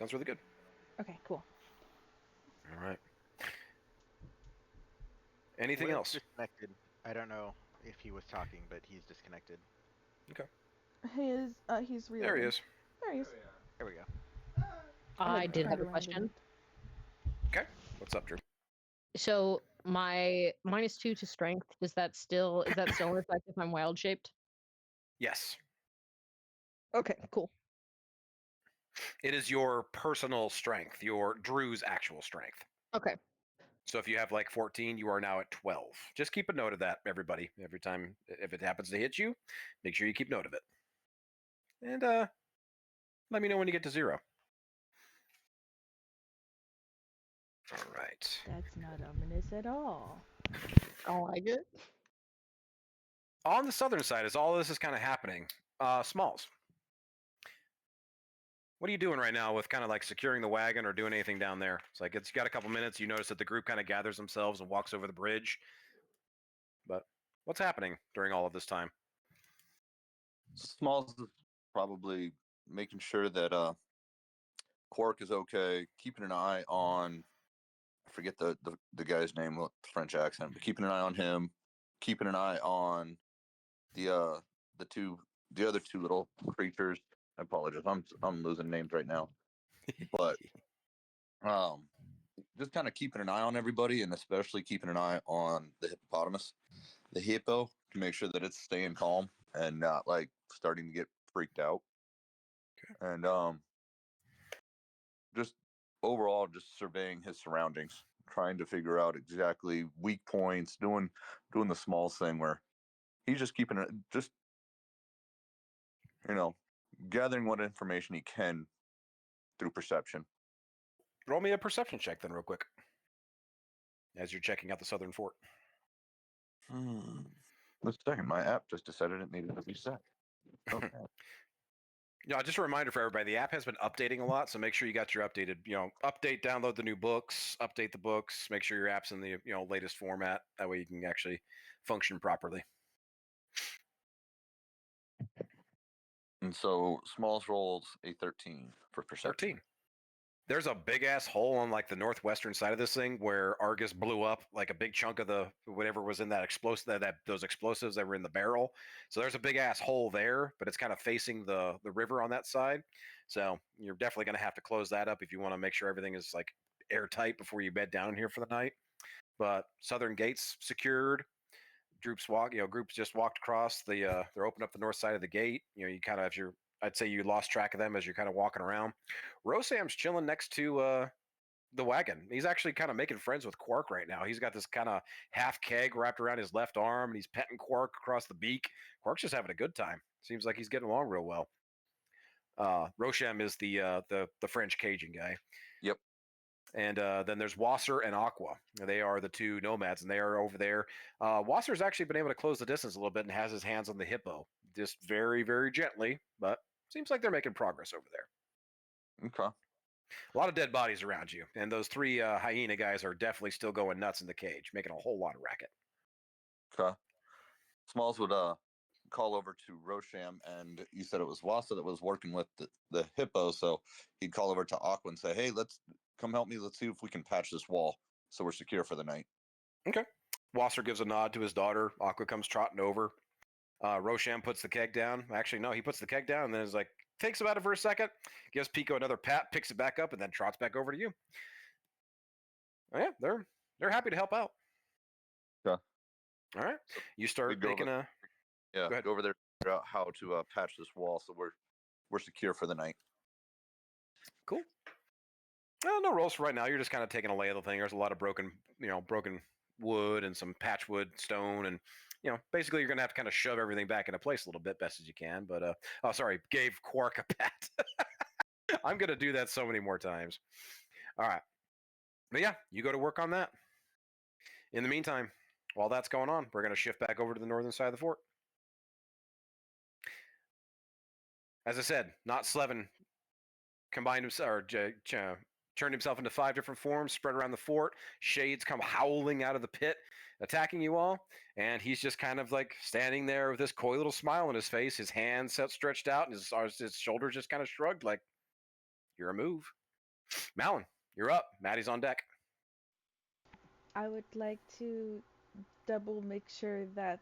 Sounds really good. Okay, cool. All right. Anything Will's else? disconnected. I don't know if he was talking, but he's disconnected. Okay. He's reloading. There he is. There he is. There we go. I did turned have a around and question. looked. Okay. What's up, Drew? So my -2 to strength, is that still in effect if I'm wild shaped? Yes. Okay, cool. It is your personal strength, your Drew's actual strength. Okay. So if you have like 14, you are now at 12. Just keep a note of that, everybody. Every time, if it happens to hit you, make sure you keep note of it. And let me know when you get to 0. All right. That's not ominous at all. I like it. On the southern side, as all this is kind of happening, Smalls. What are you doing right now with kind of like securing the wagon or doing anything down there? It's like it's got a couple minutes. You notice that the group kind of gathers themselves and walks over the bridge. But what's happening during all of this time? Smalls is probably making sure that Quark is okay, keeping an eye on I forget the guy's name with the French accent, but keeping an eye on him, keeping an eye on the other two little creatures. I apologize. I'm losing names right now. But just kind of keeping an eye on everybody, and especially keeping an eye on the hippopotamus, the hippo, to make sure that it's staying calm and not like starting to get freaked out. Okay. And just overall just surveying his surroundings, trying to figure out exactly weak points, doing the small thing where he's just keeping it, just gathering what information he can through perception. Roll me a perception check then real quick as you're checking out the southern fort. Let's second. My app just decided it needed to be set. Okay. Yeah, just a reminder for everybody, the app has been updating a lot, so make sure you got your updated, update, download the new books, update the books, make sure your app's in the, latest format. That way you can actually function properly. And so Smalls rolls a 13 for perception. 13. There's a big ass hole on like the northwestern side of this thing where Argus blew up like a big chunk of the whatever was in that explosive those explosives that were in the barrel. So there's a big ass hole there, but it's kind of facing the river on that side. So you're definitely going to have to close that up if you want to make sure everything is like airtight before you bed down here for the night. But southern gates secured. Groups just walked across the they're opening up the north side of the gate. You kind of I'd say you lost track of them as you're kind of walking around. Rosam's chilling next to the wagon. He's actually kind of making friends with Quark right now. He's got this kind of half keg wrapped around his left arm, and he's petting Quark across the beak. Quark's just having a good time. Seems like he's getting along real well. Rosham is the French Cajun guy. Yep. And then there's Wasser and Aqua. They are the two nomads, and they are over there. Wasser's actually been able to close the distance a little bit and has his hands on the hippo, just very, very gently, but seems like they're making progress over there. Okay. A lot of dead bodies around you, and those 3 hyena guys are definitely still going nuts in the cage, making a whole lot of racket. Okay. Smalls would call over to Rosham, and you said it was Wassa that was working with the hippo, so he'd call over to Aqua and say, "Hey, let's come help me. Let's see if we can patch this wall so we're secure for the night." Okay. Wasser gives a nod to his daughter. Aqua comes trotting over. Rosham puts the keg down. Actually, no, he puts the keg down and then is like, thinks about it for a second, gives Pico another pat, picks it back up, and then trots back over to you. Oh, yeah, they're happy to help out. Yeah. All right. You start making a... Yeah, go over there, figure out how to patch this wall so we're secure for the night. Cool. Well, no rolls for right now. You're just kind of taking a lay of the thing. There's a lot of broken wood and some patchwood stone, and basically you're gonna have to kind of shove everything back into place a little bit best as you can. But gave Quark a pat. I'm gonna do that so many more times. All right, but yeah, you go to work on that. In the meantime, while that's going on, we're gonna shift back over to the northern side of the fort. As I said, not Slevin combined himself or turned himself into 5 different forms, spread around the fort. Shades come howling out of the pit, attacking you all. And he's just kind of like standing there with this coy little smile on his face, his hands stretched out, and his shoulders just kind of shrugged like, you're a move. Malin, you're up. Maddie's on deck. I would like to double make sure that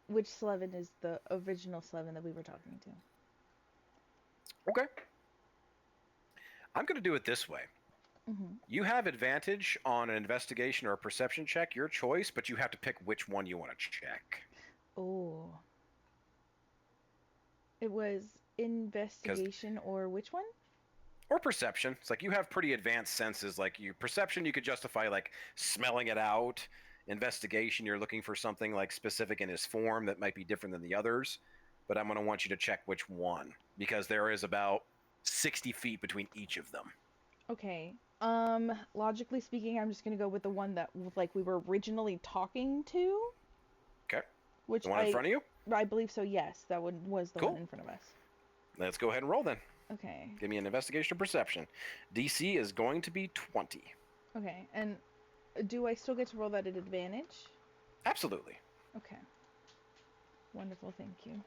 which Slevin is the original Slevin that we were talking to. Okay. I'm going to do it this way. Mm-hmm. You have advantage on an investigation or a perception check, your choice, but you have to pick which one you want to check. Oh. It was investigation or which one? Or perception. It's like you have pretty advanced senses. Like perception, you could justify like smelling it out. Investigation, you're looking for something like specific in his form that might be different than the others. But I'm going to want you to check which one because there is about 60 feet between each of them. Okay. Logically speaking, I'm just gonna go with the one that like we were originally talking to. Okay. Which The one in front of you? I believe so. Yes, that one was the Cool. one in front of us. Let's go ahead and roll then. Okay. Give me an investigation or perception. DC is going to be 20. Okay. And do I still get to roll that at advantage? Absolutely. Okay. Wonderful. Thank you.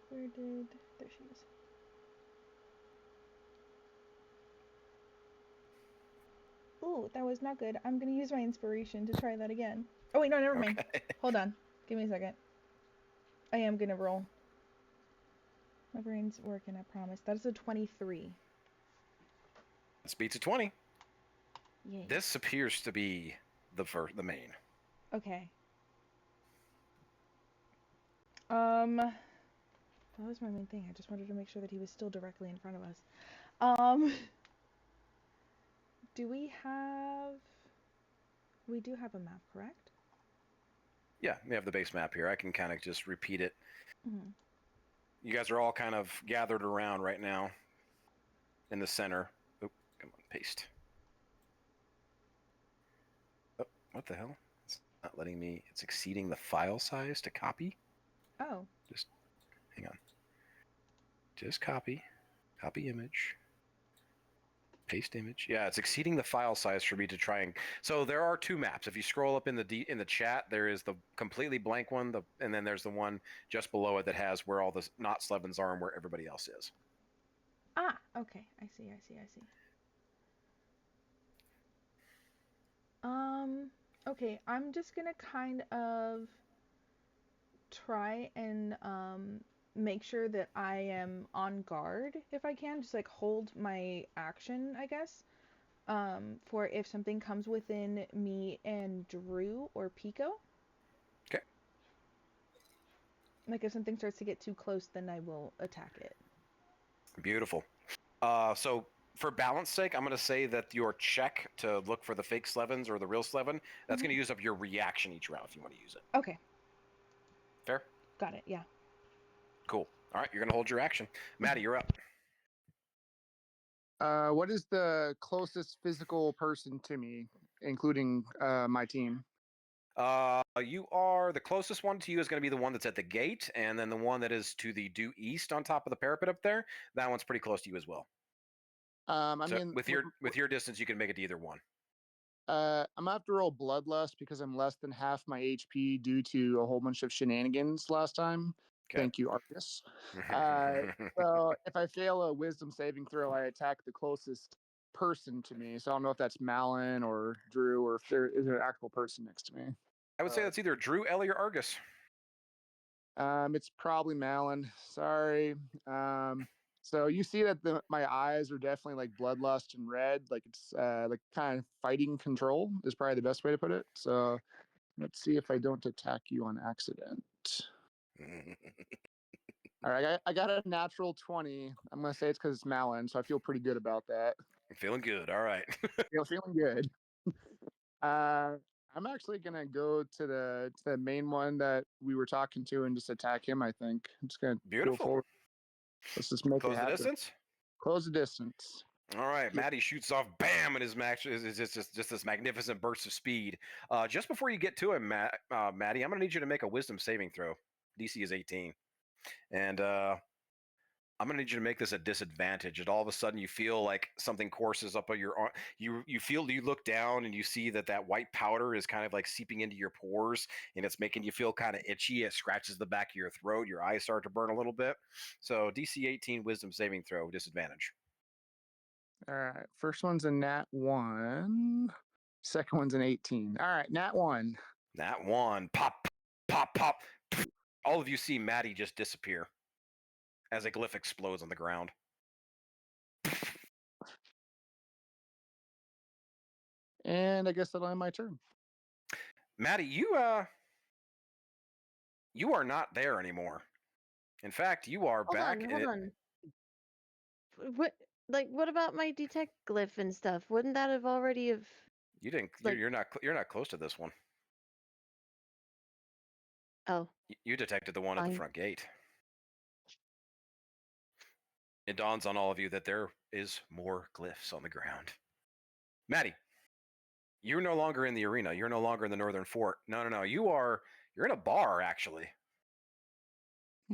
There she is. Ooh, that was not good. I'm gonna use my inspiration to try that again. Oh wait, no, never mind. Okay. Hold on. Give me a second. I am gonna roll. My brain's working, I promise. That is a 23. This beats a 20. Yay. This appears to be the main. Okay. That was my main thing. I just wanted to make sure that he was still directly in front of us. Do we have... We do have a map, correct? Yeah, we have the base map here. I can kind of just repeat it. Mm-hmm. You guys are all kind of gathered around right now in the center. Oh, come on, paste. Oh, what the hell? It's not letting me. It's exceeding the file size to copy. Oh. Just hang on. Just copy. Copy image. Paste image. Yeah, it's exceeding the file size for me to try and. So there are two maps. If you scroll up in the chat, there is the completely blank one, and then there's the one just below it that has where all the not Slevins are and where everybody else is. Ah, okay. I see. Okay, I'm just gonna kind of try and make sure that I am on guard if I can. Just like hold my action, I guess. For if something comes within me and Drew or Pico. Okay. Like if something starts to get too close, then I will attack it. Beautiful. So for balance sake, I'm going to say that your check to look for the fake Slevins or the real Slevin, that's going to use up your reaction each round if you want to use it. Okay. Fair? Got it, yeah. Cool. All right, you're going to hold your action. Maddie, you're up. What is the closest physical person to me, including my team? You are the closest one to you is going to be the one that's at the gate, and then the one that is to the due east on top of the parapet up there. That one's pretty close to you as well. With your distance, you can make it to either one. I'm gonna have to roll bloodlust because I'm less than half my HP due to a whole bunch of shenanigans last time. Okay. Thank you, Arcus. So if I fail a wisdom saving throw, I attack the closest person to me. So I don't know if that's Malin or Drew or if there is an actual person next to me. I would say that's either Drew, Ellie, or Argus. It's probably Malin. Sorry. So you see that my eyes are definitely like bloodlust and red, like it's like kind of fighting control is probably the best way to put it. So let's see if I don't attack you on accident. All right, I got a natural 20. I'm gonna say it's because it's Malin, so I feel pretty good about that. Feeling good. All right. Feeling good. I'm actually gonna go to the main one that we were talking to and just attack him. I think I'm just gonna Beautiful. go forward. Let's just make Close it the happen. distance. Close the distance. All right, Maddie shoots off, bam, and his match is just this magnificent burst of speed. Just before you get to him, Maddie, I'm going to need you to make a wisdom saving throw. DC is 18. And I'm gonna need you to make this a disadvantage. And all of a sudden, you feel like something courses up on your arm. You look down and you see that white powder is kind of like seeping into your pores, and it's making you feel kind of itchy. It scratches the back of your throat. Your eyes start to burn a little bit. So DC 18 Wisdom saving throw disadvantage. All right. First one's a nat 1. Second one's an 18. All right, nat 1. That one pop, pop, pop. All of you see Maddie just disappear as a glyph explodes on the ground. And I guess that'll end my turn. Maddie, you are not there anymore. In fact, you are back. Hold on. What? Like, what about my detect glyph and stuff? Wouldn't that have already have? You didn't. Like- You're not close to this one. Oh, You detected the one at the Fine. front gate. It dawns on all of you that there is more glyphs on the ground. Maddie, you're no longer in the arena. You're no longer in the northern fort. No. You're in a bar, actually.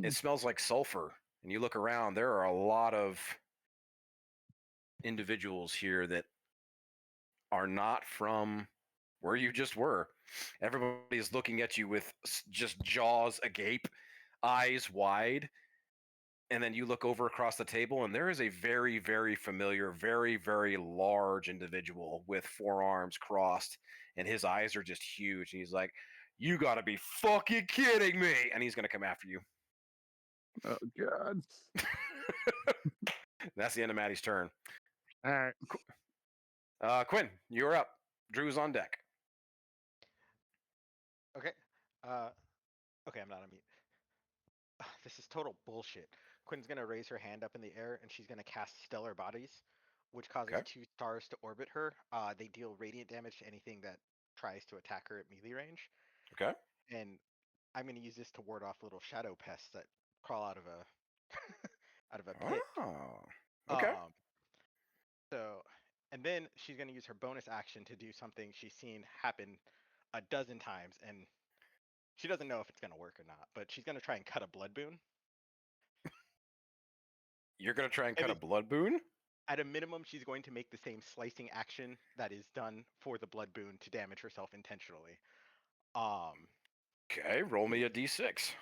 It smells like sulfur. And you look around, there are a lot of individuals here that are not from where you just were. Everybody is looking at you with just jaws agape, eyes wide. And then you look over across the table, and there is a very, very familiar, very, very large individual with forearms crossed, and his eyes are just huge. And he's like, "You gotta be fucking kidding me!" And he's gonna come after you. Oh, God. That's the end of Maddie's turn. All right. Quinn, you're up. Drew's on deck. Okay. Okay, I'm not on mute. This is total bullshit. Quinn's gonna raise her hand up in the air and she's gonna cast Stellar Bodies, which causes Okay. 2 stars to orbit her. They deal radiant damage to anything that tries to attack her at melee range. Okay. And I'm gonna use this to ward off little shadow pests that crawl out of a out of a pit. Oh. Okay. So, and then she's gonna use her bonus action to do something she's seen happen a dozen times, and she doesn't know if it's gonna work or not. But she's gonna try and cut a blood boon. You're gonna try and And cut a blood boon? At a minimum, she's going to make the same slicing action that is done for the blood boon to damage herself intentionally. Okay, roll me a d6.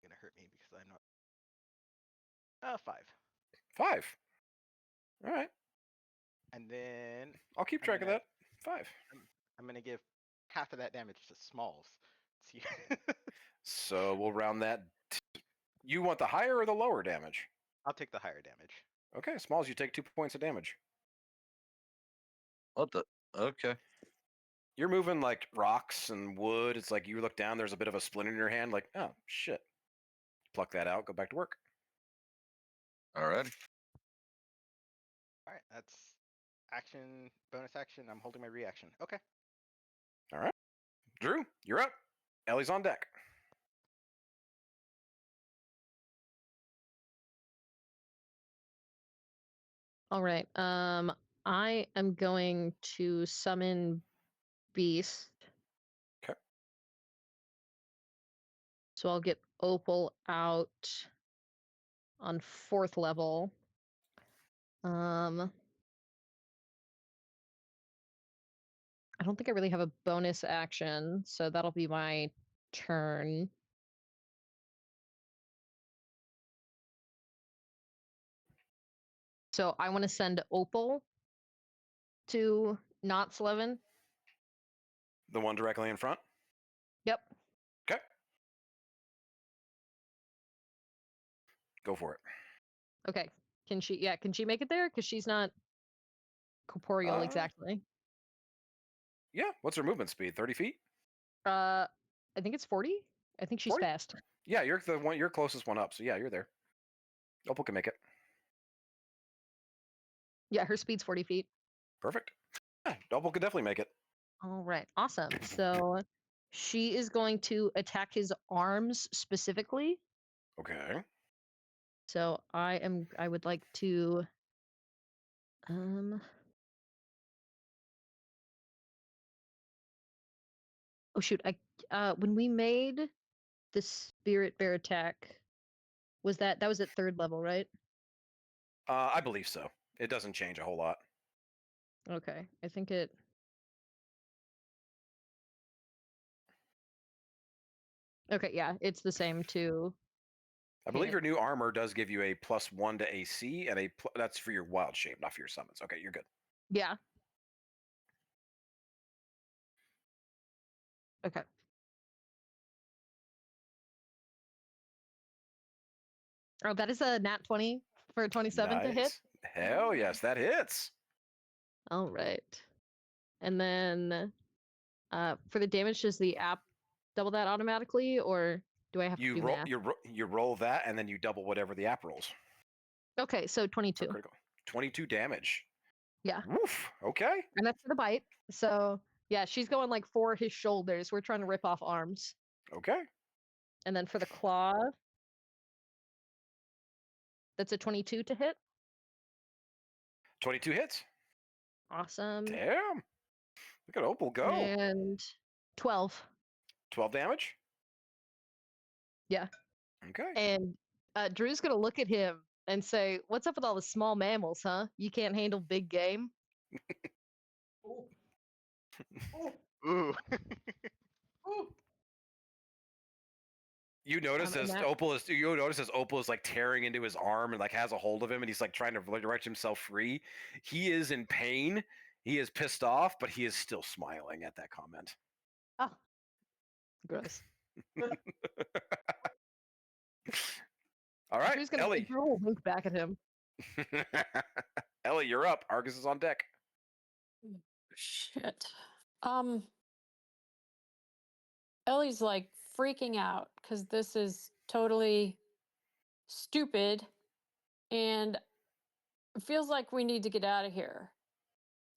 Gonna hurt me because I know. 5. 5. All right. And then I'll keep I'm track of gonna- that. 5. I'm gonna give half of that damage to Smalls. See. So we'll round that. You want the higher or the lower damage? I'll take the higher damage. Okay, Smalls, you take 2 points of damage. What the? Okay. You're moving like rocks and wood. It's like you look down, there's a bit of a splint in your hand, like, oh, shit. Pluck that out, go back to work. All right. All right, that's action, bonus action. I'm holding my reaction. Okay. All right. Drew, you're up. Ellie's on deck. All right. I am going to summon Beast. Okay. So I'll get Opal out on 4th level. I don't think I really have a bonus action, so that'll be my turn. So I want to send Opal to Knott's 11. The one directly in front? Yep. Okay. Go for it. Okay. Can she make it there? Because she's not corporeal exactly. Yeah. What's her movement speed? 30 feet? I think it's 40. I think she's 40? fast. Yeah, you're the one. You're closest one up. So yeah, you're there. Opal can make it. Yeah, her speed's 40 feet. Perfect. Yeah, Opal could definitely make it. All right, awesome. So she is going to attack his arms specifically. Okay. So I would like to oh shoot, when we made the spirit bear attack, was that was at 3rd level, right? I believe so. It doesn't change a whole lot. Okay, I think it. Okay, yeah, it's the same to. I believe hit. your new armor does give you a +1 to AC, and that's for your wild shape, not for your summons. Okay, you're good. Yeah. Okay. Oh, that is a nat 20 for 27 to hit. Nice. Hell yes, that hits. All right. And then for the damage, does the app double that automatically, or do I have to You do roll, math? you roll that, and then you double whatever the app rolls. Okay, so For 22. critical. 22 damage. Yeah. Woof. Okay. And that's for the bite. So yeah, she's going like for his shoulders. We're trying to rip off arms. Okay. And then for the claw, that's a 22 to hit. 22 hits. Awesome. Damn. Look at Opal go. And 12. 12 damage. Yeah. Okay. And Drew's gonna look at him and say, "What's up with all the small mammals, huh? You can't handle big game." Ooh. You notice and as that- Opal is like tearing into his arm and like has a hold of him, and he's like trying to wrench himself free. He is in pain. He is pissed off, but he is still smiling at that comment. Oh, gross. All right, Drew's gonna Ellie. Drew will wink back at him. Ellie, you're up. Argus is on deck. Shit. Ellie's like freaking out because this is totally stupid and it feels like we need to get out of here.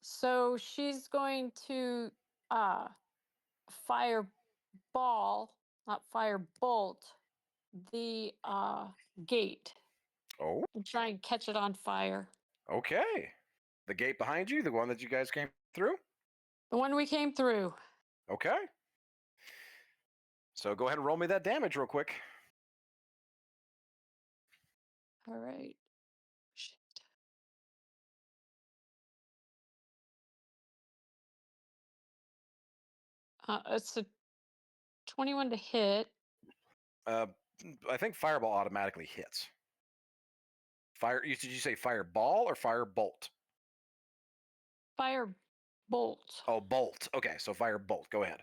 So she's going to fireball, not firebolt, the gate Oh, and try and catch it on fire. okay. The gate behind you, the one that you guys came through? The one we came through. Okay. So go ahead and roll me that damage real quick. All right. Shit. It's a 21 to hit. I think fireball automatically hits. Did you say fireball or firebolt? Fire bolt. Oh, bolt. Okay, so firebolt. Go ahead.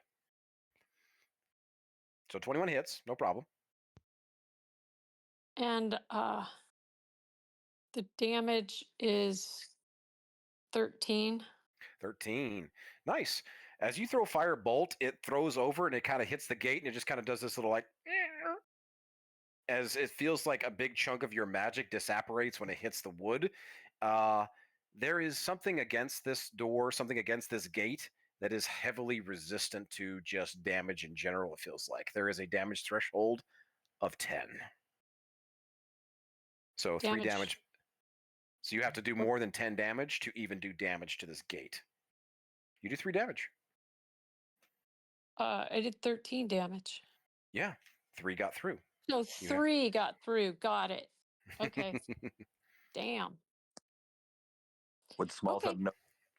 So 21 hits, no problem. And the damage is 13. 13. Nice. As you throw firebolt, it throws over and it kind of hits the gate and it just kind of does this little like as it feels like a big chunk of your magic disapparates when it hits the wood. There is something against this door, something against this gate that is heavily resistant to just damage in general, it feels like. There is a damage threshold of 10. So 3 damage. So you have to do more than 10 damage to even do damage to this gate. You do 3 damage. I did 13 damage. Yeah, 3 got through. No, You have- 3 got through. Got it. Okay. Damn. Would Smalls Okay. have known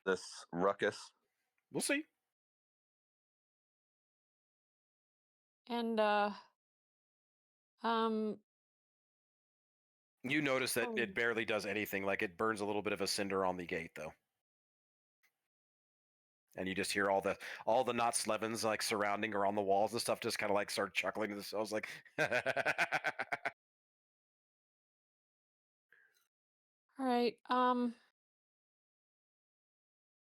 this ruckus? We'll see. And You notice that Oh. it barely does anything. Like it burns a little bit of a cinder on the gate, though. And you just hear all the Not Slevins like surrounding her on the walls and stuff just kind of like start chuckling to themselves like all right.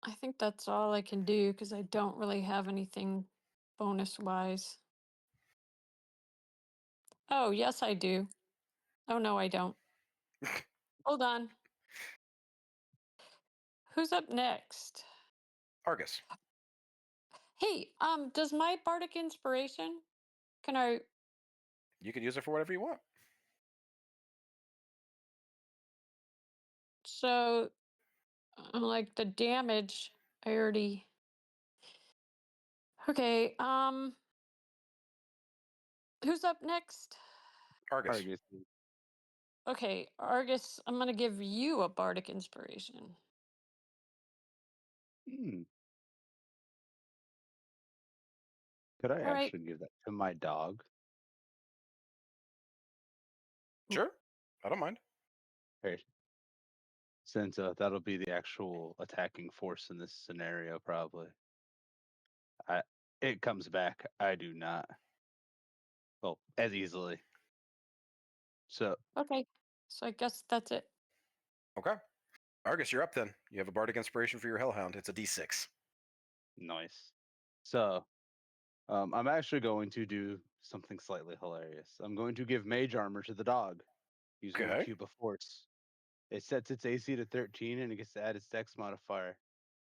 I think that's all I can do because I don't really have anything bonus wise. Oh, yes, I do. Oh, no, I don't. Hold on. Who's up next? Argus. Hey, does my bardic inspiration, can I, You can use it for whatever you want. so like the damage I already, okay, Who's up next? Argus. Argus. Okay, Argus, I'm gonna give you a bardic inspiration. Hmm. Could I All right. actually give that to my dog? Sure. I don't mind. Right. Since that'll be the actual attacking force in this scenario, probably. It comes back. I do not. Well, as easily. So Okay. So I guess that's it. Okay. Argus, you're up then. You have a bardic inspiration for your Hellhound. It's a D6. nice. So I'm actually going to do something slightly hilarious. I'm going to give mage armor to the dog using a Okay. cube of force. It sets its AC to 13 and it gets to add its dex modifier.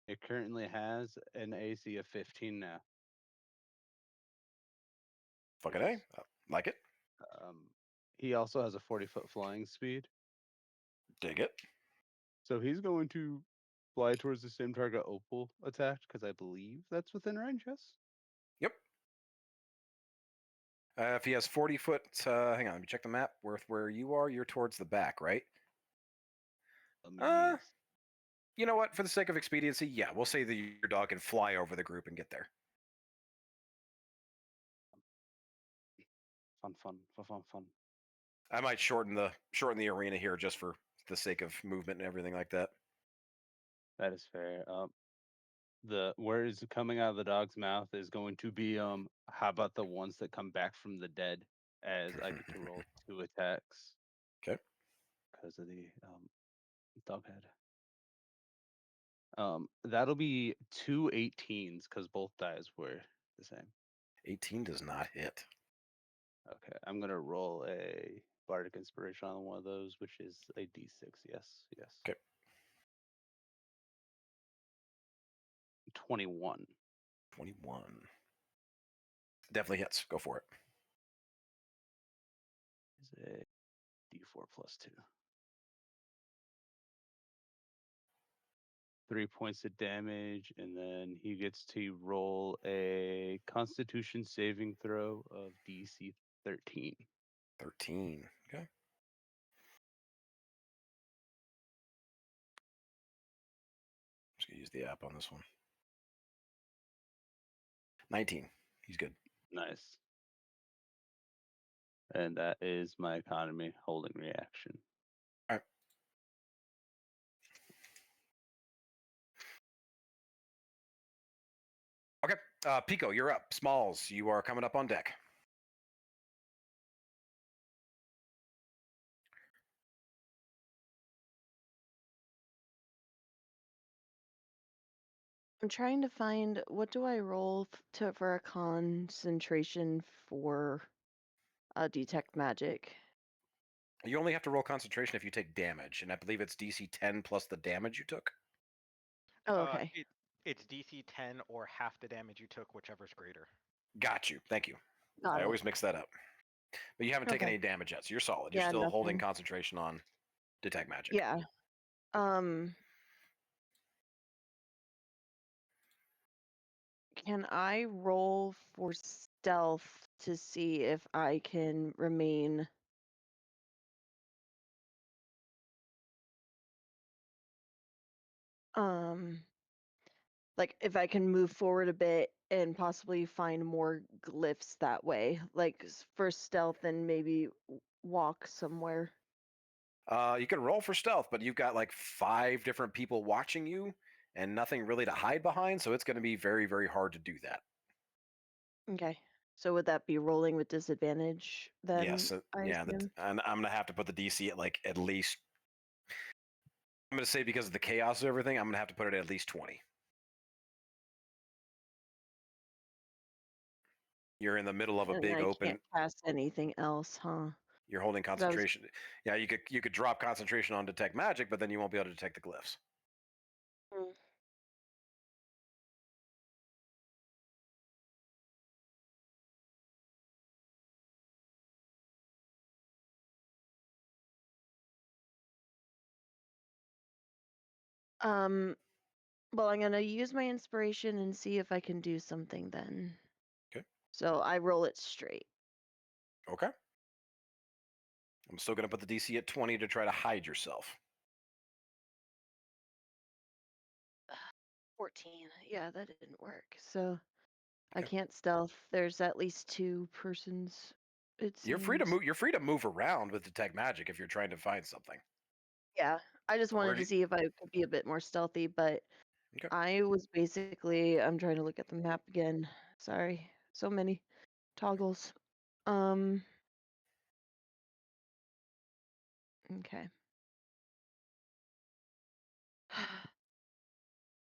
It currently has an AC of 15 now. Fucking A. Like it. He also has a 40-foot flying speed. Dig it. So he's going to fly towards the same target Opal attacked because I believe that's within range, yes? Yep. If he has 40 foot, hang on, let me check the map. Where you are, you're towards the back, right? Yes. You know what? For the sake of expediency, yeah, we'll say that your dog can fly over the group and get there. Fun. I might shorten the arena here just for the sake of movement and everything like that. That is fair. The words coming out of the dog's mouth is going to be how about the ones that come back from the dead, as I get to roll 2 attacks. Okay. Because of the dog head. That'll be 2 18s because both dies were the same. 18 does not hit. Okay, I'm gonna roll a bardic inspiration on one of those, which is a D6. Yes. Okay. 21. 21. Definitely hits. Go for it. Is a D4 plus 2. 3 points of damage, and then he gets to roll a Constitution saving throw of DC 13. 13. Okay. Just gonna use the app on this one. 19. He's good. Nice. And that is my economy holding reaction. All right. Okay. Pico, you're up. Smalls, you are coming up on deck. I'm trying to find what do I roll for a concentration for detect magic. You only have to roll concentration if you take damage, and I believe it's DC 10 plus the damage you took. Oh, okay. It's DC 10 or half the damage you took, whichever's greater. Got you. Thank you. Got I it. always mix that up. But you haven't taken Okay. any damage yet, so you're solid. You're Yeah, still holding nothing. concentration on detect magic. Yeah. Can I roll for stealth to see if I can remain like if I can move forward a bit and possibly find more glyphs that way, like for stealth and maybe walk somewhere. You can roll for stealth, but you've got like 5 different people watching you and nothing really to hide behind, so it's going to be very, very hard to do that. Okay. So would that be rolling with disadvantage then? Yes. Yeah. And I'm going to have to put the DC at like at least. I'm going to say because of the chaos of everything, I'm going to have to put it at least 20. You're in the middle of a big I open. Can't cast anything else, huh? You're holding concentration. Yeah, you could drop concentration on detect magic, but then you won't be able to detect the glyphs. Well, I'm gonna use my inspiration and see if I can do something then. Okay. So I roll it straight. Okay. I'm still going to put the DC at 20 to try to hide yourself. 14. Yeah, that didn't work. So I Okay. can't stealth. There's at least 2 persons. It seems. You're free to move. You're free to move around with detect magic if you're trying to find something. Yeah, I just Where wanted do to see if I could be a bit more stealthy, but Okay. I was basically. I'm trying to look at the map again. Sorry, so many toggles. Okay.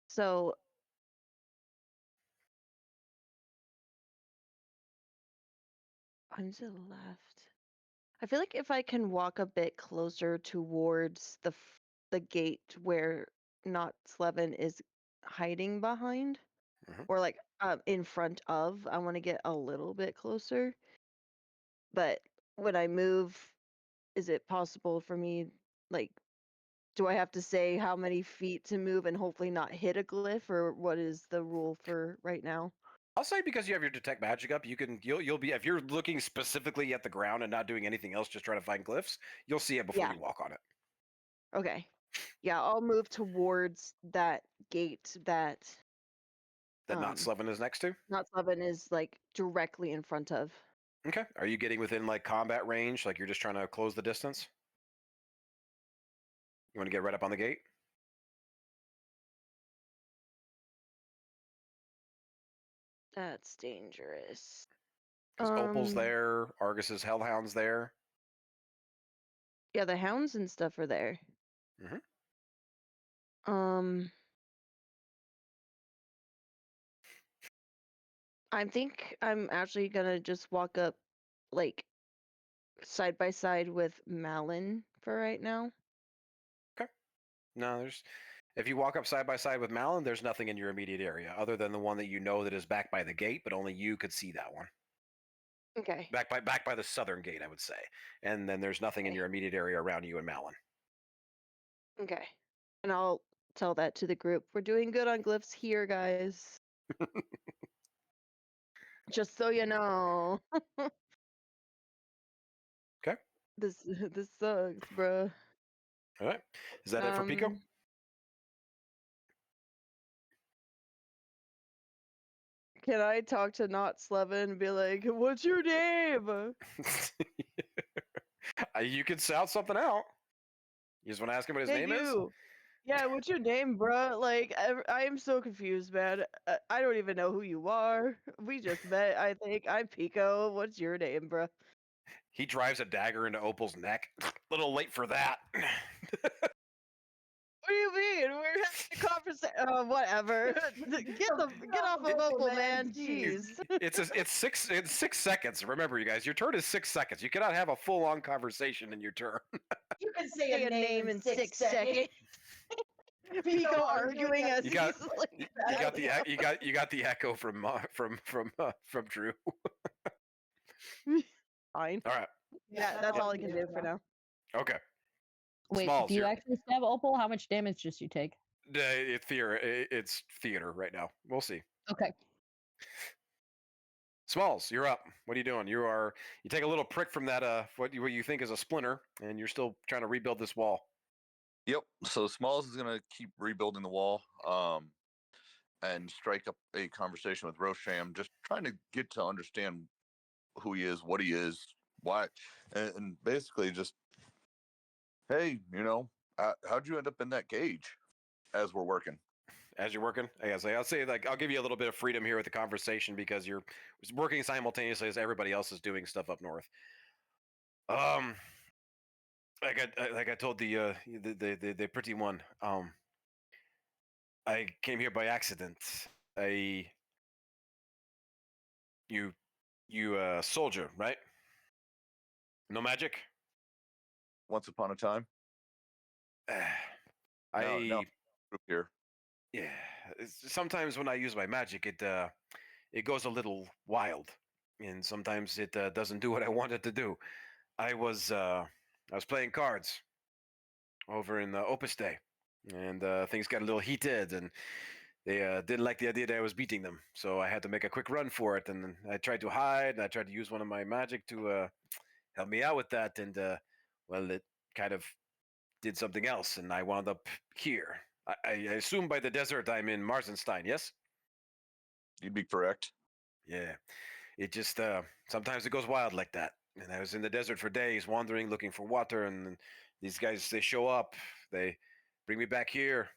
So I'm to the left. I feel like if I can walk a bit closer towards the gate where not Slevin is hiding behind, Mhm. or like in front of, I want to get a little bit closer. But when I move, is it possible for me, like, do I have to say how many feet to move and hopefully not hit a glyph, or what is the rule for right now? I'll say because you have your detect magic up, you'll be if you're looking specifically at the ground and not doing anything else, just trying to find glyphs, you'll see it before Yeah. you walk on it. Okay. Yeah, I'll move towards that gate that That not Slevin is next to. not Slevin is like directly in front of. Okay. Are you getting within like combat range? Like you're just trying to close the distance? You want to get right up on the gate? That's dangerous. Because Opal's there, Argus's Hellhound's there. Yeah, the hounds and stuff are there. Mhm. I think I'm actually gonna just walk up like side by side with Malin for right now. No, there's. If you walk up side by side with Malin, there's nothing in your immediate area other than the one that you know that is back by the gate, but only you could see that one. Okay. Back by the southern gate, I would say. And then there's nothing in Okay. your immediate area around you and Malin. Okay. And I'll tell that to the group. We're doing good on glyphs here, guys. Just so you know. Okay. This sucks, bruh. All right. Is that it for Pico? Can I talk to Not Slevin and be like, "What's your name?" You could shout something out. You just want to ask him what his Hey, name is? you. Yeah, what's your name, bruh? Like, I am so confused, man. I don't even know who you are. We just met, I think. I'm Pico. What's your name, bruh? He drives a dagger into Opal's neck. Little late for that. What do you mean? We're having a conversation. Whatever. Get off of Opal, man. Jeez. It's 6 seconds. Remember, you guys, your turn is 6 seconds. You cannot have a full-on conversation in your turn. You can say a name in 6 seconds. Pico arguing as You got, he's like, you got the echo from Drew. Fine. All right. Yeah, that's all I can do for now. Okay. Wait, Smalls, do you you're- actually stab Opal? How much damage does you take? It's theater right now. We'll see. Okay. Smalls, you're up. What are you doing? You take a little prick from that what you think is a splinter, and you're still trying to rebuild this wall. Yep. So Smalls is gonna keep rebuilding the wall, and strike up a conversation with Rosham, just trying to get to understand who he is, what he is, why, and basically just, hey, how'd you end up in that cage? As we're working. As you're working, I'll say like I'll give you a little bit of freedom here with the conversation because you're working simultaneously as everybody else is doing stuff up north. Like I told the pretty one, I came here by accident. You soldier, right? No magic? Once upon a time. No, group here. Yeah. Sometimes when I use my magic, it goes a little wild, and sometimes it doesn't do what I want it to do. I was playing cards over in Opus Day, and things got a little heated, and They didn't like the idea that I was beating them, so I had to make a quick run for it. And I tried to hide, and I tried to use one of my magic to help me out with that. And well, it kind of did something else, and I wound up here. I assume by the desert I'm in Marsenstein. Yes. You'd be correct. Yeah. It just sometimes it goes wild like that. And I was in the desert for days, wandering, looking for water, and these guys they show up. They bring me back here.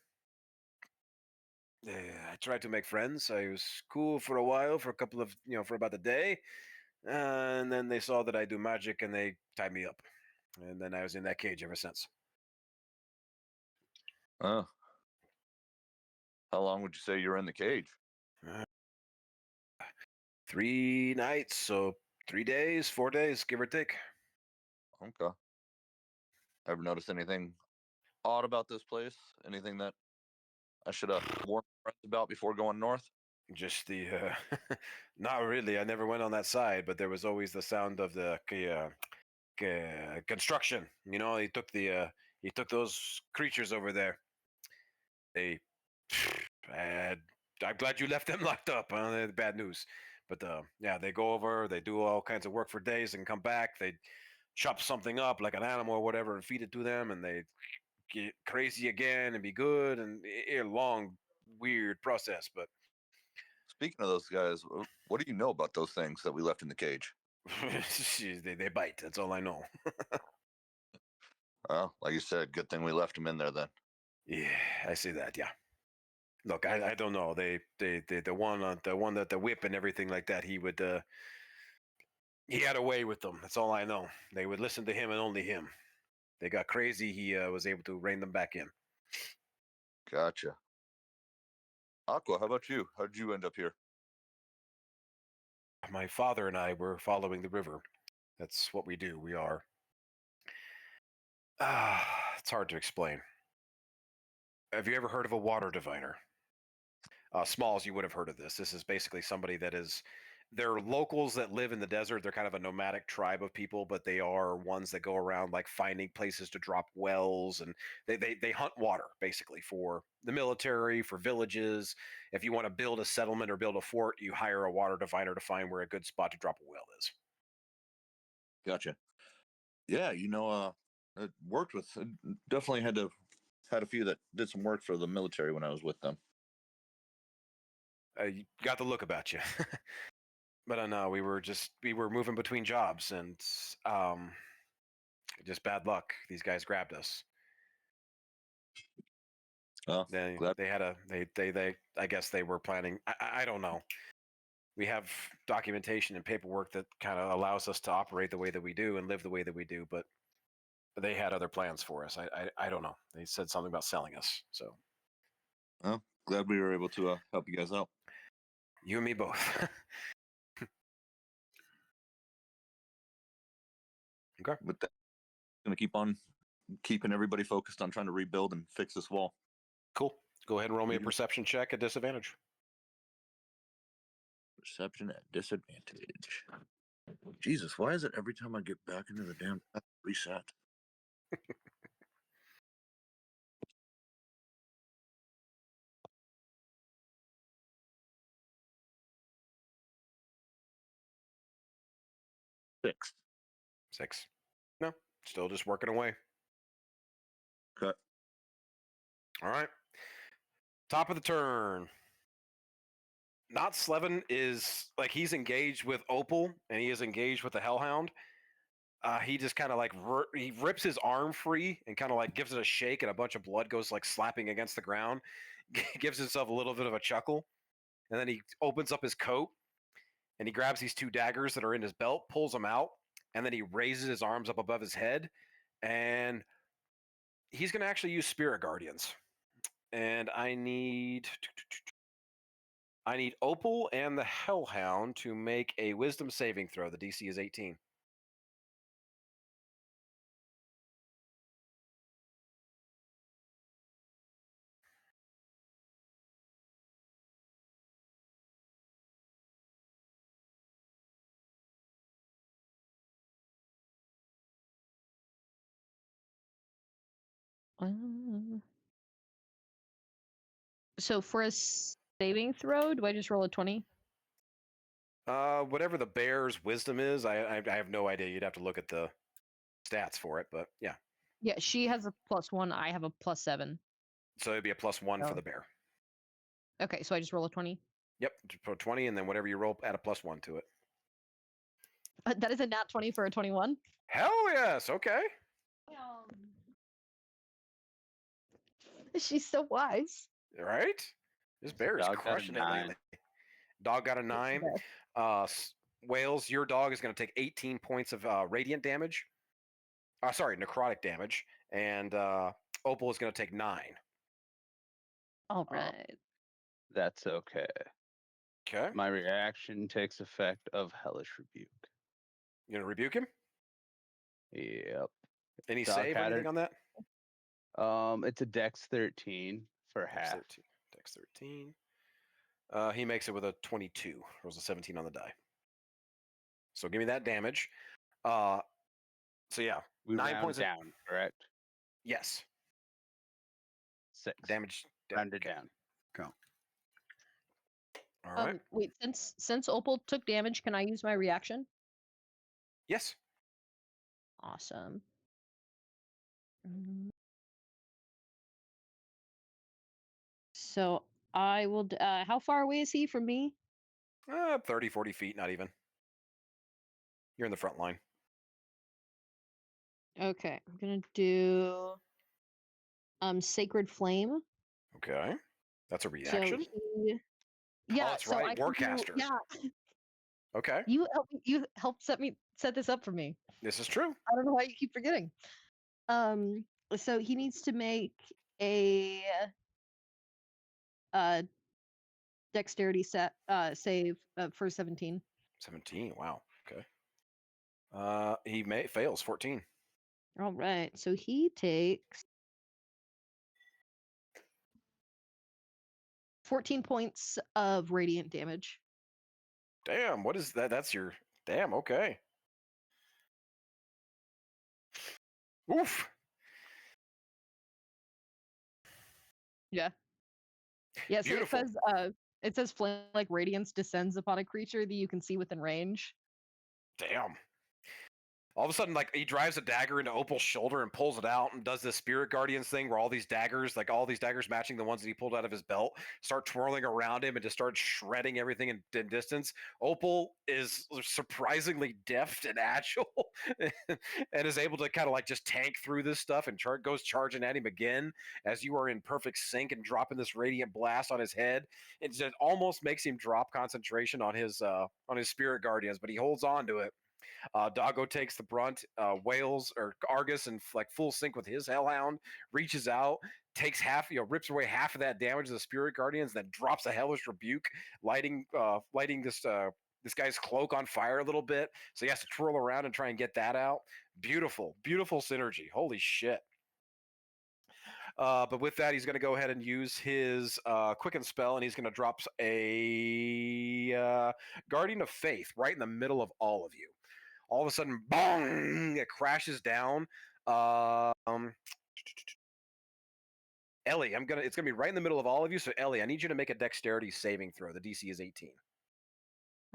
I tried to make friends. I was cool for a while, for a couple of, for about a day. And then they saw that I do magic and they tied me up. And then I was in that cage ever since. Oh. How long would you say you're in the cage? 3 nights, so 3 days, 4 days, give or take. Okay. Ever notice anything odd about this place? Anything that I should warn friends about before going north? Just the, not really. I never went on that side, but there was always the sound of the construction. He took those creatures over there. They, I'm glad you left them locked up. Huh? Bad news, but yeah, they go over, they do all kinds of work for days, and come back. They chop something up like an animal or whatever and feed it to them, and they get crazy again and be good, and a long, weird process. But Speaking of those guys, what do you know about those things that we left in the cage? they bite. That's all I know. Well, like you said, good thing we left them in there then. Yeah, I see that. Yeah. Look, I don't know. The one that the whip and everything like that. He had a way with them. That's all I know. They would listen to him and only him. They got crazy. He was able to rein them back in. Gotcha. Aqua, how about you? How did you end up here? My father and I were following the river. That's what we do. We are. It's hard to explain. Have you ever heard of a water diviner? Smalls, you would have heard of this. This is basically somebody that is. They're locals that live in the desert. They're kind of a nomadic tribe of people, but they are ones that go around like finding places to drop wells, and they hunt water basically for the military, for villages. If you want to build a settlement or build a fort, you hire a water diviner to find where a good spot to drop a well is. Gotcha. Yeah, I worked with definitely had a few that did some work for the military when I was with them. You got the look about you. But no, we were moving between jobs, and just bad luck. These guys grabbed us. Oh, They glad. they had a they I guess they were planning. I don't know. We have documentation and paperwork that kind of allows us to operate the way that we do and live the way that we do, but they had other plans for us. I don't know. They said something about selling us. So Well, glad we were able to help you guys out. you and me both. Okay. With that, gonna keep on keeping everybody focused on trying to rebuild and fix this wall. Cool. Go ahead and roll me a Mhm. perception check at disadvantage. Perception at disadvantage. Jesus, why is it every time I get back into the damn reset? Six. 6. No, still just working away. Okay. All right. Top of the turn. Not Slevin is like he's engaged with Opal and he is engaged with the Hellhound. He just kind of like he rips his arm free and kind of like gives it a shake, and a bunch of blood goes like slapping against the ground. Gives himself a little bit of a chuckle, and then he opens up his coat and he grabs these 2 daggers that are in his belt, pulls them out, and then he raises his arms up above his head, and he's going to actually use Spirit Guardians. And I need Opal and the Hellhound to make a Wisdom saving throw. The DC is 18. So for a saving throw? Do I just roll a 20? Whatever the bear's wisdom is, I have no idea. You'd have to look at the stats for it, but yeah. Yeah, she has a +1. I have a +7. So it'd be a +1 for Oh. the bear. Okay, so I just roll a 20. Yep, just put 20, and then whatever you roll, add a +1 to it. That is a nat 20 for a 21. Hell yes. Okay. She's so wise. Right. This bear is Dog got a crushing it 9. lately. Dog got a 9. Wales, your dog is going to take 18 points of radiant damage. Sorry, necrotic damage, and Opal is going to take 9. All right. That's okay. Okay. My reaction takes effect of Hellish Rebuke. You gonna rebuke him? Yep. Any Dog save or had anything it. on that? It's a Dex 13 for Dex half. 13. Dex 13. He makes it with a 22. Rolls a 17 on the die. So give me that damage. So yeah, We 9 round points of- down, correct? yes, 6. damage. Rounded okay. down. All right. Wait, since Opal took damage, can I use my reaction? Yes. Awesome. So I will. How far away is he from me? 30, 40 feet, not even. You're in the front line. Okay, I'm gonna do Sacred Flame. Okay. That's a reaction. So he, yeah, that's so right, I can do- Warcaster. yeah, Okay. you helped set this up for me. This is true. I don't know why you keep forgetting. So he needs to make a dexterity save for 17. 17. Wow. Okay. He fails 14. All right, so he takes 14 points of radiant damage. Damn. What is that? That's your. Damn. Okay. Oof. Yeah. Yeah, so Beautiful. it says flame like radiance descends upon a creature that you can see within range. Damn. All of a sudden, like, he drives a dagger into Opal's shoulder and pulls it out and does this Spirit Guardians thing where all these daggers matching the ones that he pulled out of his belt, start twirling around him and just start shredding everything in distance. Opal is surprisingly deft and agile and is able to kind of like just tank through this stuff and goes charging at him again as you are in perfect sync and dropping this radiant blast on his head. It just almost makes him drop concentration on his Spirit Guardians, but he holds on to it. Doggo takes the brunt. Wales or Argus in like full sync with his Hellhound reaches out, takes half, rips away half of that damage to the Spirit Guardians, then drops a Hellish Rebuke, lighting this guy's cloak on fire a little bit. So he has to twirl around and try and get that out. Beautiful, beautiful synergy. Holy shit. But with that, he's going to go ahead and use his Quicken spell, and he's going to drop a Guardian of Faith right in the middle of all of you. All of a sudden, bong! It crashes down. Ellie, it's gonna be right in the middle of all of you. So Ellie, I need you to make a dexterity saving throw. The DC is 18.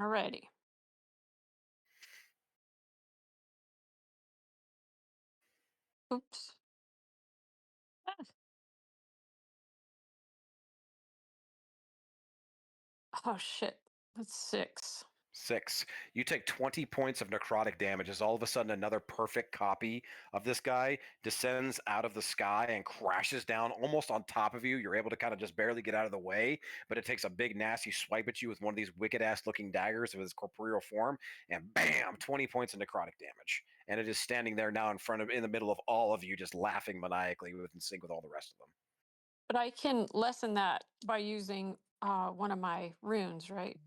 Alrighty. Oops. Ah. Oh shit. That's 6. 6. You take 20 points of necrotic damage as all of a sudden another perfect copy of this guy descends out of the sky and crashes down almost on top of you. You're able to kind of just barely get out of the way, but it takes a big nasty swipe at you with one of these wicked ass looking daggers of his corporeal form, and bam, 20 points of necrotic damage. And it is standing there now in the middle of all of you, just laughing maniacally in sync with all the rest of them. But I can lessen that by using one of my runes, right?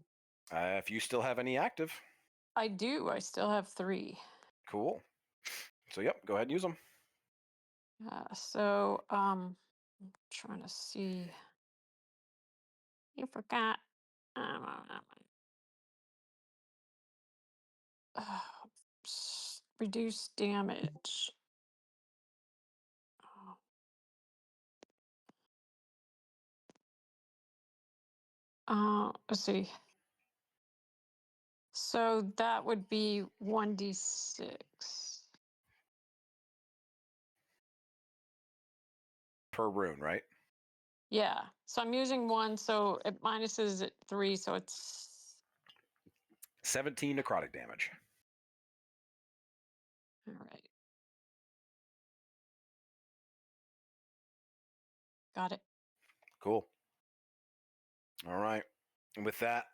If you still have any active. I do. I still have 3. Cool. So yep, go ahead and use them. So I'm trying to see. You forgot. Reduce damage. Let's see. So that would be 1d6. Per rune, right? Yeah. So I'm using 1, so it minuses it 3, so it's 17 necrotic damage. all right. Got it. Cool. All right. And with that,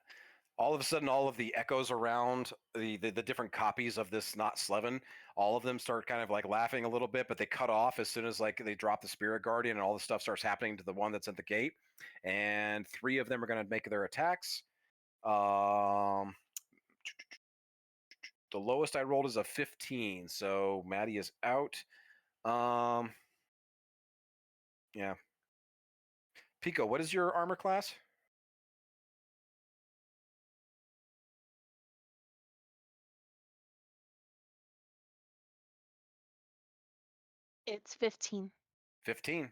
all of a sudden, all of the echoes around the different copies of this not Slevin, all of them start kind of like laughing a little bit, but they cut off as soon as like they drop the Spirit Guardian and all the stuff starts happening to the one that's at the gate. And 3 of them are going to make their attacks. The lowest I rolled is a 15, so Maddie is out. Yeah. Pico, what is your armor class? It's 15. 15.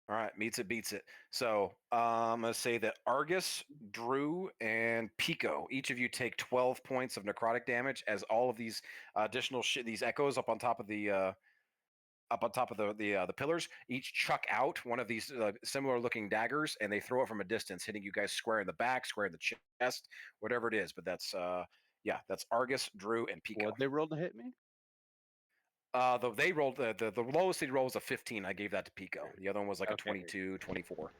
All right, meets it, beats it. So I'm going to say that Argus, Drew, and Pico, each of you take 12 points of necrotic damage as all of these additional these echoes up on top of the the pillars, each chuck out one of these similar looking daggers, and they throw it from a distance, hitting you guys square in the back, square in the chest, whatever it is. But that's that's Argus, Drew, and Pico. What they rolled to hit me? They rolled the lowest they rolled was a 15. I gave that to Pico. The other one was like a Okay. 22, 24.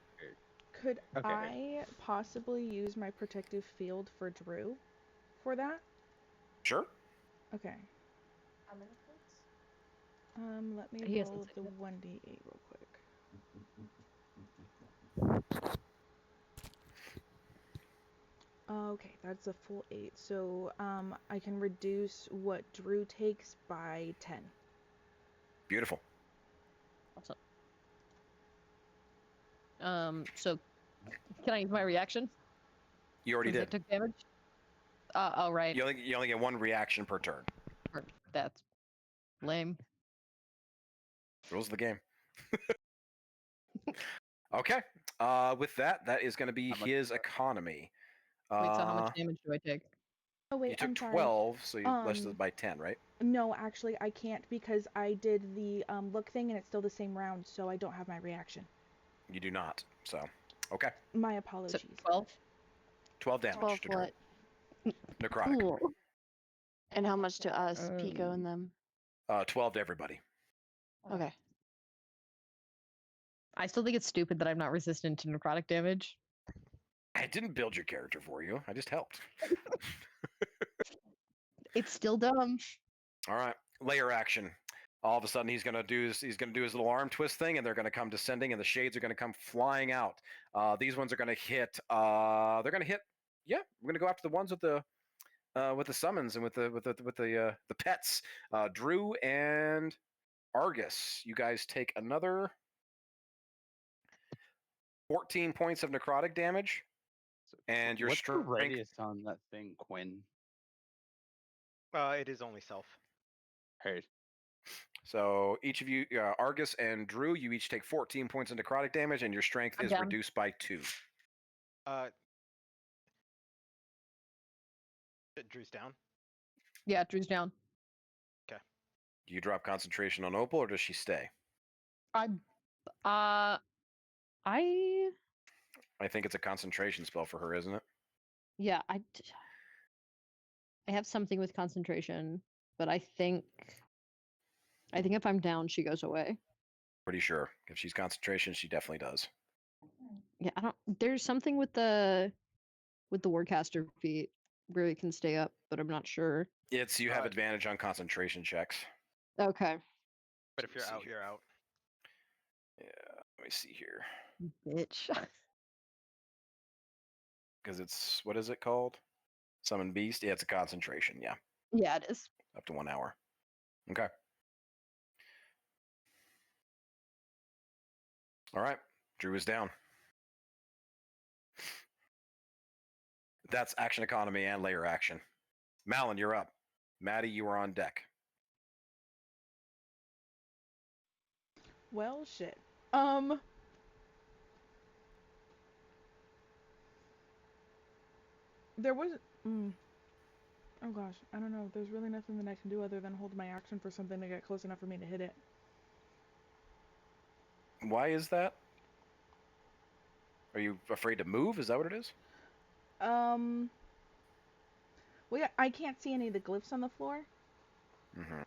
Could Okay. I possibly use my protective field for Drew for that? Sure. Okay. Let me He hasn't roll said the it. 1d8 real quick. Okay, that's a full 8. So I can reduce what Drew takes by 10. Beautiful. Awesome. So can I use my reaction? You already Since I did. took damage. Oh right. You only get 1 reaction per turn. That's lame. Rules of the game. Okay. With that is going to be How much his economy. Wait, so how much damage do I take? Oh You wait, took I'm sorry. 12, so you less Um, by 10, right? No, actually I can't because I did the look thing and it's still the same round, so I don't have my reaction. You do not. So, okay. My So apologies. 12. 12 damage 12 to Drew. what? Necrotic. Cool. And how much to us, Pico and them? 12 to everybody. Okay. I still think it's stupid that I'm not resistant to necrotic damage. I didn't build your character for you. I just helped. It's still dumb. All right. Layer action. All of a sudden, he's gonna do his little arm twist thing, and they're gonna come descending, and the shades are gonna come flying out. These ones are gonna hit. They're gonna hit. Yeah, we're gonna go after the ones with the summons and with the pets. Drew and Argus. You guys take another 14 points of necrotic damage, and your What's the strength. radius on that thing, Quinn? It is only self. Heard. So each of you, Argus and Drew, you each take 14 points of necrotic damage, and your strength I'm is down. reduced by 2. Drew's down. Yeah, Drew's down. Do you drop concentration on Opal, or does she stay? I I think it's a concentration spell for her, isn't it? yeah, I have something with concentration, but I think if I'm down, she goes away. Pretty sure. If she's concentration, she definitely does. Yeah, I don't. There's something with the Wardcaster feat where it can stay up, but I'm not sure. It's you have advantage on concentration checks. Okay. But if you're see out, here. you're out. Yeah, let me see here. Bitch. Because it's, what is it called? Summon Beast? Yeah, it's a concentration. Yeah, Yeah, it is. up to 1 hour. Okay. All right. Drew is down. That's action economy and layer action. Malin, you're up. Maddie, you are on deck. Well, shit. There was. Oh gosh, I don't know. There's really nothing that I can do other than hold my action for something to get close enough for me to hit it. Why is that? Are you afraid to move? Is that what it is? Well, yeah, I can't see any of the glyphs on the floor. Mm-hmm.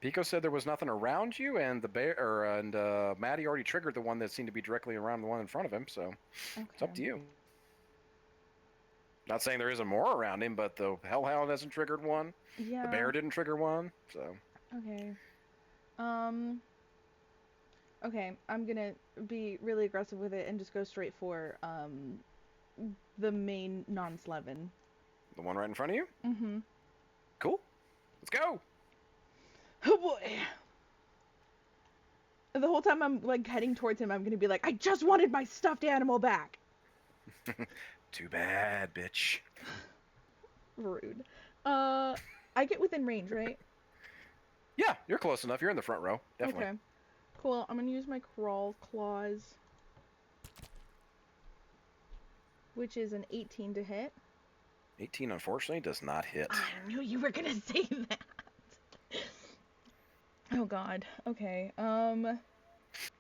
Pico said there was nothing around you, and Maddie already triggered the one that seemed to be directly around the one in front of him. So it's up to you. Not saying there isn't more around him, but the Hellhound hasn't triggered one. Yeah. The bear didn't trigger one. So. Okay. Okay, I'm gonna be really aggressive with it and just go straight for the main non-Slevin. The one right in front of you? Mm-hmm. Cool. Let's go. Oh boy. The whole time I'm like heading towards him, I'm gonna be like, I just wanted my stuffed animal back. Too bad, bitch. Rude. I get within range, right? Yeah, you're close enough. You're in the front row. Definitely. Okay. Cool. I'm gonna use my crawl claws, which is an 18 to hit. 18, unfortunately, does not hit. I knew you were gonna say that. Oh god. Okay.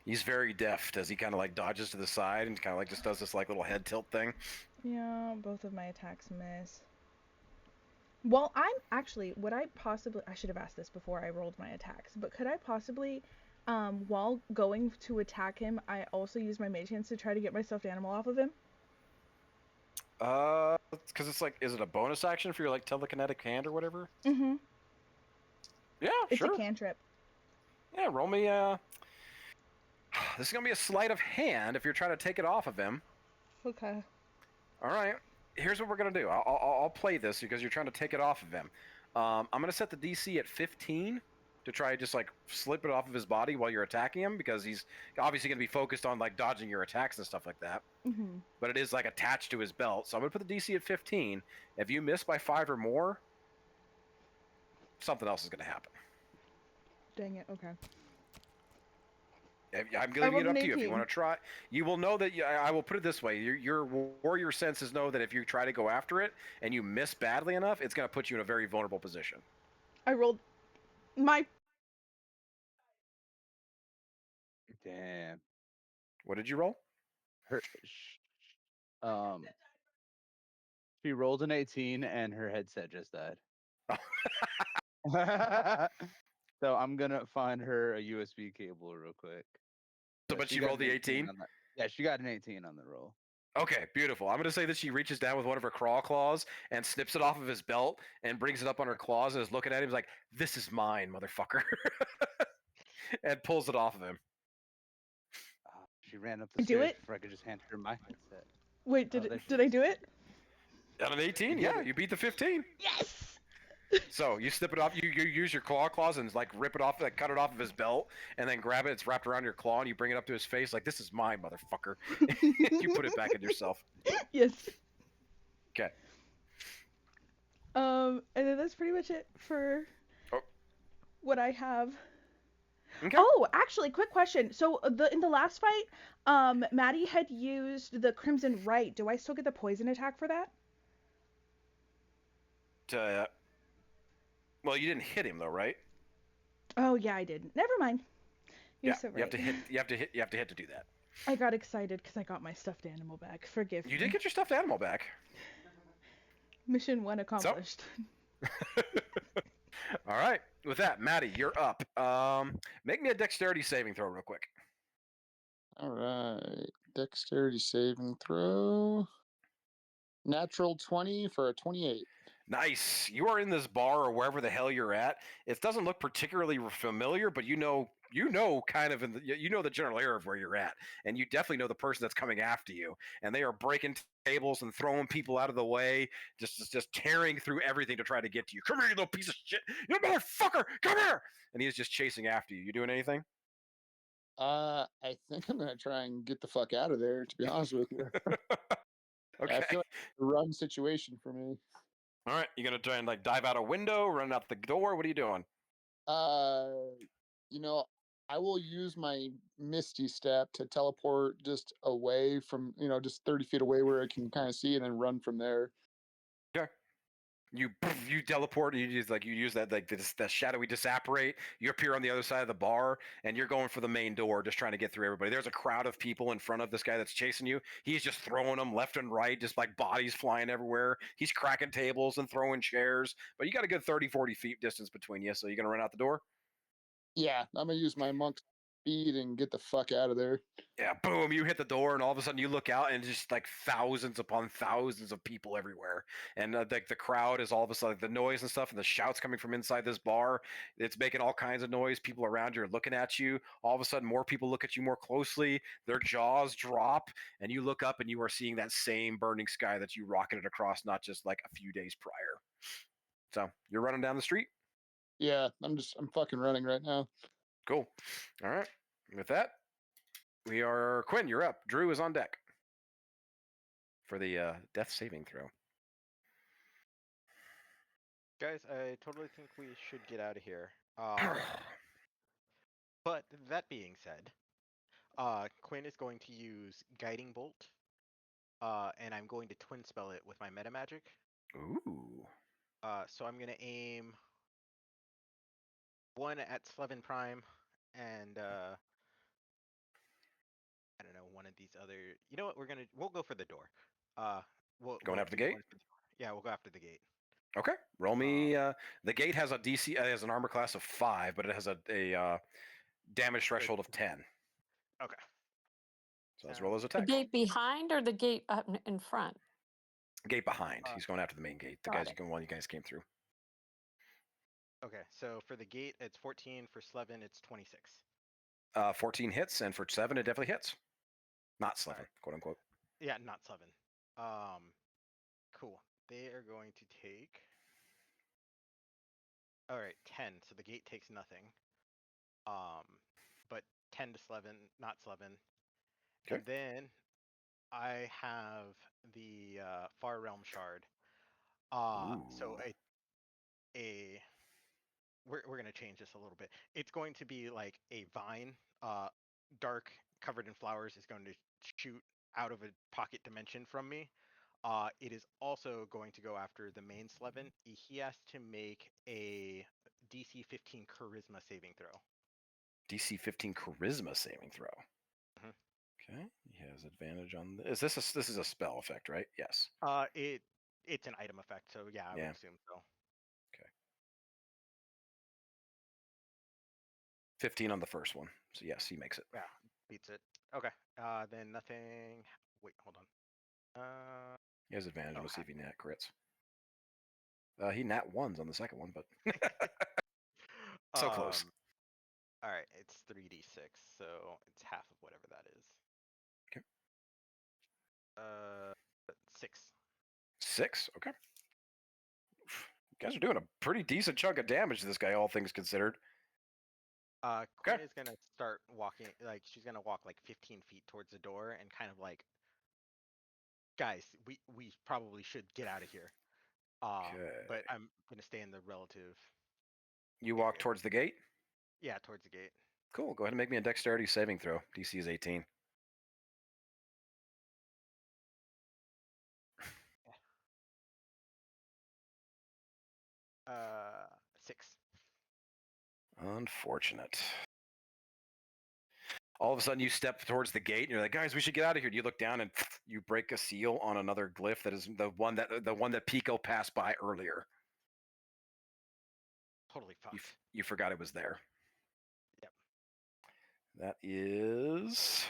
He's very deft as he kind of like dodges to the side and kind of like just does this like little head tilt thing. Yeah, both of my attacks miss. Well, I'm actually, I should have asked this before I rolled my attacks, but could I possibly, while going to attack him, I also use my mage hands to try to get my stuffed animal off of him? Because it's like, is it a bonus action for your like telekinetic hand or whatever? Mm-hmm. Yeah, it's sure. It's a cantrip. Yeah, roll me, this is gonna be a sleight of hand if you're trying to take it off of him. Okay. Alright, here's what we're gonna do. I'll play this because you're trying to take it off of him. I'm gonna set the DC at 15 to try to just like slip it off of his body while you're attacking him, because he's obviously gonna be focused on like dodging your attacks and stuff like that. Mm-hmm. But it is like attached to his belt, so I'm gonna put the DC at 15. If you miss by 5 or more, something else is gonna happen. Dang it, okay. I'm leaving it up to you. If you want to try, you will know that. I will put it this way: your warrior senses know that if you try to go after it and you miss badly enough, it's going to put you in a very vulnerable position. I rolled my. Damn. What did you roll? She rolled an 18 and her headset just died. So I'm gonna find her a USB cable real quick. So, but she rolled the 18? Yeah, she got an 18 on the roll. Okay, beautiful. I'm going to say that she reaches down with one of her claw claws and snips it off of his belt and brings it up on her claws and is looking at him like, this is mine, motherfucker. And pulls it off of him. She ran up the do stairs it? before I could just hand her my headset. Wait, did I do it? At an 18? Yeah, you beat the 15. Yes! So you snip it off. You use your claws and like rip it off, like cut it off of his belt, and then grab it. It's wrapped around your claw, and you bring it up to his face like, "This is mine, motherfucker." You put it back in yourself. Yes. Okay. And then that's pretty much it for what I have. Okay. Oh, actually, quick question. So in the last fight, Maddie had used the Crimson Right. Do I still get the poison attack for that? Well, you didn't hit him though, right? Oh yeah, I did. Never mind. You're so right. You have to hit to do that. I got excited because I got my stuffed animal back. Forgive me. You did get your stuffed animal back. Mission 1 accomplished. All right. With that, Maddie, you're up. Make me a dexterity saving throw real quick. All right. Dexterity saving throw. Natural 20 for a 28. Nice. You are in this bar or wherever the hell you're at. It doesn't look particularly familiar, but you know kind of the general area of where you're at, and you definitely know the person that's coming after you. And they are breaking tables and throwing people out of the way, just tearing through everything to try to get to you. Come here, you little piece of shit! You motherfucker! Come here! And he is just chasing after you. You doing anything? I think I'm gonna try and get the fuck out of there. To be honest with you. Okay. I feel like it's a run situation for me. All right, you gonna try and like dive out a window, run out the door? What are you doing? I will use my Misty Step to teleport just away from, just 30 feet away where I can kind of see, and then run from there. Okay. You teleport. You use that like the shadowy disapparate. You appear on the other side of the bar, and you're going for the main door, just trying to get through everybody. There's a crowd of people in front of this guy that's chasing you. He's just throwing them left and right, just like bodies flying everywhere. He's cracking tables and throwing chairs. But you got a good 30, 40 feet distance between you, so you're gonna run out the door. Yeah, I'm gonna use my monk speed and get the fuck out of there. Yeah, boom, you hit the door, and all of a sudden you look out, and just like thousands upon thousands of people everywhere. And like the crowd is all of a sudden, the noise and stuff, and the shouts coming from inside this bar, it's making all kinds of noise. People around you are looking at you. All of a sudden, more people look at you more closely. Their jaws drop, and you look up, and you are seeing that same burning sky that you rocketed across not just like a few days prior. So you're running down the street? Yeah, I'm fucking running right now. Cool. All right. With that, we are Quinn. You're up. Drew is on deck for the death saving throw. Guys, I totally think we should get out of here. But that being said, Quinn is going to use Guiding Bolt, and I'm going to twin spell it with my meta magic. Ooh. So I'm gonna aim one at Slevin Prime, and I don't know, one of these other. You know what? We'll go for the door. Going after the gate? Yeah, we'll go after the gate. Okay. Roll me. The gate has a DC. Has an armor class of 5, but it has a damage threshold of 10. Okay. So let's roll his The attack. gate behind or the gate up in front? Gate behind. He's going after the main gate. The Got one you guys came through. Okay, so for the gate, it's 14. For Slevin, it's 26. 14 hits, and for 7, it definitely hits. Not Slevin, quote unquote. Yeah, not Slevin. Cool. They are going to take. All right, 10. So the gate takes nothing. But 10 to Slevin, not Slevin. Okay. And then I have the Far Realm Shard. So we're gonna change this a little bit. It's going to be like a vine, dark, covered in flowers, is going to shoot out of a pocket dimension from me. It is also going to go after the main Slevin. He has to make a DC 15 Charisma saving throw. DC 15 Charisma saving throw. Mhm. Okay. He has advantage on this. This is a spell effect, right? Yes. It's an item effect, so yeah, I would assume so. 15 on the first one. So yes, he makes it. Yeah, beats it. Okay. Then nothing. Wait, hold on. He has advantage. We'll see if he nat crits. He nat 1s on the second one, but so close. All right, it's 3d6, so it's half of whatever that is. Okay. 6. 6. Okay. You guys are doing a pretty decent chunk of damage to this guy, all things considered. Quinn is gonna start walking. Like she's gonna walk like 15 feet towards the door and kind of like, guys, we probably should get out of here. But I'm gonna stay in the relative. You walk towards the gate? Yeah, towards the gate. Cool. Go ahead and make me a dexterity saving throw. DC is 18. Yeah. 6. Unfortunate. All of a sudden, you step towards the gate, and you're like, "Guys, we should get out of here." And you look down, and you break a seal on another glyph that is the one that Pico passed by earlier. Totally fucked. You forgot it was there. Yep. That is.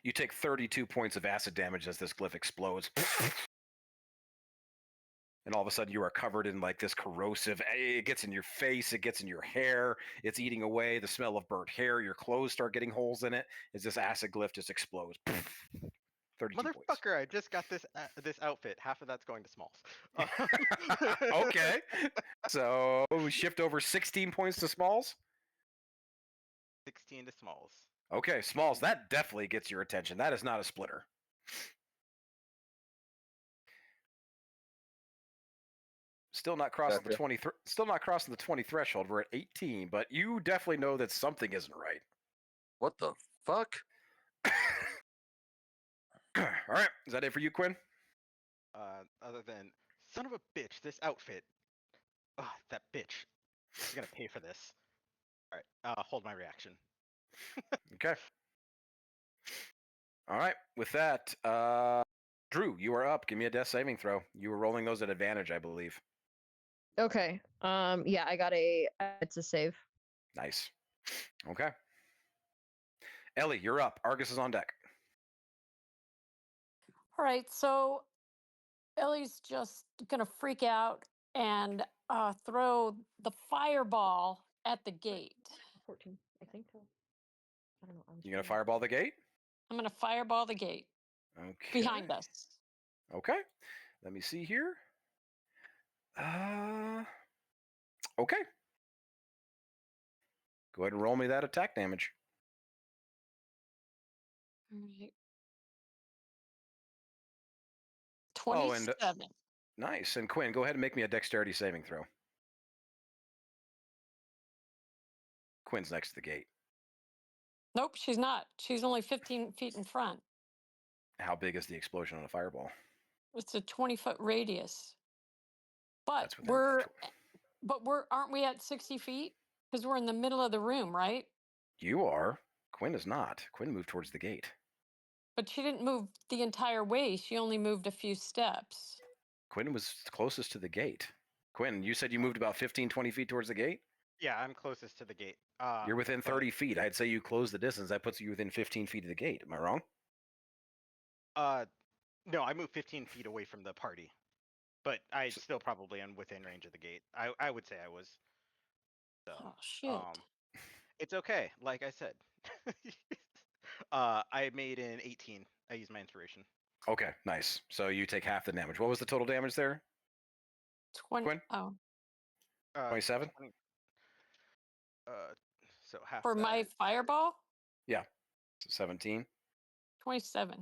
You take 32 points of acid damage as this glyph explodes. And all of a sudden you are covered in like this corrosive, it gets in your face, it gets in your hair, it's eating away the smell of burnt hair, your clothes start getting holes in it as this acid glyph just explodes. 32 Motherfucker, points. I just got this outfit. Half of that's going to Smalls. Okay. So we shift over 16 points to Smalls? 16 to Smalls. Okay, Smalls, that definitely gets your attention. That is not a splitter. Still not crossing the Gotcha. 20. Still not crossing the 20 threshold. We're at 18, but you definitely know that something isn't right. What the fuck? All right, is that it for you, Quinn? Other than son of a bitch, this outfit. Ah, that bitch. She's gonna pay for this. All right, hold my reaction. Okay. All right. With that, Drew, you are up. Give me a death saving throw. You were rolling those at advantage, I believe. Okay. Yeah, I got it's a save. Nice. Okay. Ellie, you're up. Argus is on deck. All right, so Ellie's just gonna freak out and throw the fireball at the gate. 14, I think. I don't know. You gonna fireball the gate? I'm gonna fireball the gate Okay. behind us. Okay. Let me see here. Okay. Go ahead and roll me that attack damage. All right. Oh, and 27. nice. And Quinn, go ahead and make me a dexterity saving throw. Quinn's next to the gate. Nope, she's not. She's only 15 feet in front. How big is the explosion on a fireball? It's a 20-foot radius. But That's within aren't we at 60 feet? Because we're in the middle of the room, right? You are. Quinn is not. Quinn moved towards the gate. But she didn't move the entire way. She only moved a few steps. Quinn was closest to the gate. Quinn, you said you moved about 15, 20 feet towards the gate? Yeah, I'm closest to the gate. You're within but, 30 feet. I'd say you close the distance. That puts you within 15 feet of the gate. Am I wrong? No, I moved 15 feet away from the party, but I still probably am within range of the gate. I would say I was. So, Oh, shit. It's okay. Like I said, I made an 18. I used my inspiration. Okay, nice. So you take half the damage. What was the total damage there? 20. Quinn? Oh, 27? So half for that my is- fireball? Yeah. So 17. 27.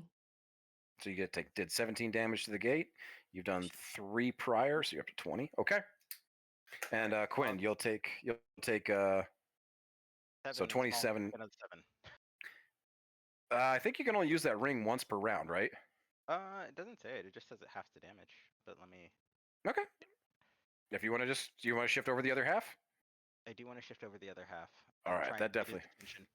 So you did 17 damage to the gate. You've done 3 prior, so you're up to 20. Okay. And Quinn, you'll take so 7 27. another 7. I think you can only use that ring once per round, right? It doesn't say it. It just says it half the damage. But let me. Okay. If you want to do you want to shift over the other half? I do want to shift over the other half. All I'm right, trying that to get definitely. attention.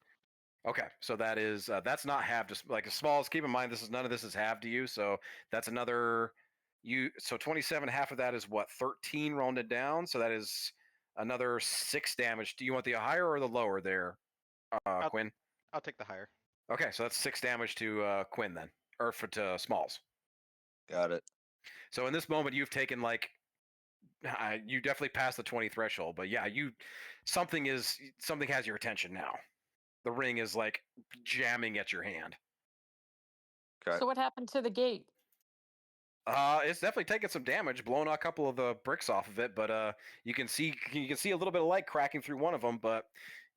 Okay, so that is that's not halved. Just like Smalls, keep in mind none of this is halved to you. So that's another So 27. Half of that is what 13 rounded down. So that is another 6 damage. Do you want the higher or the lower there, Quinn? I'll take the higher. Okay, so that's 6 damage to Quinn then, or to Smalls. Got it. So in this moment, you've taken you definitely passed the 20 threshold, but yeah, something has your attention now. The ring is like jamming at your hand. Okay. So what happened to the gate? It's definitely taken some damage, blown a couple of the bricks off of it, but you can see a little bit of light cracking through one of them, but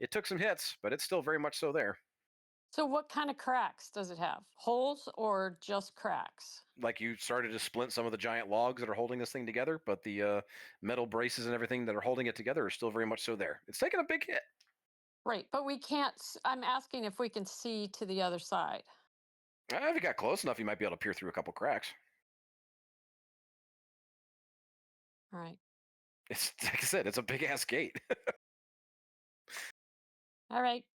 it took some hits, but it's still very much so there. So what kind of cracks does it have? Holes or just cracks? Like you started to splint some of the giant logs that are holding this thing together, but the metal braces and everything that are holding it together are still very much so there. It's taken a big hit. Right, but we can't. I'm asking if we can see to the other side. If you got close enough, you might be able to peer through a couple cracks. All right. It's like I said, it's a big ass gate. All right.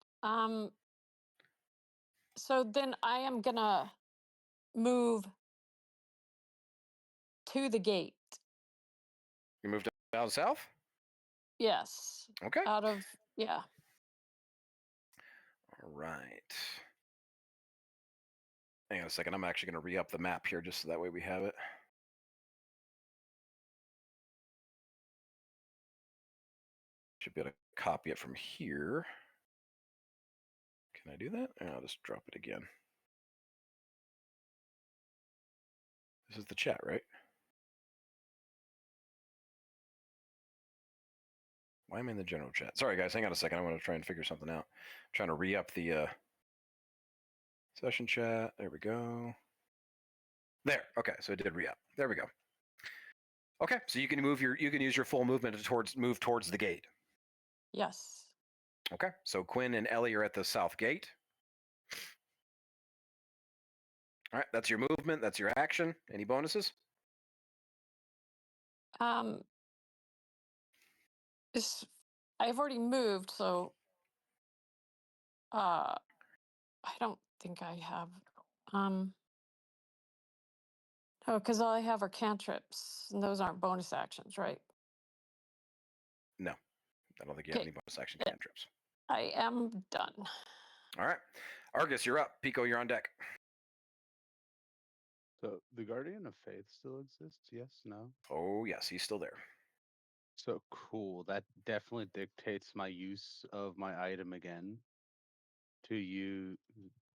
So then I am gonna move to the gate. You moved down south? Yes. Okay. Yeah. All right. Hang on a second. I'm actually going to re-up the map here just so that way we have it. Should be able to copy it from here. Can I do that? I'll just drop it again. This is the chat, right? Why am I in the general chat? Sorry, guys. Hang on a second. I'm going to try and figure something out. I'm trying to re-up the session chat. There we go. There. Okay, so it did re-up. There we go. Okay, so you can use your full movement to move towards the gate. Yes. Okay, so Quinn and Ellie are at the south gate. All right, that's your movement. That's your action. Any bonuses? I've already moved, so I don't think I have. No, because all I have are cantrips, and those aren't bonus actions, right? No, I don't think you have Okay. any bonus action Yeah. cantrips. I am done. All right, Argus, you're up. Pico, you're on deck. So the Guardian of Faith still exists? Yes, no? Oh yes, he's still there. So cool. That definitely dictates my use of my item again. To you.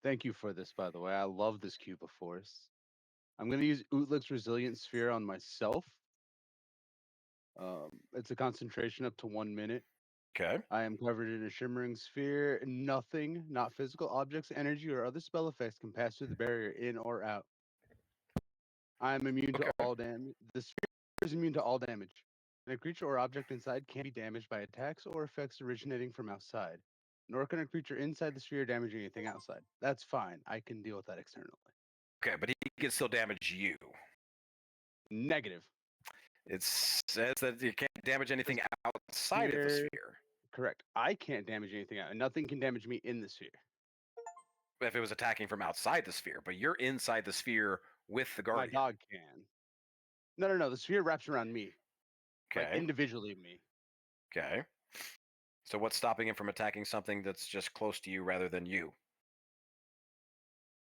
Thank you for this, by the way. I love this cube of force. I'm going to use Utlik's Resilient Sphere on myself. It's a concentration up to 1 minute. Okay. I am covered in a shimmering sphere. Nothing, not physical objects, energy, or other spell effects can pass through the barrier in or out. I am immune to all damage. The sphere is immune to all damage. And a creature or object inside can't be damaged by attacks or effects originating from outside. Nor can a creature inside the sphere damage anything outside. That's fine. I can deal with that externally. Okay, but he can still damage you. Negative. It says that you can't damage anything outside of the sphere. Correct. I can't damage anything out, and nothing can damage me in the sphere. If it was attacking from outside the sphere, but you're inside the sphere with the Guardian. My dog can. No. The sphere wraps around me. Okay. Like individually me. Okay. So what's stopping him from attacking something that's just close to you rather than you?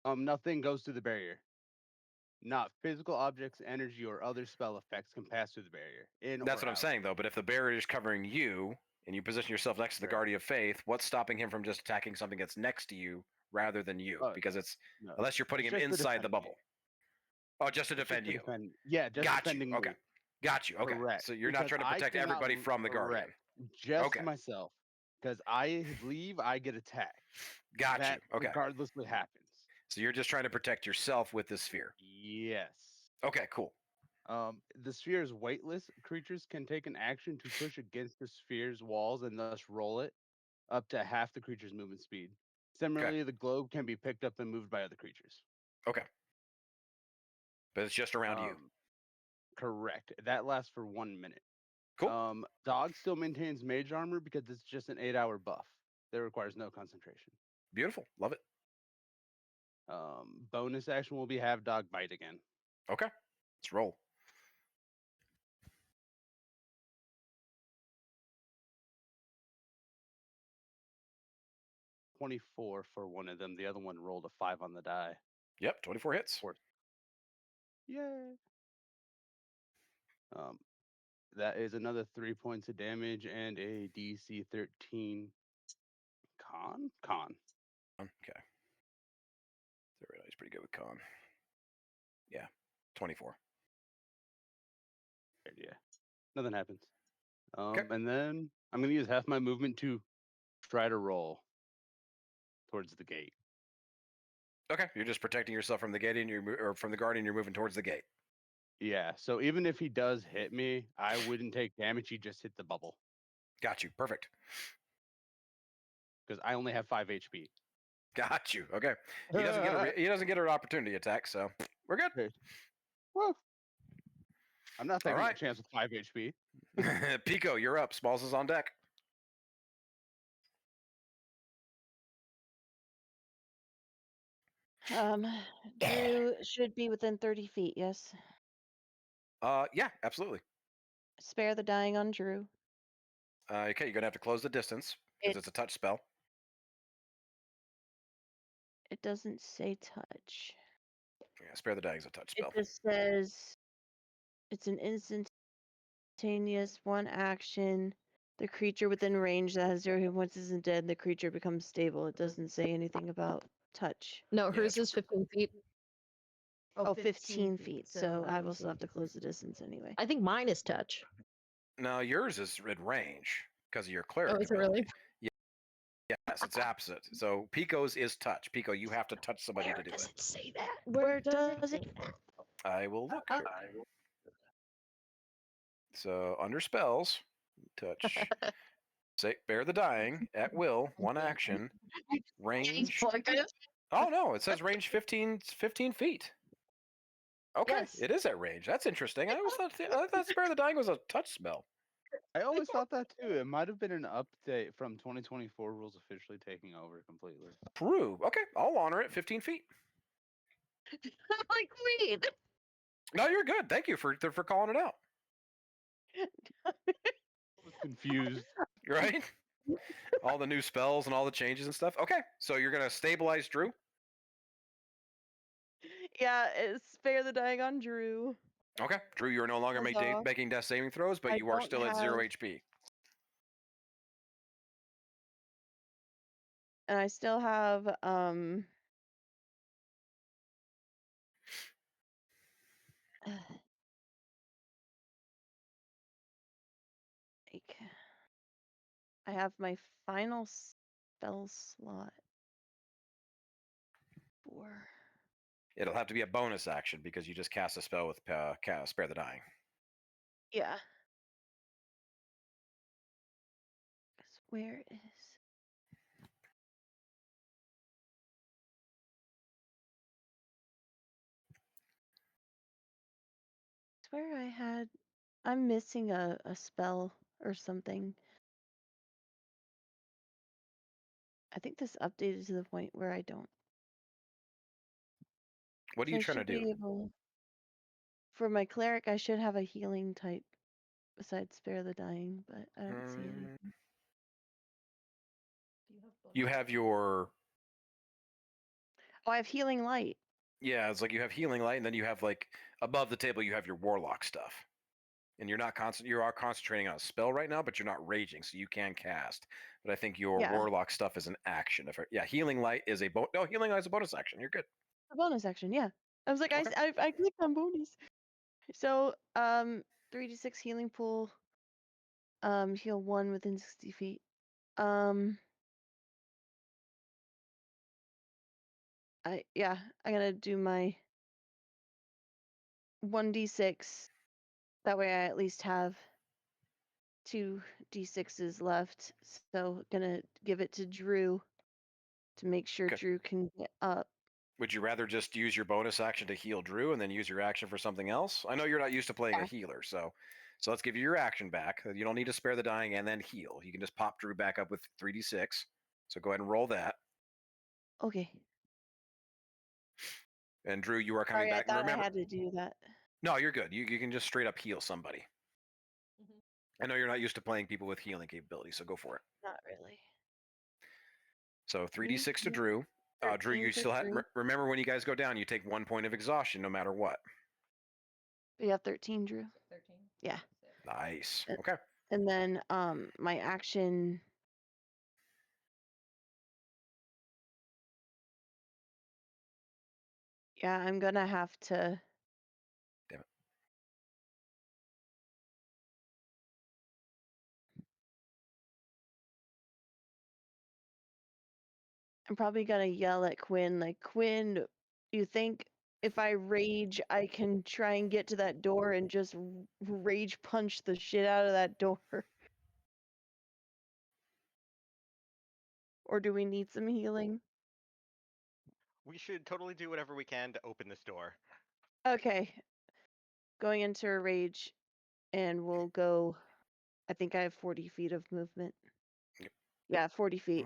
Nothing goes through the barrier. Not physical objects, energy, or other spell effects can pass through the barrier. That's what I'm saying, though. But if the barrier is covering you and you position yourself next to the Guardian of Faith, what's stopping him from just attacking something that's next to you rather than you? Because it's unless you're putting him inside the bubble. Oh, just to defend you. Just defending me. Okay. Got you. Okay. Correct. So you're not trying to protect everybody from the Guardian. Just myself. Because I leave, I get attacked. Got you. Okay. Regardless what happens. So you're just trying to protect yourself with this sphere. Yes. Okay, cool. The sphere is weightless. Creatures can take an action to push against the sphere's walls and thus roll it up to half the creature's movement speed. Similarly, the globe can be picked up and moved by other creatures. Okay. But it's just around you. Correct. That lasts for 1 minute. Cool. Dog still maintains mage armor because it's just an 8-hour buff that requires no concentration. Beautiful. Love it. Bonus action will be have dog bite again. Okay. Let's roll. $24 for one of them. The other one rolled a 5 on the die. Yep, 24 hits. Yay. That is another 3 points of damage and a DC 13 con. Okay. So he's pretty good with con. Yeah, 24. Yeah, nothing happens. And then I'm going to use half my movement to try to roll towards the gate. Okay, you're just protecting yourself from the gate or from the Guardian. You're moving towards the gate. Yeah, so even if he does hit me, I wouldn't take damage. He just hit the bubble. Got you. Perfect. Because I only have 5 HP. Got you. Okay. He doesn't get an opportunity attack, so we're good. Well, I'm not taking a chance with 5 HP. Pico, you're up. Smalls is on deck. Drew should be within 30 feet, yes? Yeah, absolutely. Spare the dying on Drew. Okay, you're going to have to close the distance because it's a touch spell. It doesn't say touch. Yeah, spare the dying is a touch spell. It just says it's an instantaneous one action. The creature within range that has 0 hit points isn't dead. The creature becomes stable. It doesn't say anything about touch. No, hers is 15 feet. Oh, 15 feet. So I will still have to close the distance anyway. I think mine is touch. No, yours is at range because of your cleric. Oh, is it really? Yes, it's opposite. So Pico's is touch. Pico, you have to touch somebody to do it. Where does it say that? Where does it? I will look. Here. So under spells, touch. Say Bear the Dying at will, one action, range. Oh no, it says range 15 feet. Okay, Yes. it is at range. That's interesting. I thought Spare the Dying was a touch spell. I always thought that too. It might have been an update from 2024 rules officially taking over completely. True. Okay, I'll honor it. 15 feet. I'm like, wait. No, you're good. Thank you for calling it out. I was confused. Right? All the new spells and all the changes and stuff. Okay, so you're gonna stabilize Drew. Yeah, it's spare the dying on Drew. Okay, Drew, you are no longer Huzzah. making death saving throws, but I you are don't still at 0 have- HP. And I still have like I have my final spell slot for It'll have to be a bonus action because you just cast a spell with Spare the Dying. yeah. Where is swear I had I'm missing a spell or something. I think this updated to the point where I don't. What are So you I trying to should be do? able- For my cleric, I should have a healing type besides spare the dying, but I don't see anything. You have your Oh, I have healing light. yeah. It's like you have healing light, and then you have like above the table you have your warlock stuff, and you're not you are concentrating on a spell right now, but you're not raging, so you can cast. But I think your Yeah. warlock stuff is an action. Yeah, healing light is a no. Healing light is a bonus action. You're good. A bonus action, yeah. I was like, Okay. I clicked on bonus. So 3d6 healing pool. Heal 1 within 60 feet. I'm gonna do my 1d6. That way I at least have 2 d6s left. So gonna give it to Drew to make sure Okay. Drew can get up. Would you rather just use your bonus action to heal Drew and then use your action for something else? I know you're not used to playing a Yeah. healer, so let's give you your action back. You don't need to spare the dying and then heal. You can just pop Drew back up with 3d6. So go ahead and roll that. Okay. And Drew, you are coming Sorry, back. I thought Remember, I had to do that. no, you're good. You can just straight up heal somebody. I know you're not used to playing people with healing capabilities, so go for it. Not really. So 3d6 to Mhm. Drew. Drew, 13 you for still have. Drew. Remember, when you guys go down, you take 1 point of exhaustion no matter what. We have 13, Drew. 13. Yeah. Nice. Uh, Okay. And then my action. Yeah, I'm gonna have to. Damn it. I'm probably gonna yell at Quinn, like, Quinn, you think if I rage, I can try and get to that door and just rage punch the shit out of that door? Or do we need some healing? We should totally do whatever we can to open this door. Okay. Going into a rage, and we'll go. I think I have 40 feet of movement. Yep. Yeah, 40 feet.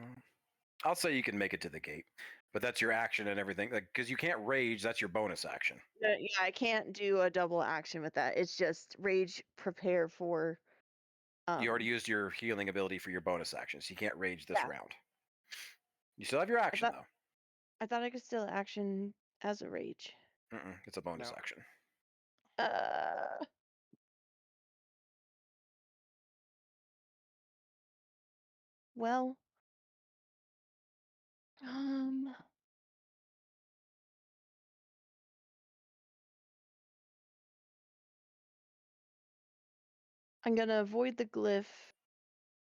I'll say you can make it to the gate, but that's your action and everything. Like, because you can't rage, that's your bonus action. Yeah, I can't do a double action with that. It's just rage, prepare for. You already used your healing ability for your bonus actions. You can't rage this Yeah. round. You still have your action thought- I thought I could still action as a rage. though. It's a bonus No. action. Well. I'm gonna avoid the glyph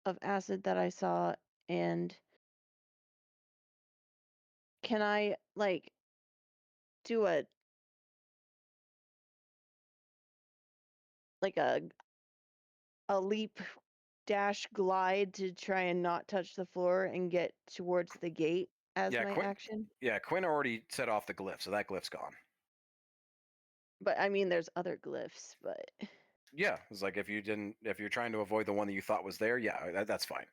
of acid that I saw, and can I like do a a leap, dash, glide to try and not touch the floor and get towards the gate as Yeah, my Quinn. action. Yeah, Quinn already set off the glyph, so that glyph's gone. But I mean, there's other glyphs, but Yeah, it's like if you're trying to avoid the one that you thought was there, yeah, that's fine.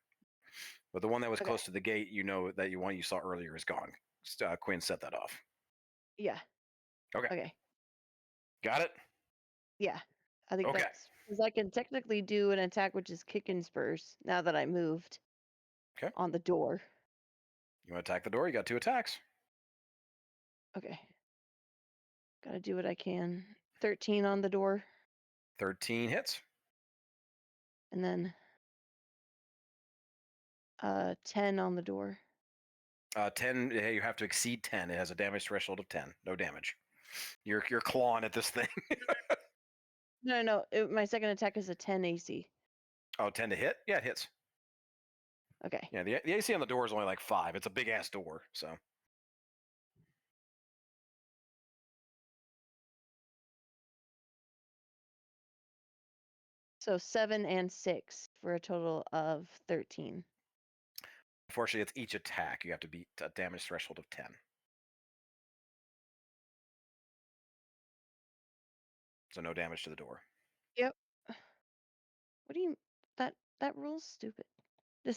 But the one that was Okay. close to the gate, you know that one you saw earlier is gone. Quinn set that off. yeah. Okay. Okay. Got it? Yeah. I think Okay. that's because I can technically do an attack which is kick and spurs now that I moved. Okay. On the door. You want to attack the door? You got 2 attacks. Okay. Gotta do what I can. 13 on the door, 13 hits. and then 10 on the door. 10. Hey, you have to exceed 10. It has a damage threshold of 10. No damage. You're clawing at this thing. No. My second attack is a 10 AC. Oh, 10 to hit? Yeah, it hits. Okay. Yeah, the AC on the door is only like 5. It's a big ass door, so. So 7 and 6 for a total of 13. Unfortunately, it's each attack. You have to beat a damage threshold of 10. So no damage to the door. Yep. What do you that rule's stupid. This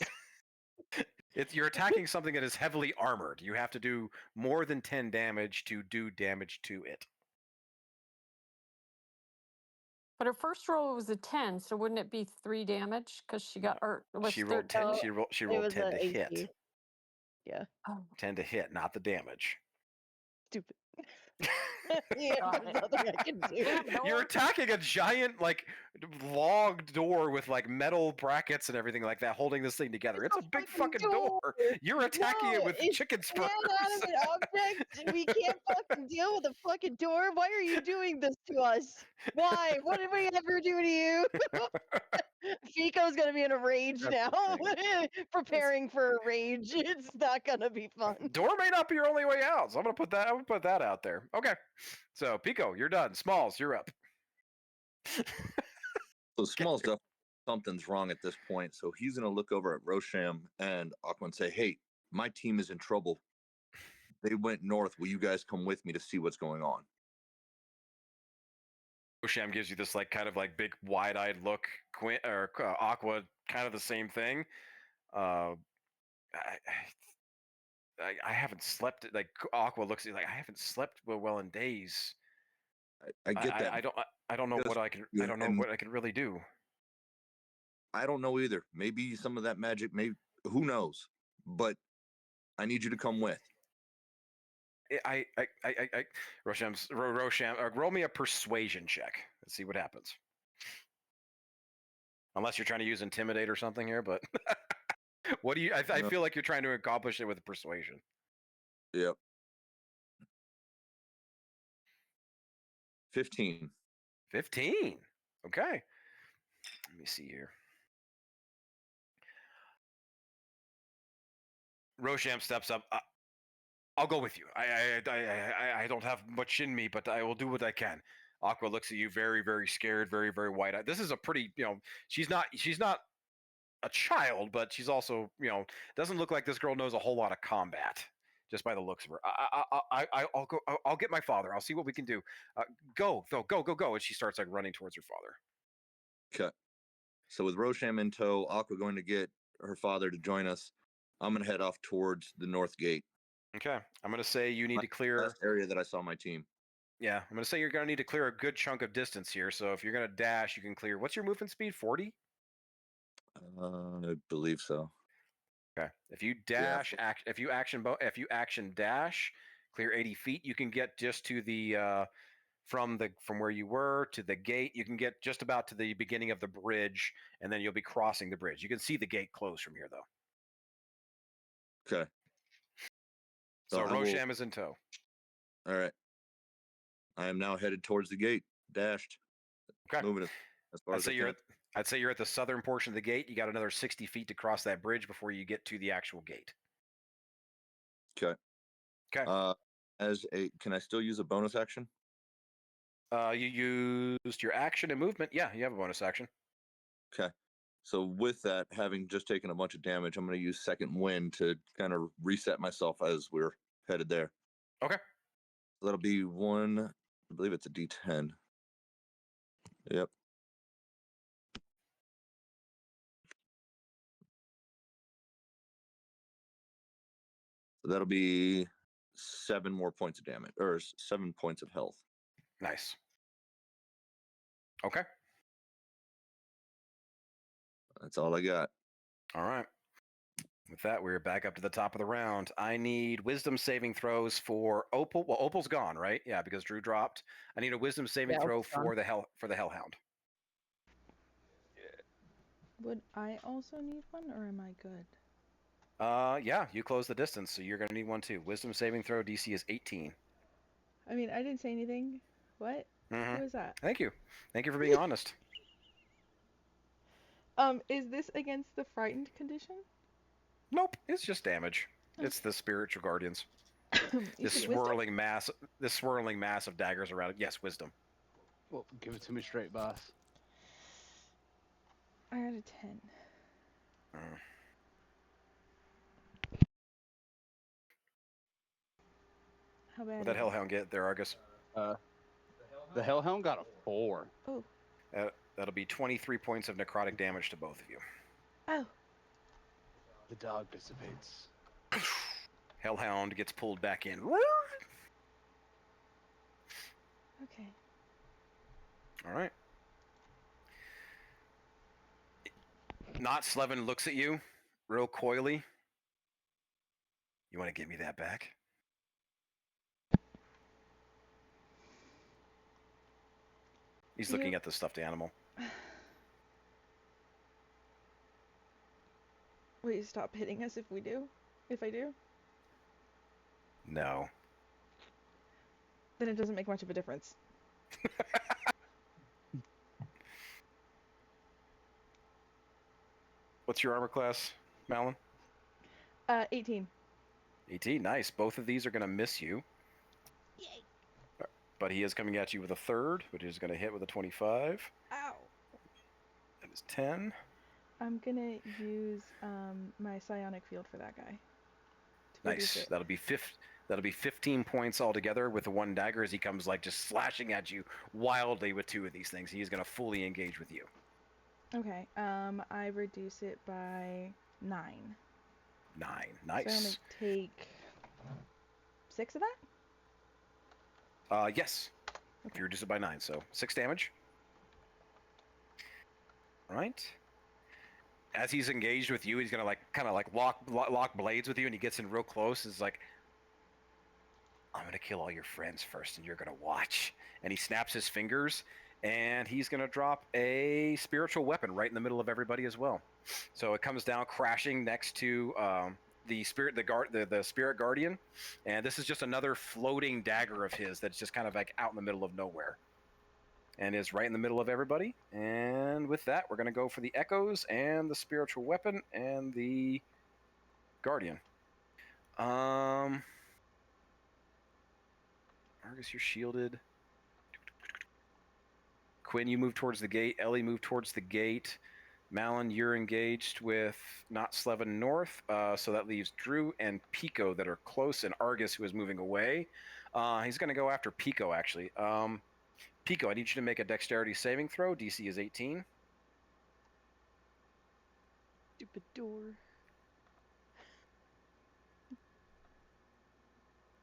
You're attacking something that is heavily armored. You have to do more than 10 damage to do damage to it. But her first roll was a 10, so wouldn't it be 3 damage? Because she got She rolled 10. Oh, She it rolled was 10 a to hit. AC. Yeah. Oh, 10 to hit, not the damage. Stupid. Yeah, Got there's it. nothing I can do. Yeah, You're no. attacking a giant like log door with like metal brackets and everything like that, holding this thing together. It's a big fucking door. You're attacking it No, with it's chicken spurs. inanimate object. We can't fucking deal with a fucking door. Why are you doing this to us? Why? What did we ever do to you? Fico's gonna be in a rage That's now. the Preparing for a rage. It's not gonna be fun. Door may not be your only way out, so I'm gonna put that out there. Okay, so Pico, you're done. Smalls, you're up. So Small's definitely something's wrong at this point. So he's gonna look over at Rosham and Aqua and say, "Hey, my team is in trouble. They went north. Will you guys come with me to see what's going on?" Osham gives you this like kind of like big wide-eyed look. Aqua, kind of the same thing. I haven't slept. Like Aqua looks at you like I haven't slept well in days. I get that. I don't know Because what I can. I don't know and- what I can really do. I don't know either. Maybe some of that magic. Maybe who knows? But I need you to come with. Rosham, roll me a persuasion check. Let's see what happens. Unless you're trying to use intimidate or something here, but what do you? I No. feel like you're trying to accomplish it with persuasion. Yep. 15. 15. Okay. Let me see here. Rosham steps up. I'll go with you. I don't have much in me, but I will do what I can. Aqua looks at you very, very scared, very, very wide-eyed. This is a pretty, she's not a child, but she's also, doesn't look like this girl knows a whole lot of combat just by the looks of her. I'll go. I'll get my father. I'll see what we can do. Go. And she starts like running towards her father. Okay. So with Rosham in tow, Aqua going to get her father to join us. I'm going to head off towards the north gate. Okay. I'm going to say you need to clear. Last area that I saw my team. Yeah. I'm going to say you're going to need to clear a good chunk of distance here. So if you're going to dash, you can clear. What's your movement speed? 40? I believe so. Okay. If you dash, if you action dash, clear 80 feet, you can get just to the from where you were to the gate. You can get just about to the beginning of the bridge, and then you'll be crossing the bridge. You can see the gate closed from here, though. Okay. So I will- Rosham is in tow. All right. I am now headed towards the gate. Dashed. Okay. Moving as far as I can. I'd say you're at the southern portion of the gate. You got another 60 feet to cross that bridge before you get to the actual gate. Okay. Okay. Can I still use a bonus action? You used your action and movement. Yeah, you have a bonus action. Okay. So with that, having just taken a bunch of damage, I'm going to use second wind to kind of reset myself as we're headed there. Okay. So that'll be one. I believe it's a D10. Yep. So that'll be 7 more points of damage, or 7 points of health. Nice. Okay. That's all I got. All right. With that, we're back up to the top of the round. I need wisdom saving throws for Opal. Well, Opal's gone, right? Yeah, because Drew dropped. I need a wisdom saving Yeah, throw Opal's gone. for the Hellhound. Would I also need one, or am I good? Yeah, you close the distance, so you're gonna need one too. Wisdom saving throw DC is 18. I mean, I didn't say anything. What? Mhm. Who is that? Thank you. Thank you for being honest. Is this against the frightened condition? Nope, it's just damage. Oh. It's the spiritual guardians. You This said wisdom? swirling mass of daggers around it. Yes, wisdom. Well, give it to me straight, boss. I got a 10. Mm. How bad? What'd that is it? Hellhound get there, Argus? The Hellhound got a 4. Oh. That'll be 23 points of necrotic damage to both of you. Oh. The dog dissipates. Hellhound gets pulled back in. Okay. All right. Not Slevin looks at you real coyly. You want to give me that back? He's looking Yep. at the stuffed animal. Will you stop hitting us if we do? If I do? No. Then it doesn't make much of a difference. What's your armor class, Malin? 18. 18. Nice. Both of these are going to miss you. Yay. But he is coming at you with a third, which is going to hit with a 25. Ow. That is 10. I'm gonna use my psionic field for that guy. To reduce Nice. it. That'll be 15 points altogether with the one dagger as he comes like just slashing at you wildly with two of these things. He is going to fully engage with you. Okay. I reduce it by 9. 9. So I only Nice. take 6 of that? Yes. Okay. You reduce it by 9, so 6 damage. All right. As he's engaged with you, he's gonna kind of lock blades with you, and he gets in real close. Is like, I'm gonna kill all your friends first, and you're gonna watch. And he snaps his fingers, and he's gonna drop a spiritual weapon right in the middle of everybody as well. So it comes down crashing next to the spirit guardian, and this is just another floating dagger of his that's just kind of like out in the middle of nowhere. And is right in the middle of everybody. And with that, we're going to go for the echoes and the spiritual weapon and the guardian. Argus, you're shielded. Quinn, you move towards the gate. Ellie, move towards the gate. Malin, you're engaged with not Slevin North, so that leaves Drew and Pico that are close, and Argus, who is moving away. He's going to go after Pico, actually. Pico, I need you to make a dexterity saving throw. DC is 18. Stupid door.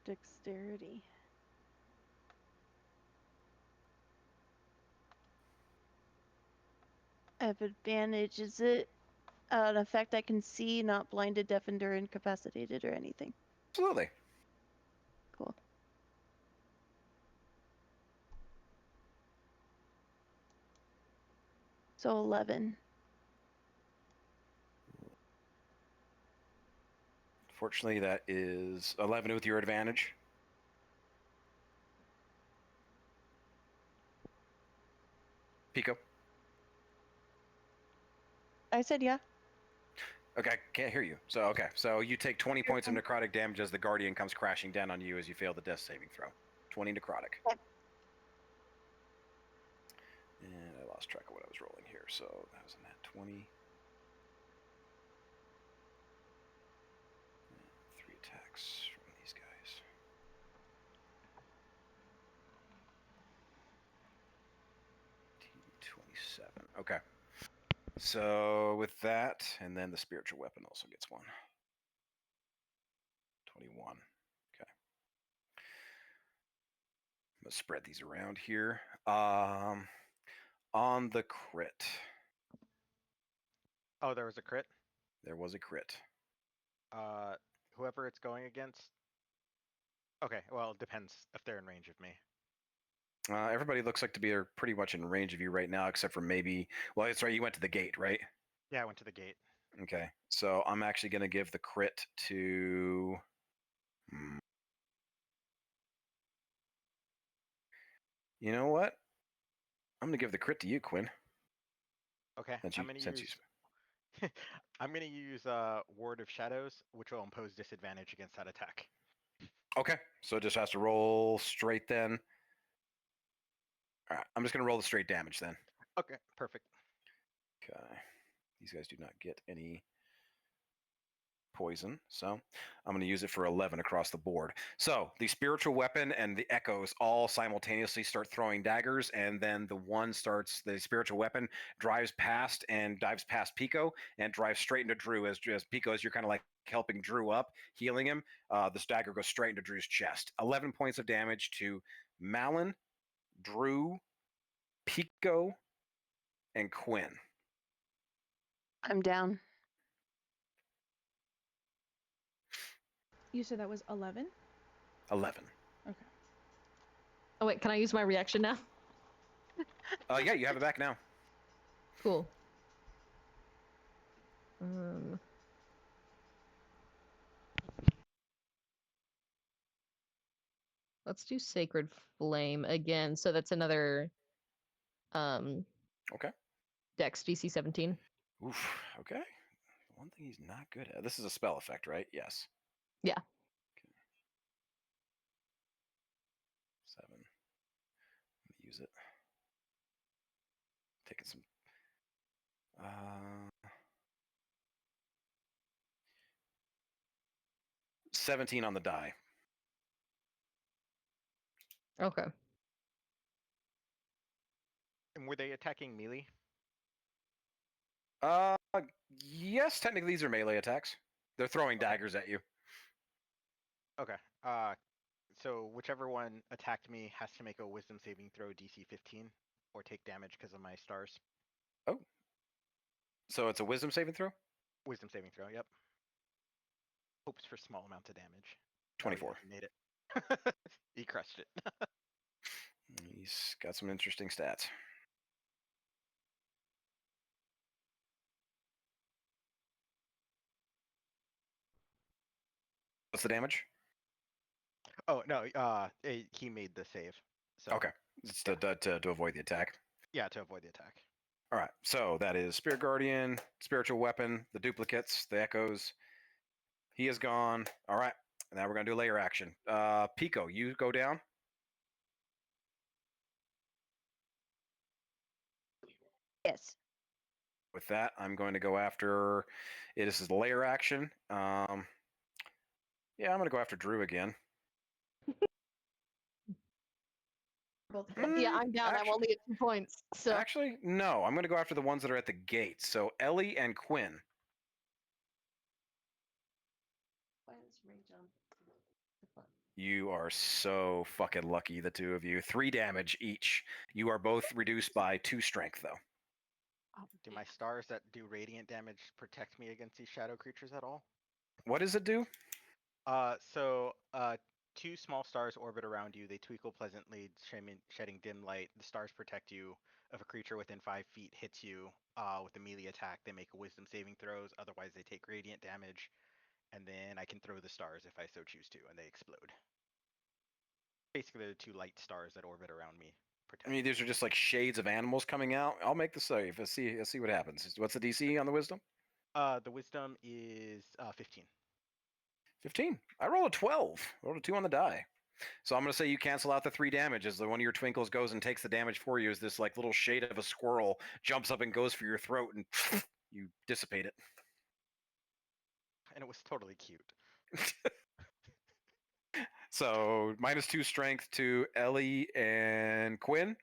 Dexterity. I have advantage. Is it an effect I can see, not blinded, deafened, or incapacitated, or anything? Absolutely. Cool. So 11. Fortunately, that is 11 with your advantage. Pico. I said yeah. Okay, can't hear you. So, okay. So you take 20 points of necrotic damage as the guardian comes crashing down on you as you fail the death saving throw. 20 necrotic. Okay. And I lost track of what I was rolling here, so that was in that 20. 3 attacks from these guys. T27. Okay. So with that, and then the spiritual weapon also gets one. 21. Okay. I'm gonna spread these around here. On the crit, Oh, there was a crit. there was a crit. Whoever it's going against. Okay, well, it depends if they're in range of me. Everybody looks like to be pretty much in range of you right now, except for maybe. Well, that's right. You went to the gate, right? Yeah, I went to the gate. Okay. So I'm actually going to give the crit to. You know what? I'm going to give the crit to you, Quinn. Okay, Since I'm gonna since use. I'm gonna use Ward of Shadows, which will impose disadvantage against that attack. Okay. So it just has to roll straight then. All right. I'm just going to roll the straight damage then. Okay, perfect. Okay. These guys do not get any poison, so I'm going to use it for 11 across the board. So the spiritual weapon and the echoes all simultaneously start throwing daggers, and then the spiritual weapon drives past Pico and drives straight into Drew as Pico, as you're kind of like helping Drew up, healing him. This dagger goes straight into Drew's chest. 11 points of damage to Malin, Drew, Pico, and Quinn. I'm down. You said that was 11? 11. Okay. Oh wait, can I use my reaction now? Yeah, you have it back now. Cool. Let's do Sacred Flame again. So that's another Okay. Dex DC 17. Oof. Okay. One thing he's not good at. This is a spell effect, right? Yes. Yeah. Okay. 7. I'm gonna use it. Taking some. 17 on the die. Okay. And were they attacking melee? Yes, technically these are melee attacks. They're throwing daggers at you. Okay. So whichever one attacked me has to make a Wisdom saving throw DC 15, or take damage because of my stars. Oh. So it's a wisdom saving throw? Wisdom saving throw. Yep. Hopes for small amounts of damage. 24. Oh, yeah, he made it. He crushed it. He's got some interesting stats. What's the damage? Oh no. He made the save. So. Okay. It's to avoid the attack. Yeah, to avoid the attack. All right. So that is Spirit Guardian, Spiritual Weapon, the duplicates, the echoes. He is gone. All right. Now we're going to do layer action. Pico, you go down. Yes. With that, I'm going to go after. This is the layer action. Yeah, I'm going to go after Drew again. Yeah, I'm down. I'm only at 2 points. So Actually, no. I'm going to go after the ones that are at the gate. So Ellie and Quinn. You are so fucking lucky, the two of you. 3 damage each. You are both reduced by 2 strength, though. Do my stars that do radiant damage protect me against these shadow creatures at all? What does it do? So 2 small stars orbit around you. They twinkle pleasantly, shedding dim light. The stars protect you. If a creature within 5 feet hits you with a melee attack, they make a wisdom saving throws. Otherwise, they take radiant damage. And then I can throw the stars if I so choose to, and they explode. Basically, the 2 light stars that orbit around me protect. I mean, these are just like shades of animals coming out. I'll make the save. Let's see what happens. What's the DC on the wisdom? The wisdom is 15. 15. I rolled a 12. I rolled a 2 on the die. So I'm going to say you cancel out the 3 damage as the one of your twinkles goes and takes the damage for you as this like little shade of a squirrel jumps up and goes for your throat and you dissipate it. And it was totally cute. So -2 strength to Ellie and Quinn.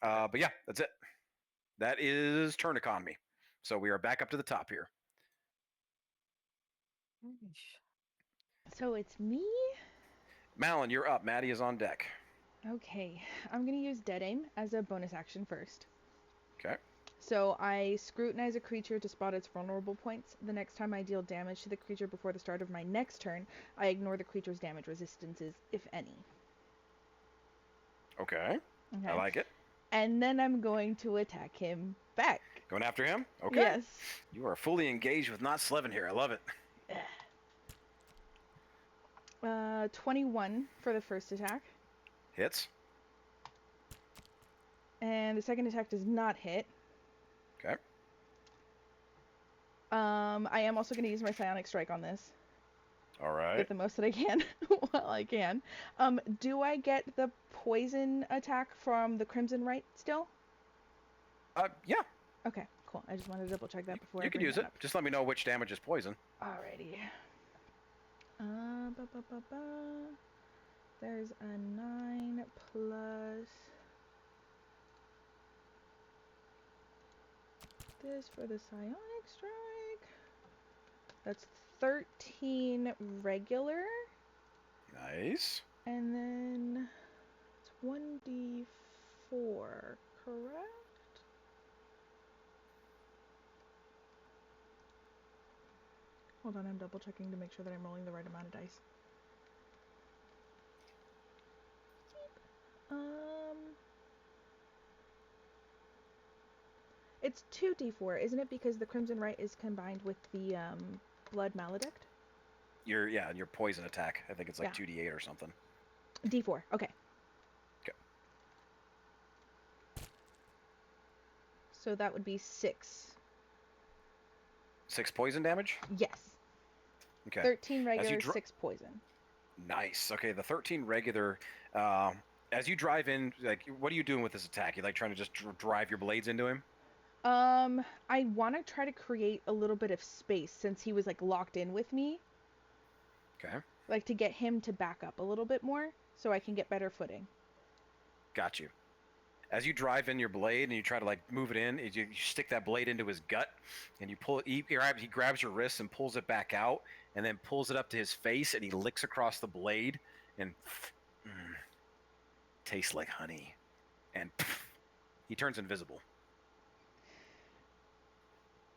But yeah, that's it. That is turn economy. So we are back up to the top here. So it's me? Malin, you're up. Maddie is on deck. Okay, I'm gonna use Dead Aim as a bonus action first. Okay. So I scrutinize a creature to spot its vulnerable points. The next time I deal damage to the creature before the start of my next turn, I ignore the creature's damage resistances, if any. Okay. I like it. And then I'm going to attack him back. Going after him? Okay. Yes. You are fully engaged with Not Slevin here. I love it. 21 for the first attack. Hits. And the second attack does not hit. Okay. I am also going to use my Psionic Strike on this. All right. Get the most that I can while I can. Do I get the poison attack from the Crimson Rite still? Yeah. Okay, cool. I just wanted to double check that before You I can bring use that it. up. Just let me know which damage is poison. Alrighty. There's a 9 plus this for the Psionic Strike. That's 13 regular. Nice. And then it's 1d4, correct? Hold on, I'm double checking to make sure that I'm rolling the right amount of dice. It's 2d4, isn't it? Because the Crimson Rite is combined with the Blood Maledict. Your poison attack. I think it's like Yeah. 2d8 or something. D4. Okay. Okay. So that would be 6. 6 poison damage? Yes. Okay. 13 regular, 6 poison. Nice. Okay, the 13 regular. As you drive in, like, what are you doing with this attack? You like trying to just drive your blades into him? I want to try to create a little bit of space since he was like locked in with me. Okay. Like to get him to back up a little bit more so I can get better footing. Got you. As you drive in your blade and you try to like move it in, you stick that blade into his gut and you pull it. He grabs your wrist and pulls it back out and then pulls it up to his face and he licks across the blade and tastes like honey. And he turns invisible.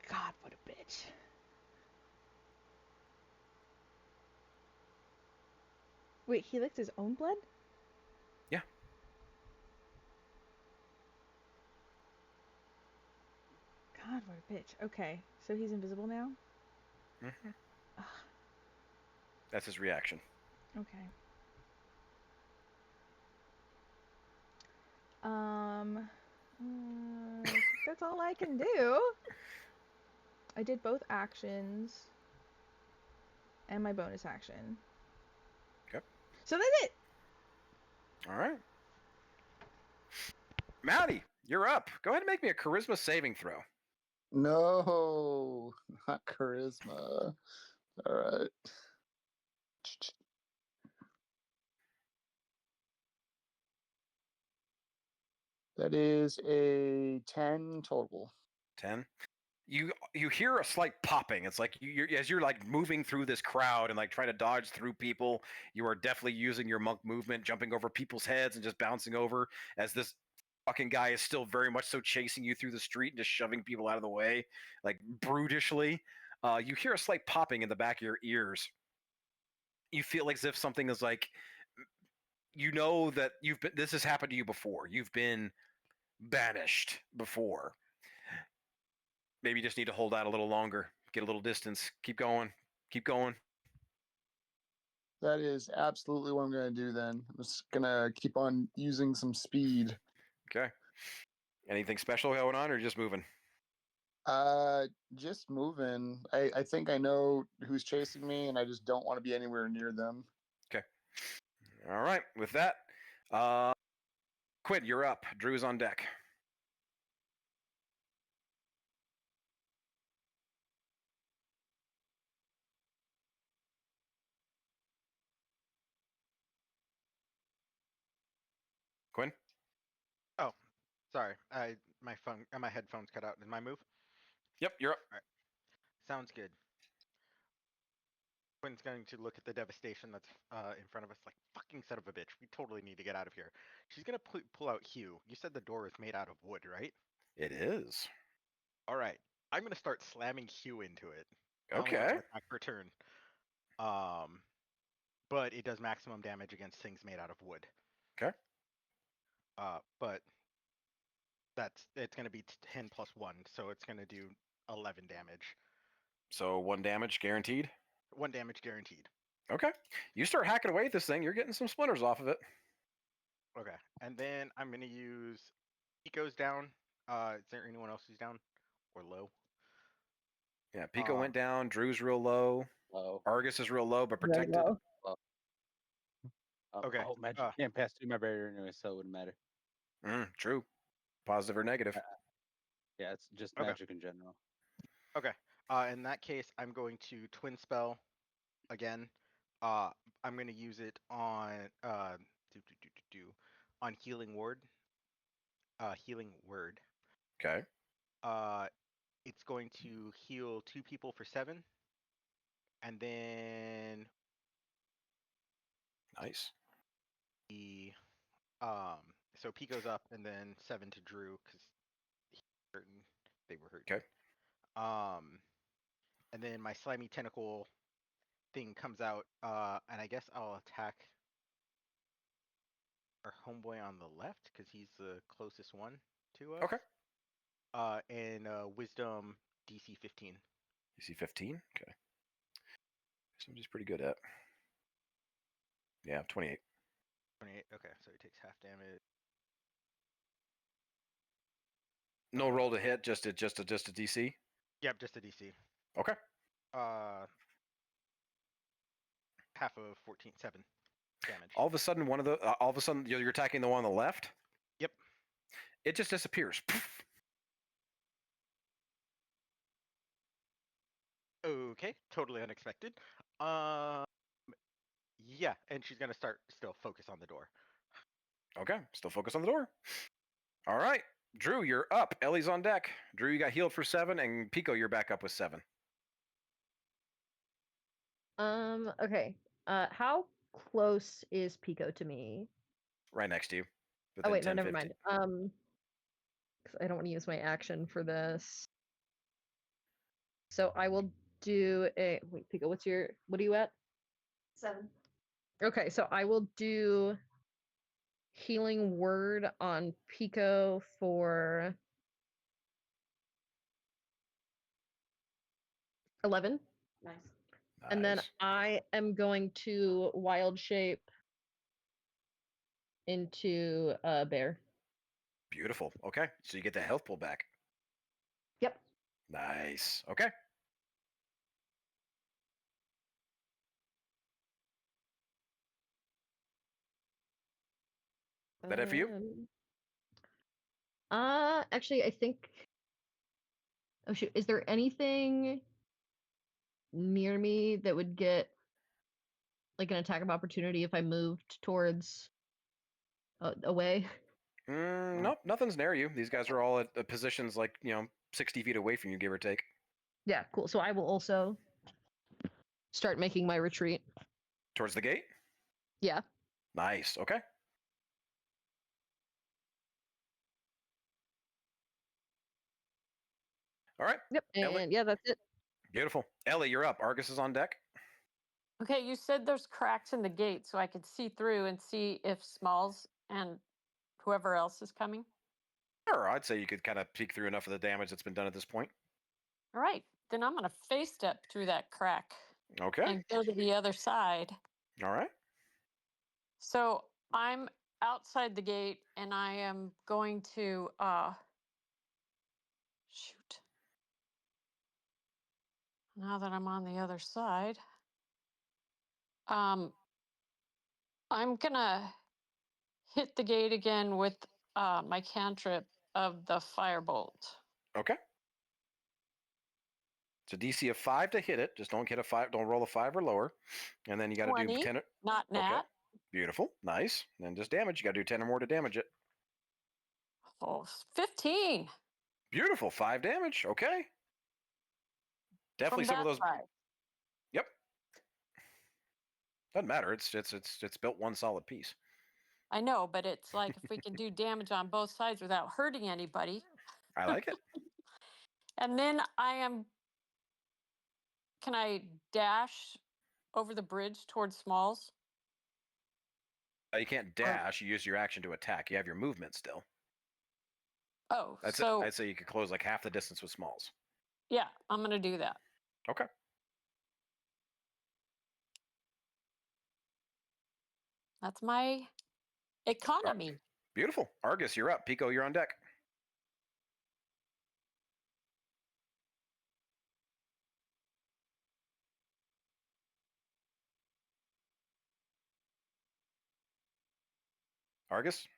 God, what a bitch. Wait, he licked his own blood? Yeah. God, what a bitch. Okay, so he's invisible now? Mm-hmm. That's his reaction. Okay. That's all I can do. I did both actions and my bonus action. Okay. So that's it. All right. Maddie, you're up. Go ahead and make me a charisma saving throw. No, not charisma. All right. That is a 10 total. 10. You hear a slight popping. It's like as you're like moving through this crowd and like trying to dodge through people, you are definitely using your monk movement, jumping over people's heads and just bouncing over as this fucking guy is still very much so chasing you through the street and just shoving people out of the way, like brutishly. You hear a slight popping in the back of your ears. You feel like as if something is like, you know that this has happened to you before. You've been banished before. Maybe you just need to hold out a little longer, get a little distance, keep going, keep going. That is absolutely what I'm going to do then. I'm just going to keep on using some speed. Okay. Anything special going on or just moving? Just moving. I think I know who's chasing me and I just don't want to be anywhere near them. Okay. All right. With that, Quinn, you're up. Drew's on deck. Quinn? Oh, sorry. My headphones cut out. Did my move? Yep, you're up. All right. Sounds good. Quinn's going to look at the devastation that's in front of us like, fucking son of a bitch. We totally need to get out of here. She's going to pull out Hugh. You said the door is made out of wood, right? It is. All right. I'm going to start slamming Hugh into it. I only Okay. have an attack per turn. But it does maximum damage against things made out of wood. Okay. But it's going to be 10 plus 1, so it's going to do 11 damage. So 1 damage guaranteed? 1 damage guaranteed. Okay. You start hacking away at this thing, you're getting some splinters off of it. Okay. And then I'm going to use... Pico's down. Is there anyone else who's down? Or low? Yeah, Pico went down. Drew's real low. Low. Argus is real low, but Very protected. low. Okay, Oh, magic can't pass through my barrier anyway, so it wouldn't matter. True. Positive or negative. Yeah, it's just Okay. magic in general. Okay. In that case, I'm going to twin spell again. I'm going to use it on on healing word. Healing word. Okay. It's going to heal 2 people for 7, and then Nice. the so Pico's up, and then 7 to Drew because they were hurt. Okay. And then my slimy tentacle thing comes out, and I guess I'll attack our homeboy on the left because he's the closest one to us. Okay. And wisdom DC 15. DC 15? Okay. Somebody's pretty good at. Yeah, 28. 28. Okay, so he takes half damage. No roll to hit, just a DC. Yep, just a DC. Okay. Half of 14, 7 damage. All of a sudden, you're attacking the one on the left. Yep. It just disappears. Okay, totally unexpected. Yeah, and she's gonna still focus on the door. Okay, still focus on the door. All right, Drew, you're up. Ellie's on deck. Drew, you got healed for 7, and Pico, you're back up with 7. Okay. How close is Pico to me? Right next to you. Oh within wait, no, 10, never 15. mind. 'Cause I don't want to use my action for this. So I will do a wait, Pico, what are you at? 7. Okay, so I will do healing word on Pico for 11. Nice. And then Nice. I am going to wild shape into a bear. Beautiful. Okay, so you get the health pull back. Yep. Nice. Okay. That it for you? Actually, I think. Oh shoot! Is there anything near me that would get like an attack of opportunity if I moved towards away? Nope, nothing's near you. These guys are all at positions like 60 feet away from you, give or take. Yeah, cool. So I will also start making my retreat. Towards the gate? Yeah. Nice. Okay. All right. Yep. Ellie- And yeah, that's it. Beautiful. Ellie, you're up. Argus is on deck. Okay, you said there's cracks in the gate, so I could see through and see if Smalls and whoever else is coming. Sure, I'd say you could kind of peek through enough of the damage that's been done at this point. All right, then I'm gonna face step through that crack Okay. and go to the other side. All right. So I'm outside the gate and I am going to shoot. Now that I'm on the other side. I'm gonna hit the gate again with my cantrip of the firebolt. Okay. It's a DC of 5 to hit it. Just don't hit a 5. Don't roll a 5 or lower. And then you got to do 20, 10. not Okay. nat. Beautiful. Nice. And then just damage. You got to do 10 or more to damage it. Oh, 15. Beautiful. 5 damage. Okay. Definitely from some of that those. side. Yep. Doesn't matter. It's built one solid piece. I know, but it's like if we can do damage on both sides without hurting anybody. I like it. And then can I dash over the bridge towards Smalls? You can't dash. You use your action to attack. You have your movement still. Oh, I'd say you could close like half the distance with Smalls. Yeah, I'm going to do that. Okay. That's my economy. Beautiful. Argus, you're up. Pico, you're on deck. Argus?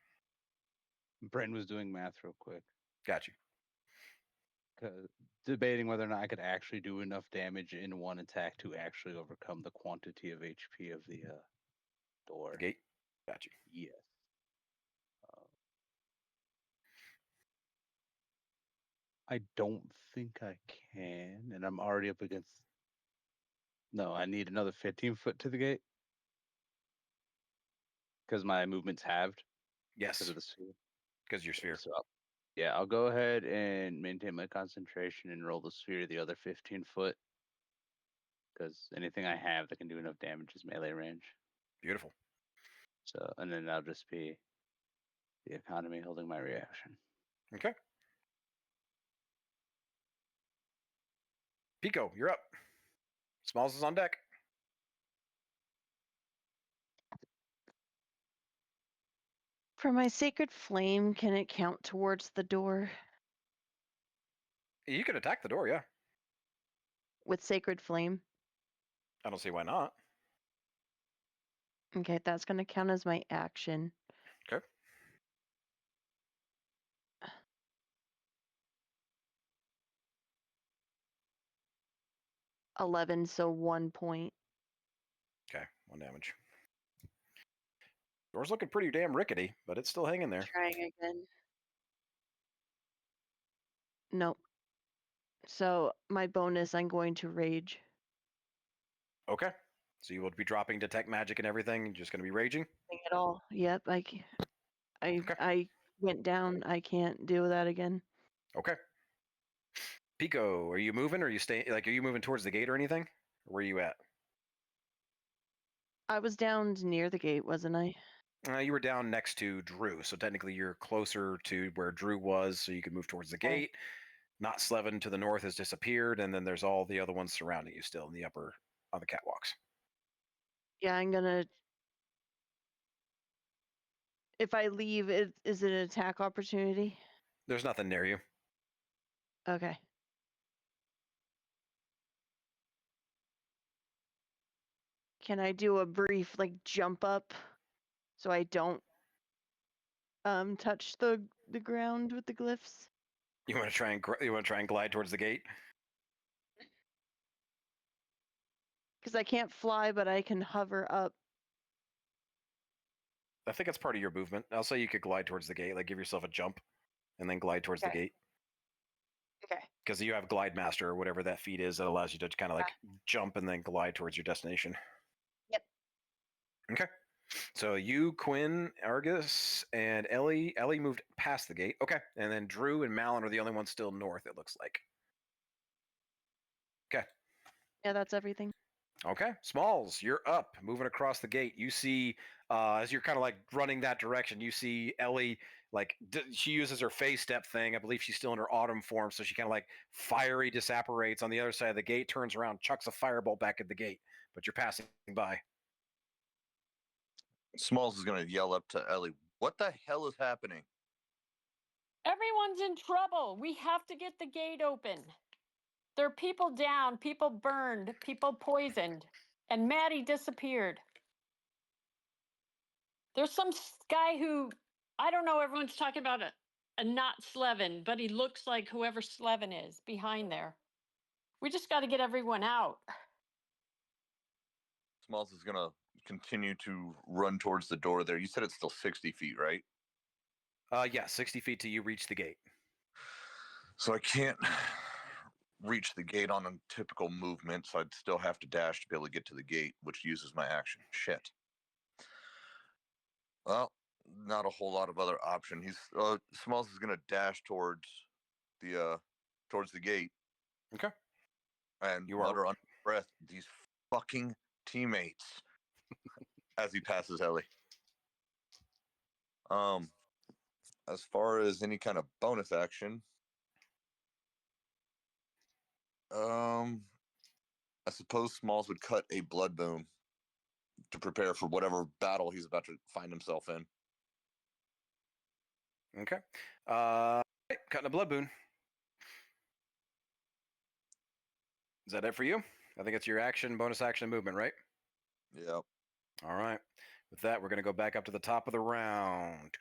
Brent was doing math real quick. Got you. Debating whether or not I could actually do enough damage in one attack to actually overcome the quantity of HP of the door. The gate? Got you. Yes. I don't think I can, and I'm already up against. No, I need another 15 foot to the gate because my movement's halved. Yes. Because of the sphere. Because your sphere. So, yeah, I'll go ahead and maintain my concentration and roll the sphere the other 15 foot. Because anything I have that can do enough damage is melee range. Beautiful. So, and then that'll just be the economy holding my reaction. Okay. Pico, you're up. Smalls is on deck. For my sacred flame, can it count towards the door You could attack the door, yeah. with sacred flame? I don't see why not. Okay, that's going to count as my action. Okay. $11, so 1 point. Okay, 1 damage. Door's looking pretty damn rickety, but it's still hanging there. Trying again. Nope. So my bonus, I'm going to rage. Okay. So you will be dropping detect magic and everything. You're just going to be raging? Nothing at all. Yep, I went down. I can't deal with that again. Okay. Pico, are you moving or are you staying? Like, are you moving towards the gate or anything? Or where are you at? I was down near the gate, wasn't I? You were down next to Drew, so technically you're closer to where Drew was, so you could move towards the Okay. gate. Not Slevin to the north has disappeared, and then there's all the other ones surrounding you still in the upper on the catwalks. Yeah, I'm gonna. If I leave, is it an attack opportunity? There's nothing near you. Okay. Can I do a brief jump up so I don't touch the ground with the glyphs? You want to try and glide towards the gate? Because I can't fly, but I can hover up. I think it's part of your movement. I'll say you could glide towards the gate, like give yourself a jump, and then glide towards the gate. Okay. Because you have Glide Master or whatever that feat is that allows you to kind of like jump and then glide towards your destination. Yep. Okay. So you, Quinn, Argus, and Ellie. Ellie moved past the gate. Okay. And then Drew and Malin are the only ones still north, it looks like. Okay. Yeah, that's everything. Okay. Smalls, you're up, moving across the gate. You see, as you're kind of like running that direction, you see Ellie, like, she uses her phase step thing. I believe she's still in her autumn form, so she kind of like fiery disapparates on the other side of the gate, turns around, chucks a firebolt back at the gate, but you're passing by. Smalls is going to yell up to Ellie, "What the hell is happening?" Everyone's in trouble. We have to get the gate open. There are people down, people burned, people poisoned, and Maddie disappeared. There's some guy who, I don't know, everyone's talking about a not Slevin, but he looks like whoever Slevin is behind there. We just got to get everyone out. Smalls is gonna continue to run towards the door there. You said it's still 60 feet, right? Yeah, 60 feet till you reach the gate. So I can't reach the gate on a typical movement, so I'd still have to dash to be able to get to the gate, which uses my action. Shit. Well, not a whole lot of other option. He's Smalls is gonna dash towards the gate. Okay. And You are- mutter under breath, "These fucking teammates," as he passes Ellie. As far as any kind of bonus action, I suppose Smalls would cut a blood boon to prepare for whatever battle he's about to find himself in. Okay. Cutting a blood boon. Is that it for you? I think it's your action, bonus action, movement, right? Yep. All right. With that, we're going to go back up to the top of the round.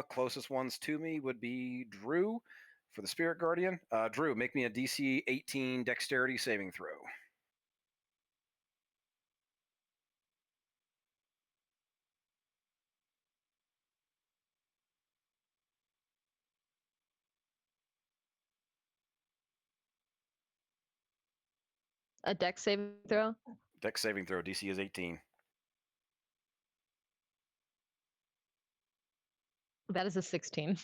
Closest ones to me would be Drew for the Spirit Guardian. Drew, make me a DC 18 Dexterity saving throw. A dex saving throw? Dex saving throw. DC is 18. That is a 16.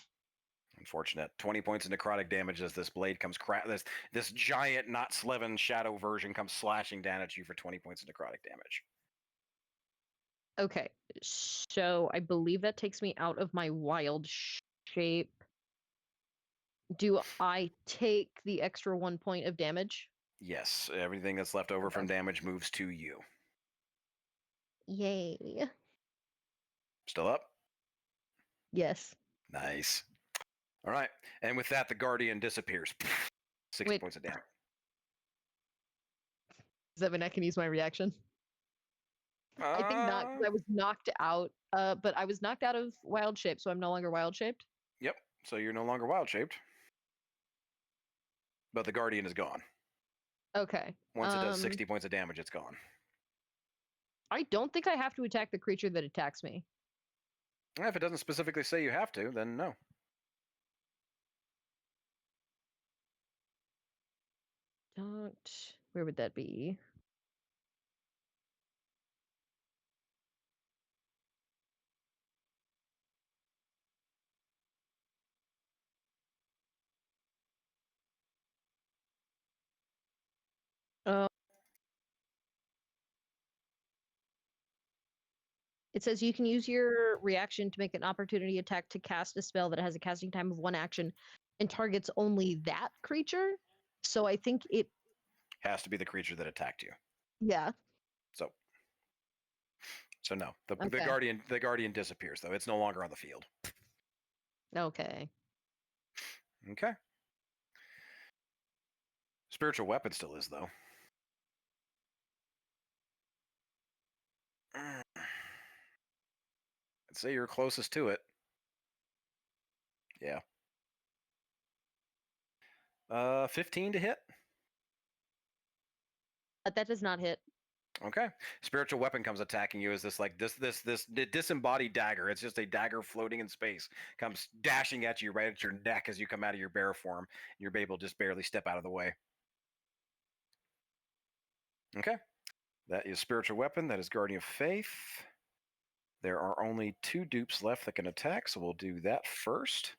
Unfortunate. 20 points of necrotic damage as this blade comes this giant, not Slevin shadow version comes slashing down at you for 20 points of necrotic damage. Okay, so I believe that takes me out of my wild shape. Do I take the extra 1 point of damage? Yes, everything that's left over from damage moves to you. Yay. Still up? Yes. Nice. All right. And with that, the Guardian disappears. 60 Wait. points of damage. Does that mean I can use my reaction? I think not, 'cause I was knocked out. But I was knocked out of wild shape, so I'm no longer wild shaped. Yep. So you're no longer wild shaped. But the Guardian is gone. Okay. Once it does 60 points of damage, it's gone. I don't think I have to attack the creature that attacks me. If it doesn't specifically say you have to, then no. Where would that be? It says you can use your reaction to make an opportunity attack to cast a spell that has a casting time of 1 action and targets only that creature. So I think it has to be the creature that attacked you. Yeah. So no. The Okay. Guardian disappears though. It's no longer on the field. Okay. Okay. Spiritual weapon still is though. I'd say you're closest to it. Yeah. 15 to hit. That does not hit. Okay. Spiritual weapon comes attacking you as this disembodied dagger. It's just a dagger floating in space. Comes dashing at you right at your neck as you come out of your bear form. You're able to just barely step out of the way. Okay. That is spiritual weapon. That is Guardian of Faith. There are only 2 dupes left that can attack, so we'll do that first.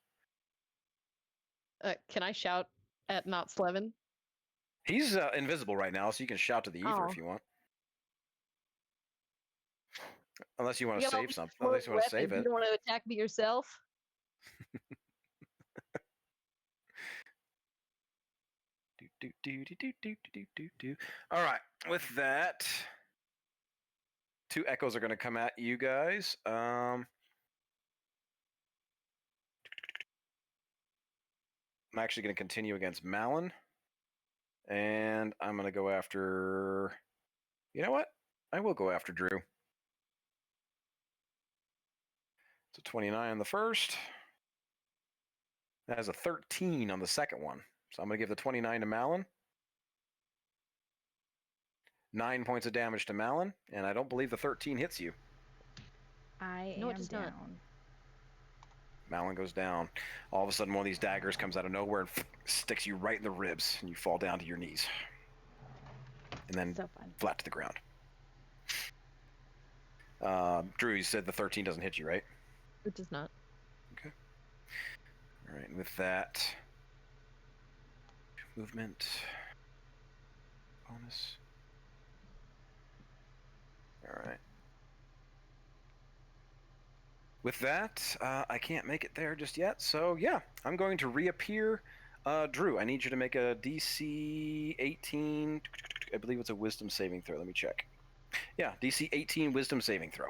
Can I shout at not Slevin? He's invisible right now, so you can shout to the ether if you want. Unless you want to save something. Unless you want to save it. You don't want to attack me yourself? All right. With that, 2 echoes are going to come at you guys. I'm actually going to continue against Malin. And I'm going to go after... You know what? I will go after Drew. So 29 on the first. That has a 13 on the second one. So I'm going to give the 29 to Malin. 9 points of damage to Malin, and I don't believe the 13 hits you. I No, it am does not. down. Malin goes down. All of a sudden, one of these daggers comes out of nowhere and sticks you right in the ribs, and you fall down to your knees. And then So fun. flat to the ground. Drew, you said the 13 doesn't hit you, right? It does not. Okay. All right, and with that, movement, bonus. All right. With that, I can't make it there just yet. So yeah, I'm going to reappear. Drew, I need you to make a DC 18. I believe it's a Wisdom saving throw. Let me check. Yeah, DC 18 Wisdom saving throw.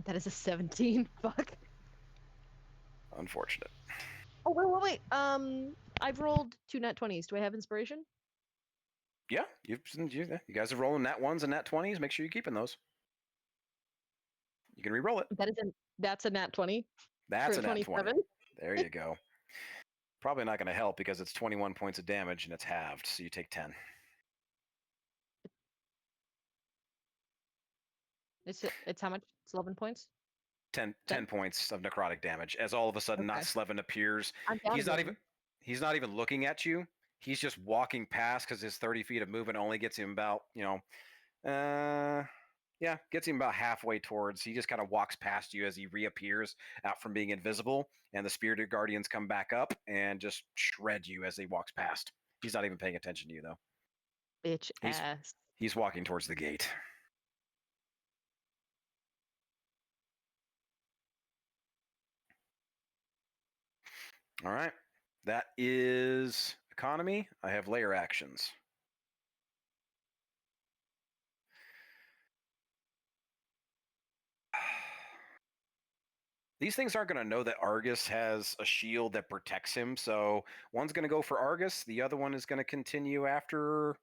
That is a 17. Fuck. Unfortunate. Oh wait. I've rolled 2 nat 20s. Do I have inspiration? Yeah, you guys are rolling nat 1s and nat 20s. Make sure you're keeping those. You can re-roll it. That's a nat 20. That's for a nat 20. 27. There you go. Probably not going to help because it's 21 points of damage and it's halved, so you take 10. It's how much? It's 11 points. 10 points of necrotic damage as all of a sudden Okay. Not Slevin appears. I'm down He's not again. even looking at you. He's just walking past because his 30 feet of movement only gets him about, gets him about halfway towards. He just kind of walks past you as he reappears out from being invisible, and the Spirited Guardians come back up and just shred you as he walks past. He's not even paying attention to you, though. Bitch ass. He's walking towards the gate. All right. That is economy. I have layer actions. These things aren't going to know that Argus has a shield that protects him. So one's going to go for Argus. The other one is going to continue after.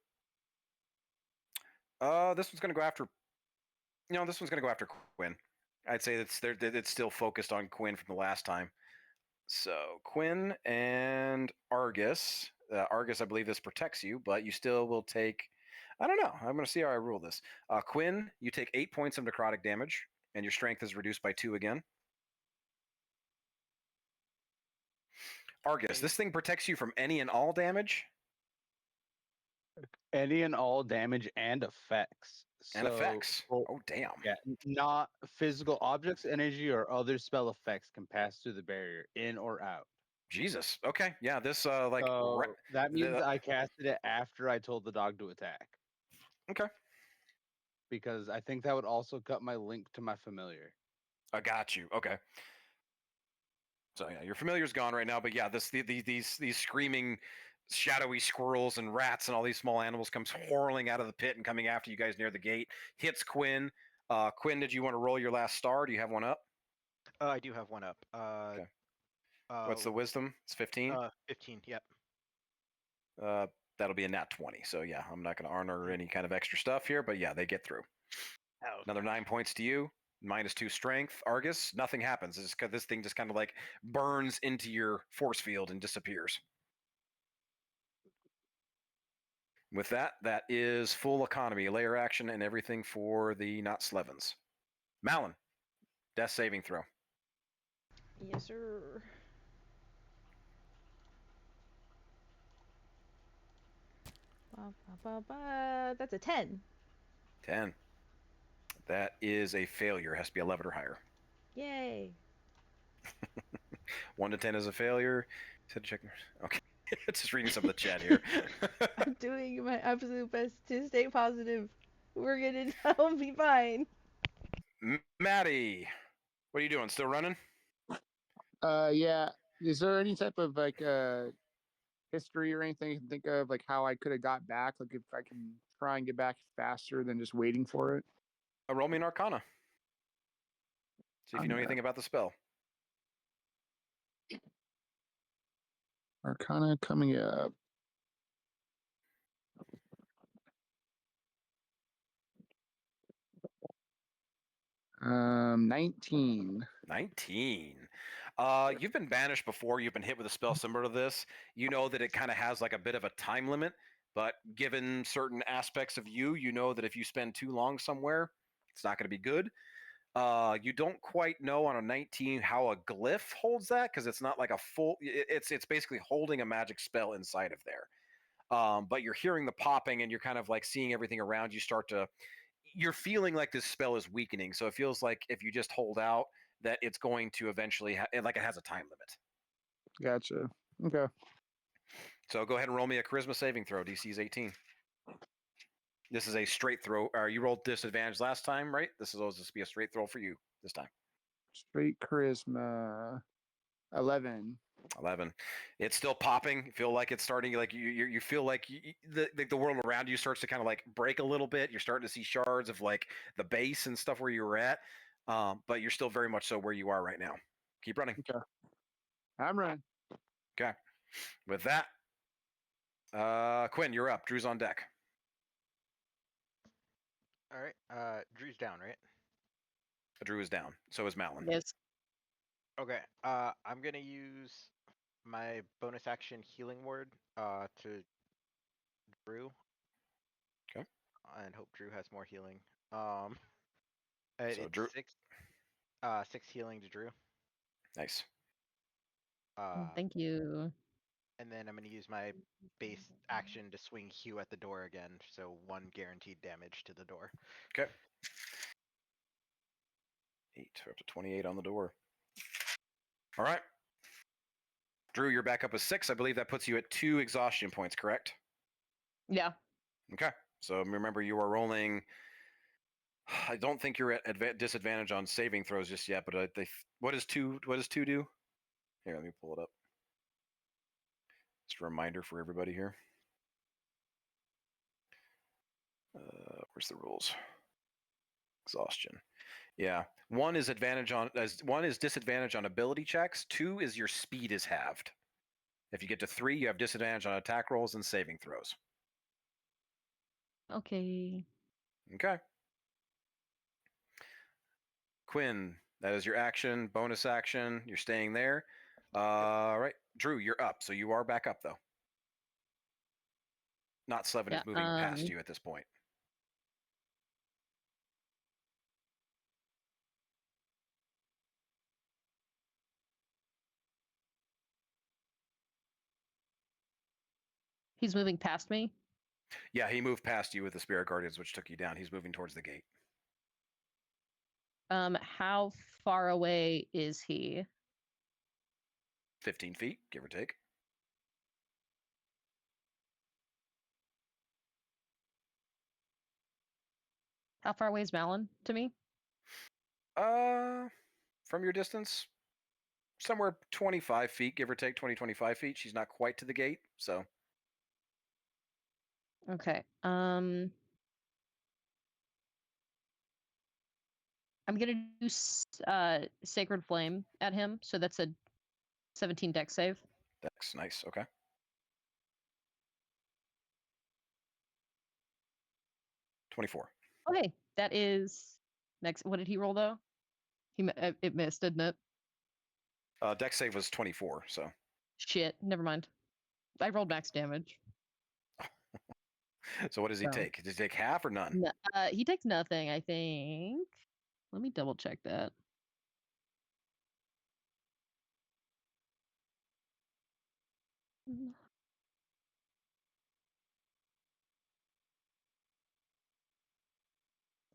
This one's going to go after. This one's going to go after Quinn. I'd say it's still focused on Quinn from the last time. So Quinn and Argus. Argus, I believe this protects you, but you still will take. I don't know. I'm going to see how I rule this. Quinn, you take 8 points of necrotic damage, and your strength is reduced by 2 again. Argus, this thing protects you from any and all damage. Any and all damage and effects. And effects. Oh, damn. Yeah, not physical objects, energy, or other spell effects can pass through the barrier, in or out. Jesus. Okay. Yeah. This that means I casted it after I told the dog to attack. Okay. Because I think that would also cut my link to my familiar. I got you. Okay. So yeah, your familiar's gone right now, but yeah, these screaming, shadowy squirrels and rats and all these small animals comes whirling out of the pit and coming after you guys near the gate. Hits Quinn. Quinn, did you want to roll your last star? Do you have one up? I do have one up. Okay. What's the wisdom? It's 15? 15, yep. That'll be a nat 20. So yeah, I'm not going to honor any kind of extra stuff here, but yeah, they get through. Oh, Another 9 points to you. -2 strength. Argus, nothing happens. It's just, this thing just kind of like burns into your force field and disappears. With that, that is full economy, layer action, and everything for the not Slevins. Malin, death saving throw. Yes, sir. That's a 10. 10. That is a failure. It has to be 11 or higher. Yay. 1 to 10 is a failure. Said check. Okay. Just reading some of the chat here. I'm doing my absolute best to stay positive. We're gonna I'll be fine. Maddie, what are you doing? Still running? Yeah. Is there any type of history or anything you can think of, like how I could have got back? Like if I can try and get back faster than just waiting for it? Roll me an Arcana. See if you know anything about the spell. Arcana coming up. 19. 19. You've been banished before. You've been hit with a spell similar to this. You know that it kind of has like a bit of a time limit, but given certain aspects of you, you know that if you spend too long somewhere, it's not going to be good. You don't quite know on a 19 how a glyph holds that because it's not like a full. It's basically holding a magic spell inside of there. But you're hearing the popping and you're kind of like seeing everything around you start to. You're feeling like this spell is weakening, so it feels like if you just hold out, that it's going to eventually like it has a time limit. Gotcha. Okay. So go ahead and roll me a charisma saving throw. DC is 18. This is a straight throw. You rolled disadvantage last time, right? This is supposed to be a straight throw for you this time. Straight charisma. 11. 11. It's still popping. You feel like it's starting. Like you feel like the world around you starts to kind of like break a little bit. You're starting to see shards of like the base and stuff where you were at, but you're still very much so where you are right now. Keep running. Okay. I'm running. Okay. With that, Quinn, you're up. Drew's on deck. All right. Drew's down, right? Drew is down. So is Malin. Yes. Okay. I'm gonna use my bonus action healing word to Drew. Okay. And hope Drew has more healing. So It's Drew, 6 healing to Drew. nice. Thank you. And then I'm gonna use my base action to swing Hugh at the door again, so 1 guaranteed damage to the door. Okay. 8 up to 28 on the door. All right. Drew, you're back up with 6. I believe that puts you at 2 exhaustion points, correct? Yeah. Okay. So remember, you are rolling. I don't think you're at disadvantage on saving throws just yet, but what does 2 do? Here, let me pull it up. Just a reminder for everybody here. Where's the rules? Exhaustion. Yeah. 1 is disadvantage on ability checks. 2 is your speed is halved. If you get to 3, you have disadvantage on attack rolls and saving throws. Okay. Okay. Quinn, that is your action, bonus action. You're staying there. All right. Drew, you're up. So you are back up, though. Not Slevin is moving past you at this point. He's moving past me. Yeah, he moved past you with the Spirit Guardians, which took you down. He's moving towards the gate. How far away is he? 15 feet, give or take. How far away is Malin to me? From your distance, somewhere 25 feet, give or take 20, 25 feet. She's not quite to the gate, so. Okay. I'm gonna do Sacred Flame at him, so that's a 17 dex save. Dex, nice, okay. 24. Okay, that is next. What did he roll though? It missed, didn't it? Dex save was 24, so. Shit, never mind. I rolled max damage. So what does he take? Does he take half or none? He takes nothing, I think. Let me double check that.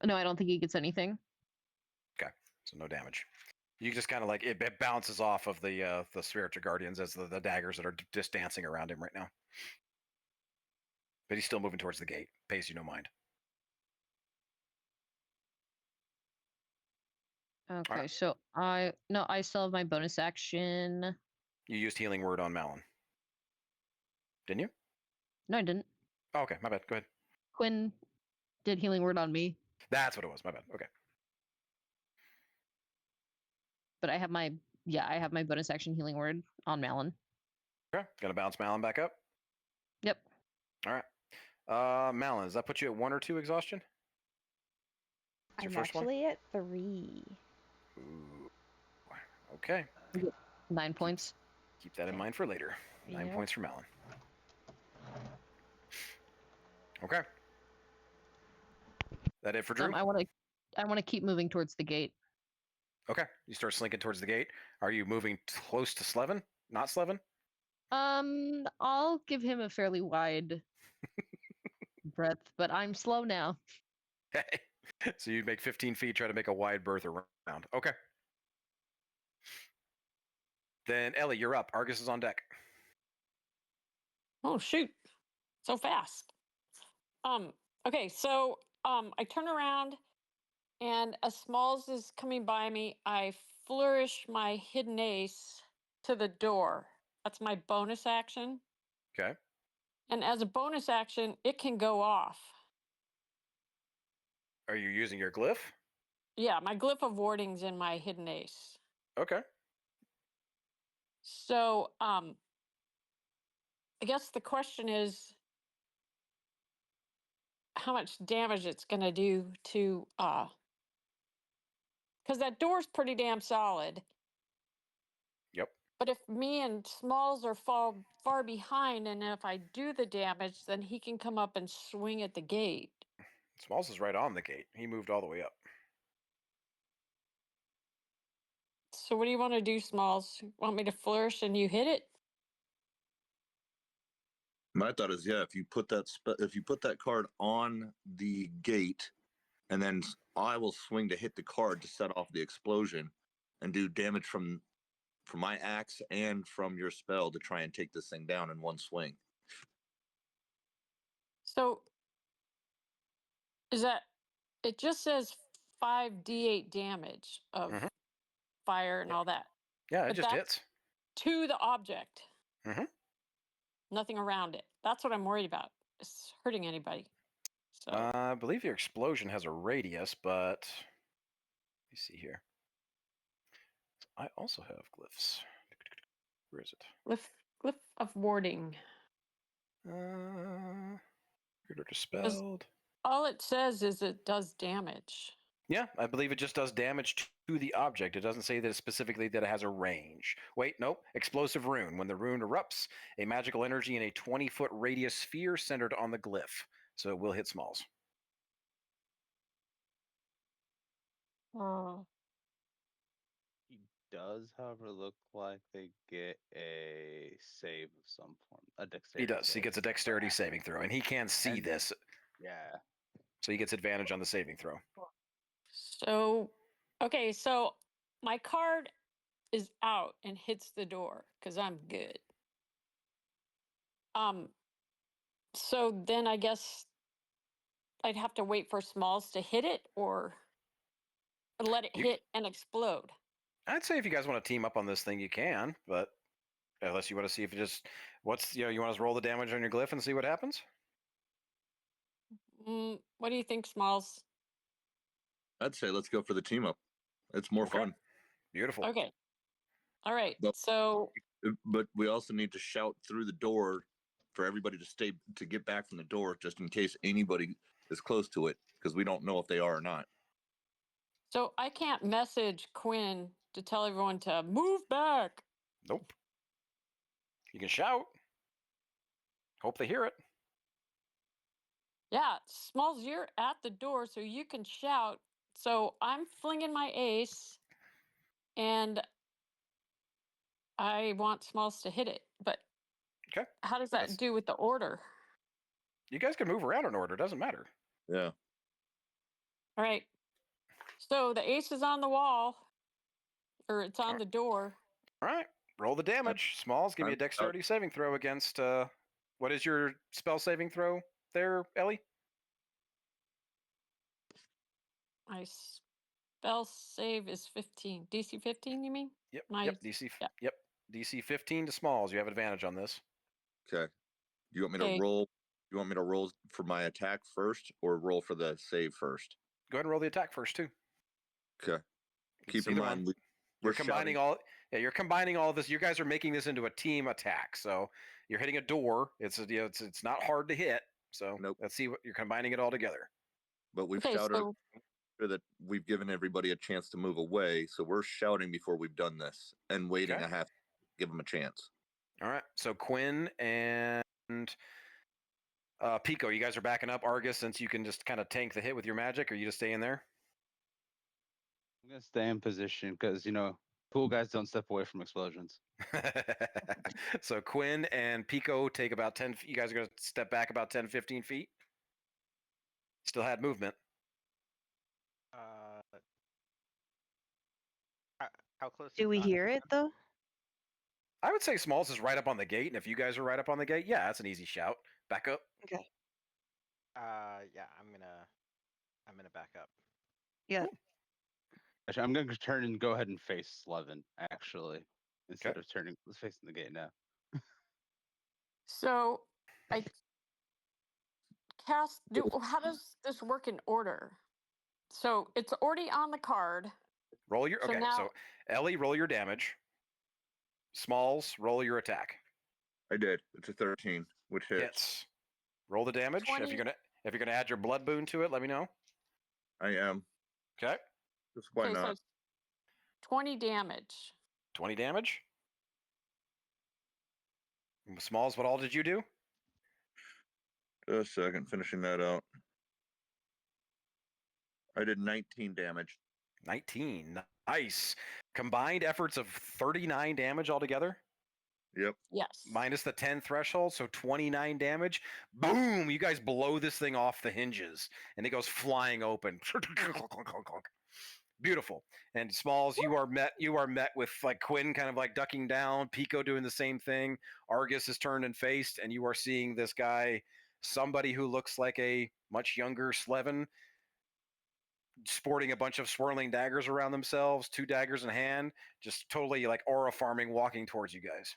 No, I don't think he gets anything. Okay, so no damage. You just kind of like it bounces off of the spiritual guardians as the daggers that are just dancing around him right now. But he's still moving towards the gate. Pays you no mind. Okay, so I still have my bonus action. You used healing word on Malin, didn't you? No, I didn't. Oh, okay, my bad. Go ahead. Quinn did healing word on me. That's what it was. My bad. Okay. But I have my bonus action healing word on Malin. Okay, gonna bounce Malin back up. Yep. All right. Malin, does that put you at 1 or 2 exhaustion? What's your I'm first one? actually at 3. Ooh. Okay. 9 points. Keep that in mind for later. 9 Yep. points for Malin. Okay. That it for Drew? I want to keep moving towards the gate. Okay. You start slinking towards the gate. Are you moving close to Slevin? Not Slevin? I'll give him a fairly wide breadth, but I'm slow now. Okay. So you'd make 15 feet, try to make a wide berth around. Okay. Then Ellie, you're up. Argus is on deck. Oh shoot. So fast. Okay, so I turn around and as Smalls is coming by me, I flourish my hidden ace to the door. That's my bonus action. Okay. And as a bonus action, it can go off. Are you using your glyph? Yeah, my glyph of warding's in my hidden ace. Okay. So I guess the question is how much damage it's gonna do to because that door's pretty damn solid. Yep. But if me and Smalls are far behind, and if I do the damage, then he can come up and swing at the gate. Smalls is right on the gate. He moved all the way up. So what do you want to do, Smalls? Want me to flourish and you hit it? My thought is, yeah, if you put that card on the gate, and then I will swing to hit the card to set off the explosion, and do damage from my axe and from your spell to try and take this thing down in one swing. So is that it just says 5d8 damage of Mhm. fire and all that. Yeah, it But just that's hits. to the object. Mhm. Nothing around it. That's what I'm worried about. It's hurting anybody. So I believe your explosion has a radius, but let me see here. I also have glyphs. Where is it? glyph of warding. Trigger dispelled. All it says is it does damage. Yeah, I believe it just does damage to the object. It doesn't say that specifically that it has a range. Wait, nope. Explosive rune. When the rune erupts, a magical energy in a 20-foot radius sphere centered on the glyph. So it will hit Smalls. Oh. He does, however, look like they get a save of some form. A He dexterity does. He save. gets a dexterity saving throw, and he can see And- this, Yeah. so he gets advantage on the saving throw. So, okay, so my card is out and hits the door because I'm good. So then I guess I'd have to wait for Smalls to hit it or let it You- hit and explode. I'd say if you guys want to team up on this thing, you can, but unless you want to see if it just you want us to roll the damage on your glyph and see what happens. What do you think, Smalls? I'd say let's go for the team up. It's more Okay. fun. Beautiful. Okay. All right. But- So But we also need to shout through the door for everybody to get back from the door, just in case anybody is close to it, because we don't know if they are or not. So I can't message Quinn to tell everyone to move back. Nope. You can shout. Hope they hear it. Yeah, Smalls, you're at the door, so you can shout. So I'm flinging my ace, and I want Smalls to hit it. But Okay. how does that That's- do with the order? You guys can move around in order. It doesn't matter. Yeah. All right. So the ace is on the wall, or it's on the door. All right. Roll the damage. Smalls, give me a I'm out. dexterity saving throw against. What is your spell saving throw there, Ellie? My spell save is 15. DC 15, you mean? Yep. My- Yep. DC. yeah. Yep. DC 15 to Smalls. You have advantage on this. Okay. Do you want me Okay. to roll? You want me to roll for my attack first, or roll for the save first? Go ahead and roll the attack first too. Okay. It's Keep in either mind, one. You're combining all. Yeah, you're combining all of this. You guys are making this into a team attack. So you're hitting a door. It's not hard to hit. So Nope. let's see what you're combining it all together. But we've Okay, shouted so that we've given everybody a chance to move away, so we're shouting before we've done this and waiting Okay. a half, give them a chance. All right. So Quinn and Pico, you guys are backing up. Argus, since you can just kind of tank the hit with your magic, or you just stay in there? I'm gonna stay in position because cool guys don't step away from explosions. So Quinn and Pico take about 10. You guys are going to step back about 10, 15 feet. Still had movement. How close? Do we is hear it though? I would say Smalls is right up on the gate, and if you guys are right up on the gate, yeah, that's an easy shout. Back up. Okay. Yeah, I'm gonna back up. Yeah. Actually, I'm gonna turn and go ahead and face Slevin actually, instead of facing the gate now. so I how does this work in order? So it's already on the card. Roll your So okay. now- So Ellie, roll your damage. Smalls, roll your attack. I did. It's a 13, which hits. Roll the damage. 20. If you're gonna add your blood boon to it, let me know. I am. Okay. Just why okay, so not? it's 20 damage. 20 damage. Smalls, what all did you do? Just a second, finishing that out. I did 19 damage. 19. Nice. Combined efforts of 39 damage altogether. Yep. Yes. Minus the 10 threshold, so 29 damage. Boom! You guys blow this thing off the hinges, and it goes flying open. Beautiful. And Smalls, you are met with like Quinn kind of like ducking down, Pico doing the same thing. Argus is turned and faced, and you are seeing this guy, somebody who looks like a much younger Slevin, sporting a bunch of swirling daggers around themselves, 2 daggers in hand, just totally like aura farming, walking towards you guys.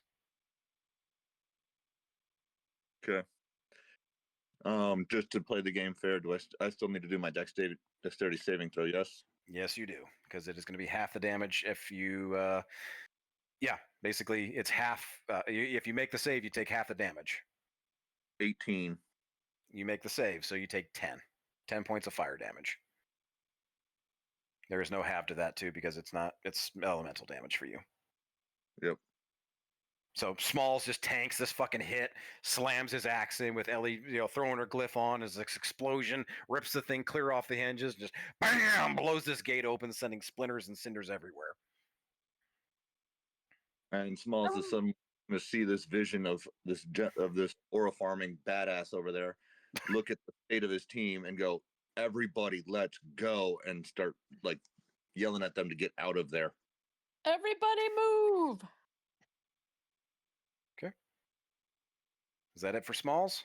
Okay. Just to play the game fair, do I still need to do my dexterity saving throw? Yes. Yes, you do, because it is going to be half the damage if you. Yeah, basically it's half. If you make the save, you take half the damage. 18. You make the save, so you take 10. 10 points of fire damage. There is no half to that too, because it's elemental damage for you. Yep. So Smalls just tanks this fucking hit, slams his axe in with Ellie, throwing her glyph on as this explosion rips the thing clear off the hinges, just bam, blows this gate open, sending splinters and cinders everywhere. And Smalls is suddenly going to see this vision of this aura farming badass over there, look at the state of his team and go, everybody, let's go, and start like yelling at them to get out of there. Everybody move. Okay. Is that it for Smalls?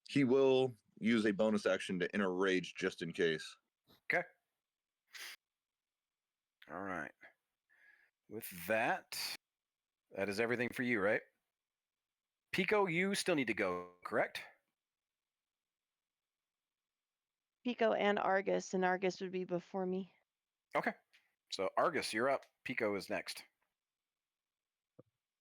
He will use a bonus action to enter rage just in case. Okay. All right. With that is everything for you, right? Pico, you still need to go, correct? Pico and Argus, and Argus would be before me. Okay. So Argus, you're up. Pico is next.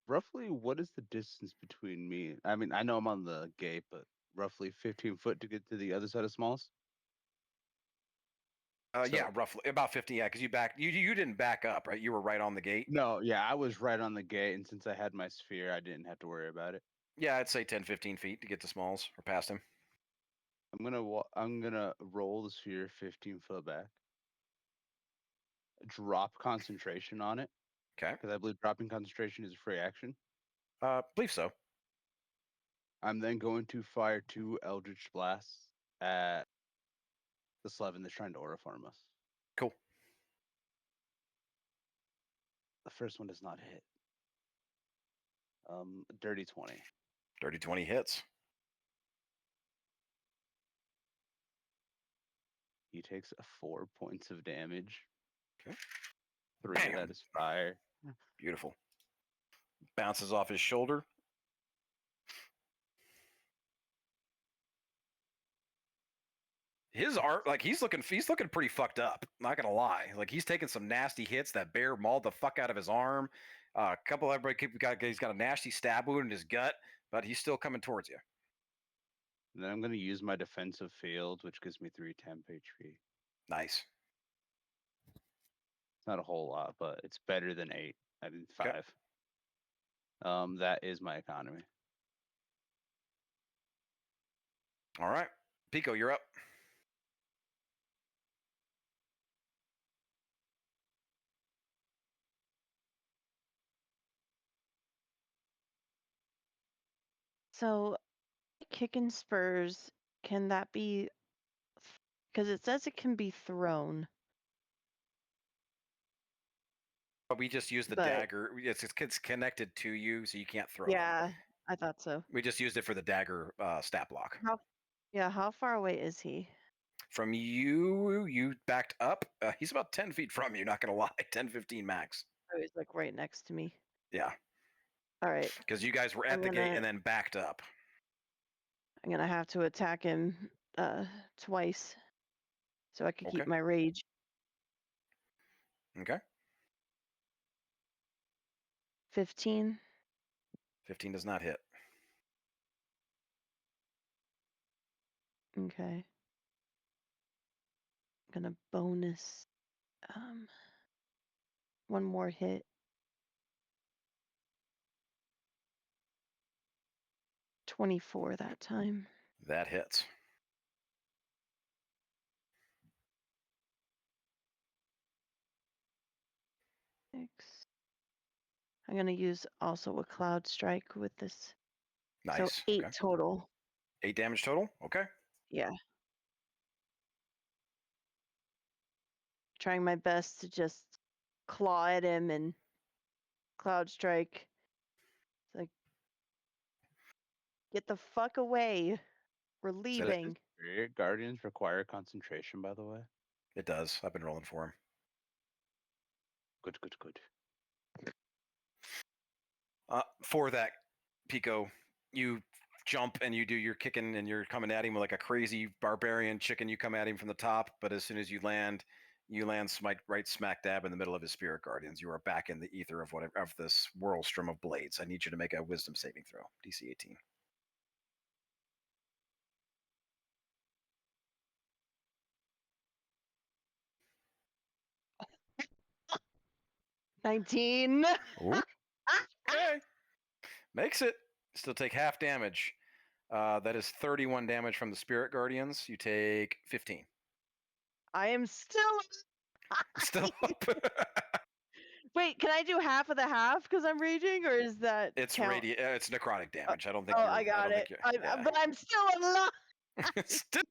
Roughly, what is the distance between me? I mean, I know I'm on the gate, but roughly 15 foot to get to the other side of Smalls. Yeah, roughly about 50. Yeah, because you didn't back up, right? You were right on the gate. No, yeah, I was right on the gate, and since I had my sphere, I didn't have to worry about it. Yeah, I'd say 10, 15 feet to get to Smalls or past him. I'm gonna roll the sphere 15 foot back. Drop concentration on it. Okay. Because I believe dropping concentration is a free action. Believe so. I'm then going to fire 2 Eldritch Blasts at the Slevin that's trying to aura farm us. Cool. The first one does not hit. Dirty 20. Dirty 20 hits. He takes 4 points of damage. Okay. 3 Bam. of that is fire. Beautiful. Bounces off his shoulder. His art, like he's looking pretty fucked up. Not gonna lie, like he's taking some nasty hits. That bear mauled the fuck out of his arm. A couple he's got a nasty stab wound in his gut, but he's still coming towards you. And then I'm going to use my defensive field, which gives me 3 temp HP. Nice. It's not a whole lot, but it's better than 8. I did 5. Okay. That is my economy. All right, Pico, you're up. So, kicking spurs, can that be? Because it says it can be thrown. But we just use the But- dagger. It's connected to you, so you can't throw it. Yeah, I thought so. We just used it for the dagger stat block. How far away is he? From you, you backed up. He's about 10 feet from you, not going to lie. 10, 15 max. Oh, he's like right next to me. Yeah. All right. Because you guys were at I'm the gate gonna- and then backed up. I'm going to have to attack him twice so I can Okay. keep my rage. Okay. 15. 15 does not hit. Okay. I'm going to bonus one more hit. 24 that time. That hits. Six. I'm going to use also a cloud strike with this. Nice. So 8 Okay. total. 8 damage total. Okay. Yeah. Trying my best to just claw at him and cloud strike. It's like, get the fuck away. We're leaving. Spirit Guardians require concentration, by the way. It does. I've been rolling for him. Good. For that, Pico, you jump and you do your kicking and you're coming at him like a crazy barbarian chicken. You come at him from the top, but as soon as you land right smack dab in the middle of his spirit guardians. You are back in the ether of this whirlstrom of blades. I need you to make a wisdom saving throw. DC 18. $19. Okay. Makes it. Still take half damage. That is 31 damage from the spirit guardians. You take 15. I am still. Still up. Wait, can I do half of the half because I'm raging, or is that? It's count? it's necrotic damage. I don't think. Oh, you're- I got don't it. think you're- yeah. But I'm still alive. Still.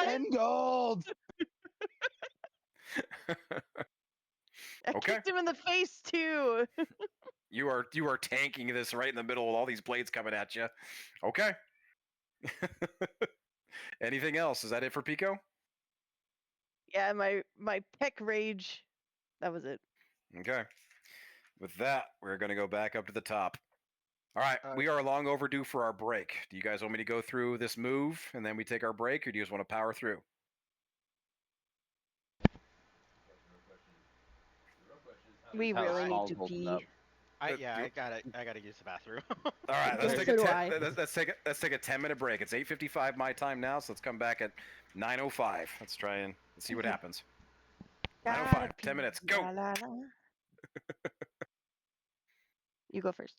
10 gold. I Okay. kicked him in the face too. You are tanking this right in the middle with all these blades coming at you. Okay. Anything else? Is that it for Pico? Yeah, my peck rage. That was it. Okay. With that, we're going to go back up to the top. All right, we are long overdue for our break. Do you guys want me to go through this move and then we take our break, or do you just want to power through? We How really small's need to holding up? pee. I gotta use the bathroom. All right, let's Okay, take so a do I. let's take a 10-minute break. It's 8:55 my time now, so let's come back at 9:05. Let's try and see what Okay. happens. Gotta 9:05. 10 pee. minutes. Go. La, la, la. You go first.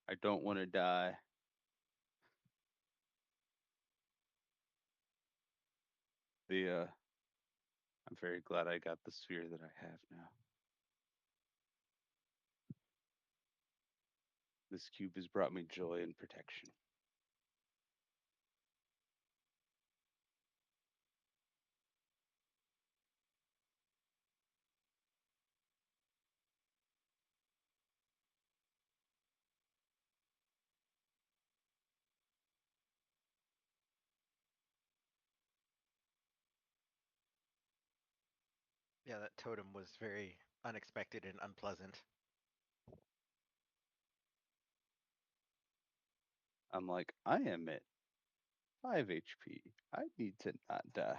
I don't want to die. I'm very glad I got the sphere that I have now. This cube has brought me joy and protection. Yeah, that totem was very unexpected and unpleasant. I'm like, I am at 5 HP. I need to not die.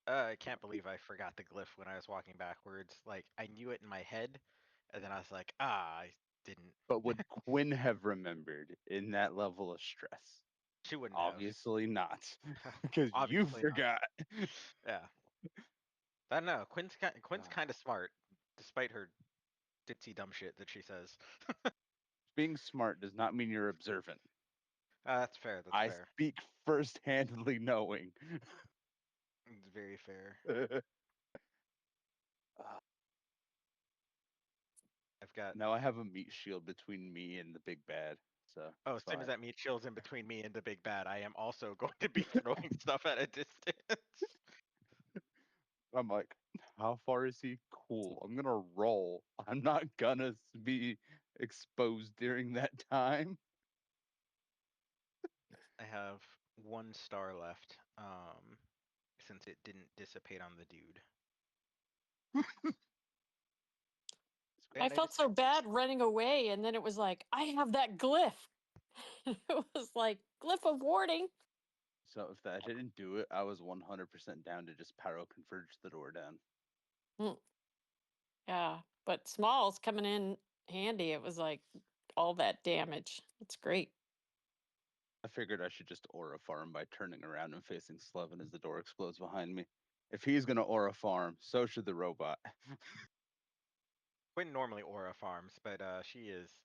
I can't believe I forgot the glyph when I was walking backwards. Like, I knew it in my head, and then I was like, I didn't. But would Quinn have remembered in that level of stress? She wouldn't have. Obviously not, because you Obviously not. forgot. Yeah. I don't know. Quinn's kind of smart, despite her ditzy dumb shit that she says. Being smart does not mean you're observant. That's fair. That's I fair. speak first-handedly knowing. It's very fair. I've got. Now I have a meat shield between me and the big bad. So Oh, it's same as fine. that meat shield's in between me and the big bad. I am also going to be throwing stuff at a distance. I'm like, how far is he? Cool. I'm gonna roll. I'm not gonna be exposed during that time. I have 1 star left. Since it didn't dissipate on the dude. I felt so bad running away, and then it was like, I have that glyph. It was like, glyph of warding. So if that didn't do it, I was 100% down to just pyro converge the door down. Yeah, but Small's coming in handy. It was like all that damage. It's great. I figured I should just aura farm by turning around and facing Slevin as the door explodes behind me. If he's gonna aura farm, so should the robot. Quinn normally aura farms, but she is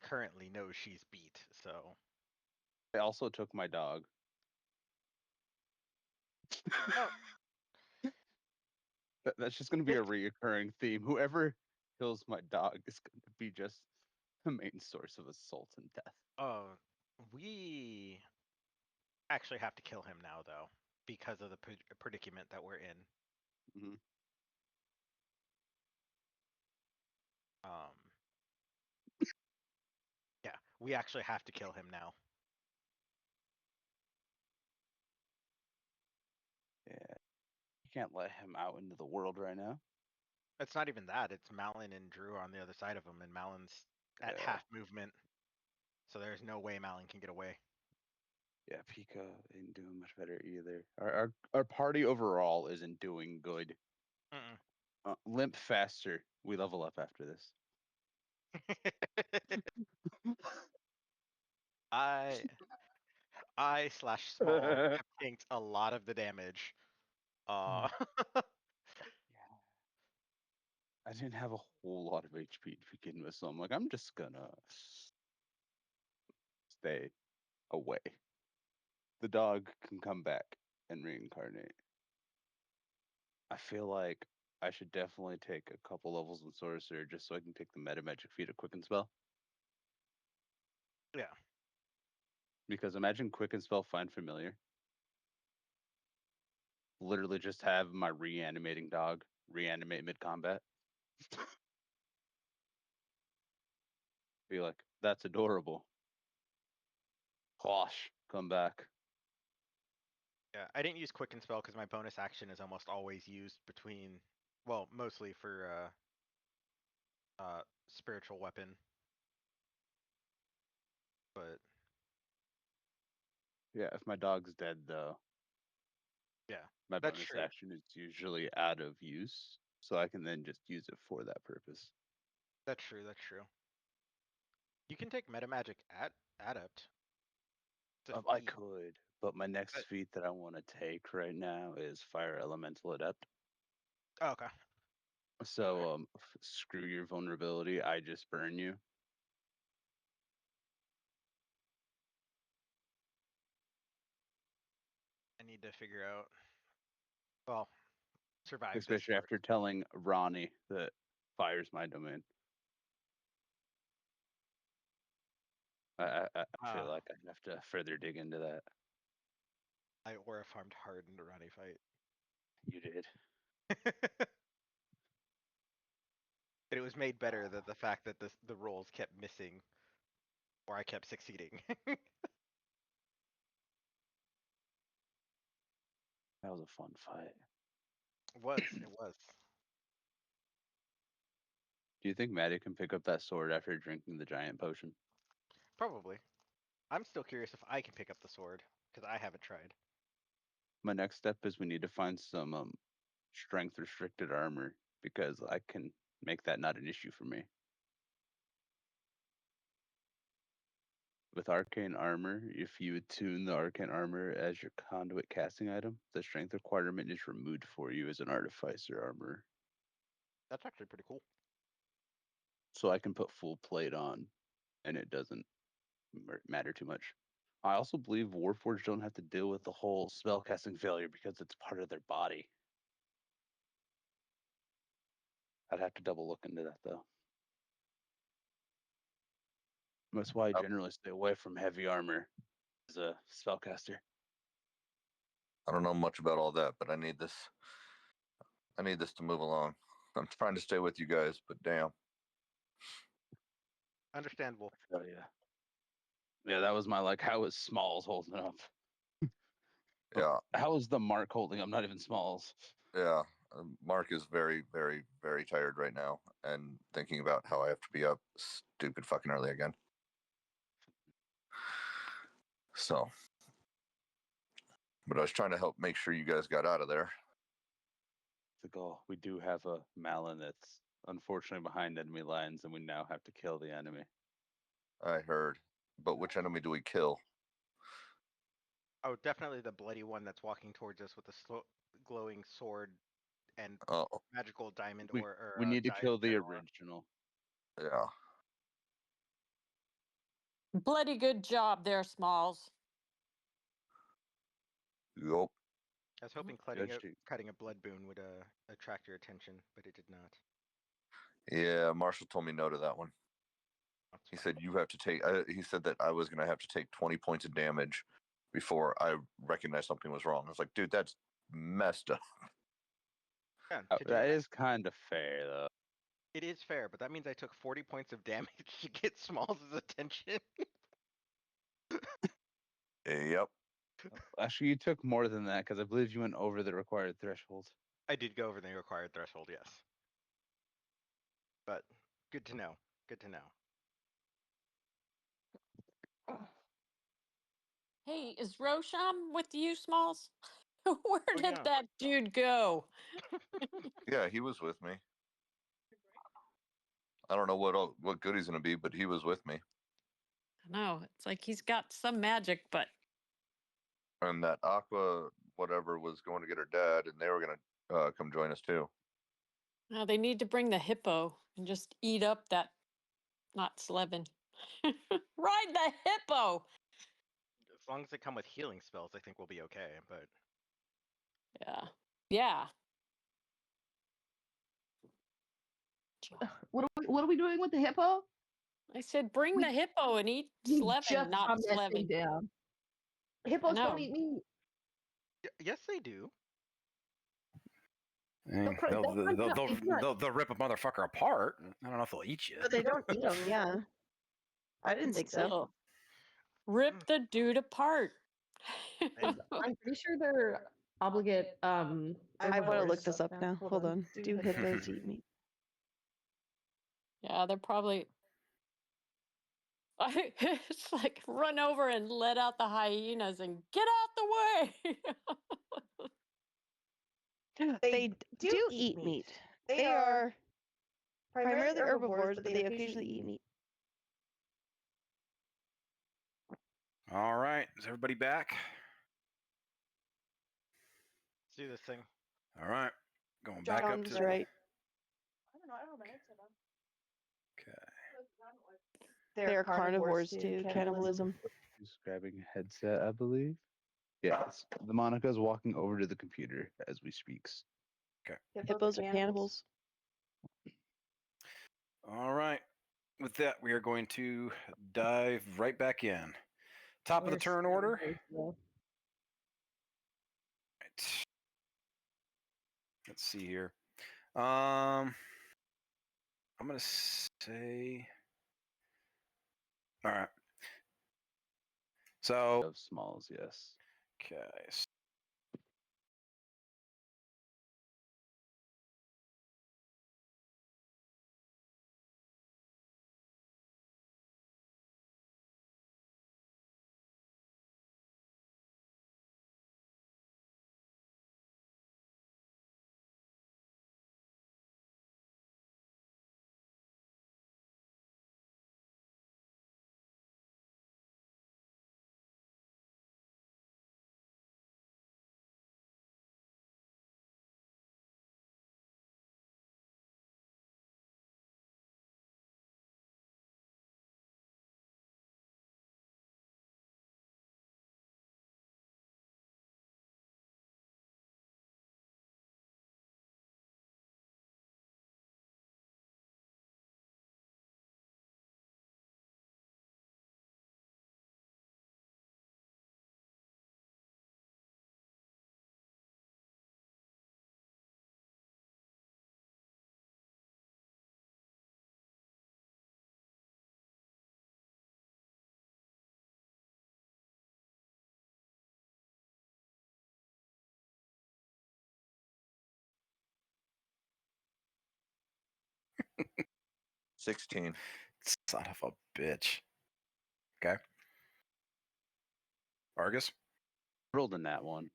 currently knows she's beat, so I also took my dog. Oh. That's just gonna be a reoccurring theme. Whoever kills my dog is gonna be just the main source of assault and death. Oh, we actually have to kill him now though, because of the predicament that we're in. Mhm. Yeah, we actually have to kill him now. Yeah, you can't let him out into the world right now. It's not even that. It's Malin and Drew on the other side of him, and Malin's at Yeah. half movement. So there's no way Malin can get away. Yeah, Pika ain't doing much better either. Our party overall isn't doing good. Limp faster. We level up after this. I/Small have tanked a lot of the damage. I didn't have a whole lot of HP to begin with, so I'm like, I'm just gonna stay away. The dog can come back and reincarnate. I feel like I should definitely take a couple levels in Sorcerer just so I can take the meta magic feat of Quicken Spell. Yeah. Because imagine Quicken Spell Find Familiar. Literally just have my reanimating dog reanimate mid combat. Be like, that's adorable. Gosh, come back. Yeah, I didn't use Quicken Spell because my bonus action is almost always used between, well, mostly for spiritual weapon. But yeah, if my dog's dead though, yeah, my that's bonus true. action is usually out of use, so I can then just use it for that purpose. That's true. That's true. You can take Meta Magic Adept. I could, but my next feat that I want to take right now is Fire Elemental Adept. Oh, okay. So screw your vulnerability. I just burn you. need to figure out. Well, survive this Especially first. after telling Ronnie that fire's my domain. I feel Ah. like I have to further dig into that. I aura farmed hard in the Ronnie fight. You did. But it was made better that the fact that the rolls kept missing, or I kept succeeding. That was a fun fight. It was. Do you think Maddie can pick up that sword after drinking the giant potion? Probably. I'm still curious if I can pick up the sword, because I haven't tried. My next step is we need to find some strength restricted armor because I can make that not an issue for me. With arcane armor, if you attune the arcane armor as your conduit casting item, the strength requirement is removed for you as an artificer armor. That's actually pretty cool. So I can put full plate on and it doesn't matter too much. I also believe Warforged don't have to deal with the whole spellcasting failure because it's part of their body. I'd have to double look into that though. That's why I Yep. generally stay away from heavy armor as a spellcaster. I don't know much about all that, but I need this. I need this to move along. I'm trying to stay with you guys, but damn. Understandable. Oh yeah. Yeah, that was my like, how is Smalls holding up? Yeah, How is the Mark holding up? Not even Smalls. yeah. Mark is very, very, very tired right now, and thinking about how I have to be up stupid fucking early again. So, but I was trying to help make sure you guys got out of there. The goal. We do have a Malin that's unfortunately behind enemy lines, and we now have to kill the enemy. I heard. But which enemy do we kill? Oh, definitely the bloody one that's walking towards us with the glowing sword and Oh, magical diamond We, or we need to kill the jet aura. original. yeah. Bloody good job there, Smalls. Yup. I was hoping Judge cutting a blood boon would attract your attention, but it did not. Yeah, Marshall told me no to that one. That's He fine. said you have to take. He said that I was going to have to take 20 points of damage before I recognized something was wrong. I was like, dude, that's messed up. Yeah, to do that is kind of fair though. It is fair, but that means I took 40 points of damage to get Smalls' attention. Yep. Actually, you took more than that because I believe you went over the required threshold. I did go over the required threshold, yes. But good to know. Good to know. Hey, is Rosham with you, Smalls? Where did yeah. that dude go? Yeah, he was with me. I don't know what good he's going to be, but he was with me. I know. It's like he's got some magic, but And that Aqua whatever was going to get her dad, and they were going to come join us too. no, they need to bring the hippo and just eat up that not Slevin. Ride the hippo. As long as they come with healing spells, I think we'll be okay. But Yeah. Yeah. What are we doing with the hippo? I said bring We- the hippo and eat You Slevin, just not calmed that thing Slevin. down. Hippos know. don't eat meat. yes, they do. They'll They'll they'll rip a motherfucker apart. I don't know if they'll eat you. But they don't eat them. Yeah. I didn't think so. Still, rip the dude apart. I'm pretty sure they're obligate. I want to look this up now. Hold on. Do hippos eat meat? Yeah, they're probably. It's like run over and let out the hyenas and get out the way. They do eat meat. They are primarily herbivores, but they occasionally eat meat. All right, is everybody back? Let's do this thing. All right, going back up John's to right. Okay. They're carnivores too. Cannibalism. He's grabbing a headset, I believe. Yes, the Monica's walking over to the computer as we speaks. Hippos or cannibals? All right. With that, we are going to dive right back in. Top of the Where's turn order. Scarecrow, though? Right. Let's see here. I'm gonna say. All right. So Of Smalls, yes. okay. $16. Son of a bitch. Okay. Argus. Rolled in that one.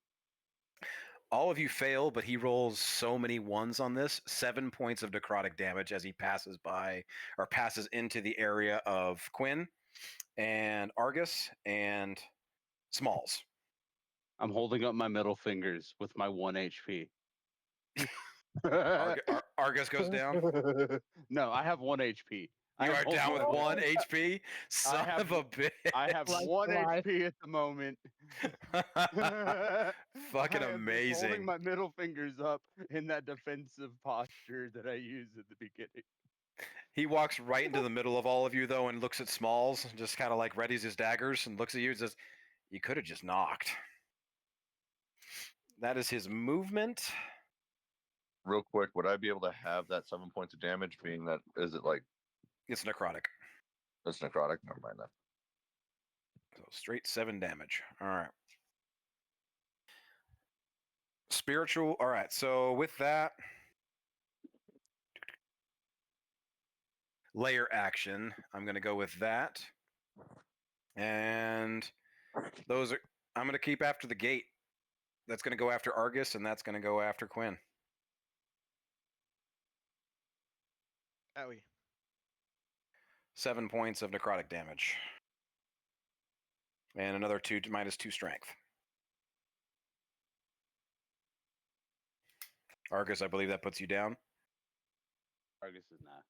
All of you fail, but he rolls so many ones on this. 7 points of necrotic damage as he passes by or passes into the area of Quinn and Argus and Smalls. I'm holding up my middle fingers with my 1 HP. Argus goes down. No, I have 1 HP. You are down with holding- 1 HP? Son have- of a bitch. I have Life 1 to life. HP at the moment. Fucking I am just amazing. holding my middle fingers up in that defensive posture that I used at the beginning. He walks right into the middle of all of you, though, and looks at Smalls, and just kind of like readies his daggers and looks at you and says, "You could have just knocked." That is his movement. Real quick, would I be able to have that 7 points of damage? Being that, is it like It's necrotic. it's necrotic? Never mind that. So straight 7 damage. All right. Spiritual. All right. So with that, layer action, I'm going to go with that. And those are, I'm going to keep after the gate. That's going to go after Argus, and that's going to go after Quinn. Owie. 7 points of necrotic damage. And another 2 minus 2 strength. Argus, I believe that puts you down. Argus is knocked.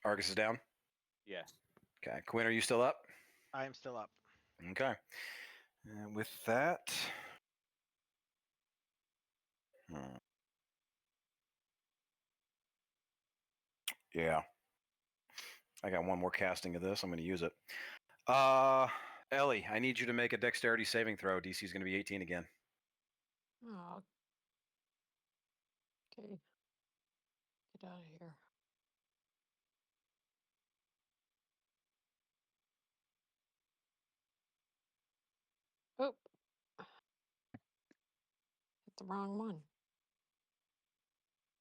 Argus is down. Yeah. Okay. Quinn, are you still up? I am still up. Okay. And with that. Yeah. I got one more casting of this. I'm going to use it. Ellie, I need you to make a dexterity saving throw. DC is going to be 18 again. Oh. Okay. Get out of here. Oh. Hit the wrong one.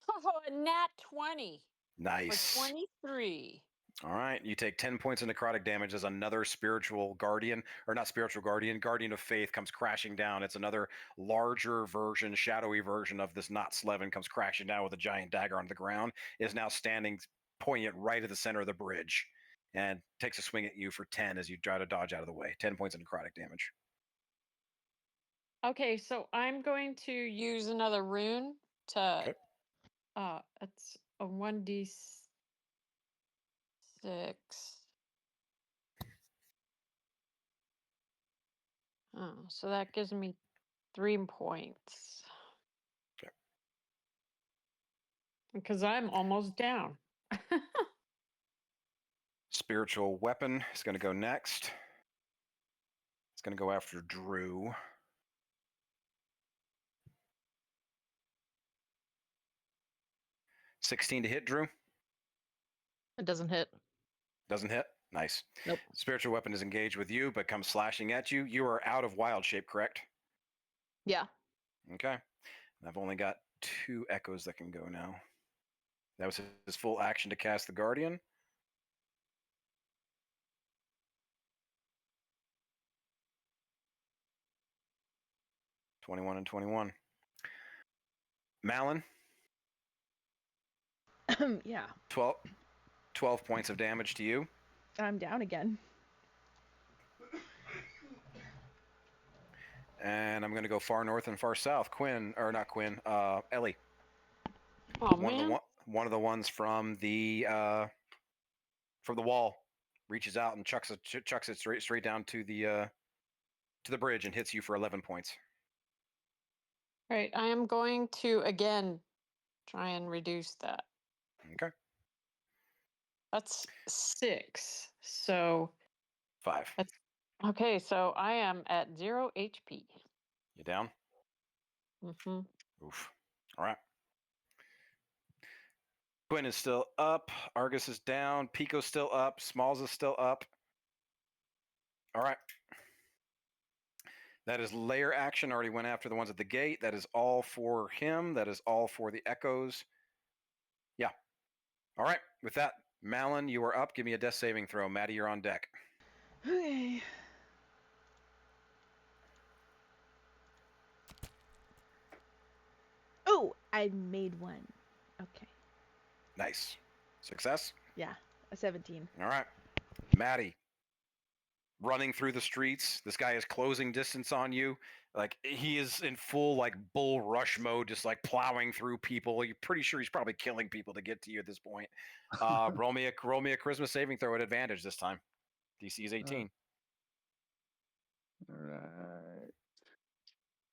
Oh, a nat 20 Nice. for 23. All right. You take 10 points of necrotic damage as another spiritual guardian, or not spiritual guardian, guardian of faith comes crashing down. It's another larger version, shadowy version of this Not Slevin comes crashing down with a giant dagger on the ground, is now standing, pointing it right at the center of the bridge, and takes a swing at you for 10 as you try to dodge out of the way. 10 points of necrotic damage. Okay, so I'm going to use another rune to. Okay. It's a 1d6. Oh, so that gives me 3 points. Okay. Because I'm almost down. Spiritual weapon is going to go next. It's going to go after Drew. $16 to hit, Drew. It doesn't hit. Doesn't hit. Nice. Nope. Spiritual weapon is engaged with you, but comes slashing at you. You are out of wild shape, correct? Yeah. Okay. And I've only got 2 echoes that can go now. That was his full action to cast the Guardian. $21 and $21. Malin, Yeah, 12 points of damage to you. I'm down again. And I'm going to go far north and far south. Quinn, or not Quinn, Ellie. Oh, One man. of the ones from the wall reaches out and chucks it straight down to the bridge and hits you for 11 points. Right. I am going to, again, try and reduce that. Okay. That's 6. So, 5. okay, so I am at 0 HP. You down? Mm-hmm. Oof. All right. Quinn is still up. Argus is down. Pico's still up. Smalls is still up. All right. That is layer action. Already went after the ones at the gate. That is all for him. That is all for the echoes. Yeah. All right. With that, Malin, you are up. Give me a death saving throw. Maddie, you're on deck. Okay. Oh, I made one. Okay. Nice. Success? Yeah, a 17. All right. Maddie, running through the streets. This guy is closing distance on you. Like, he is in full, like, bull rush mode, just, like, plowing through people. You're pretty sure he's probably killing people to get to you at this point. Roll me a charisma saving throw at advantage this time. DC is 18. All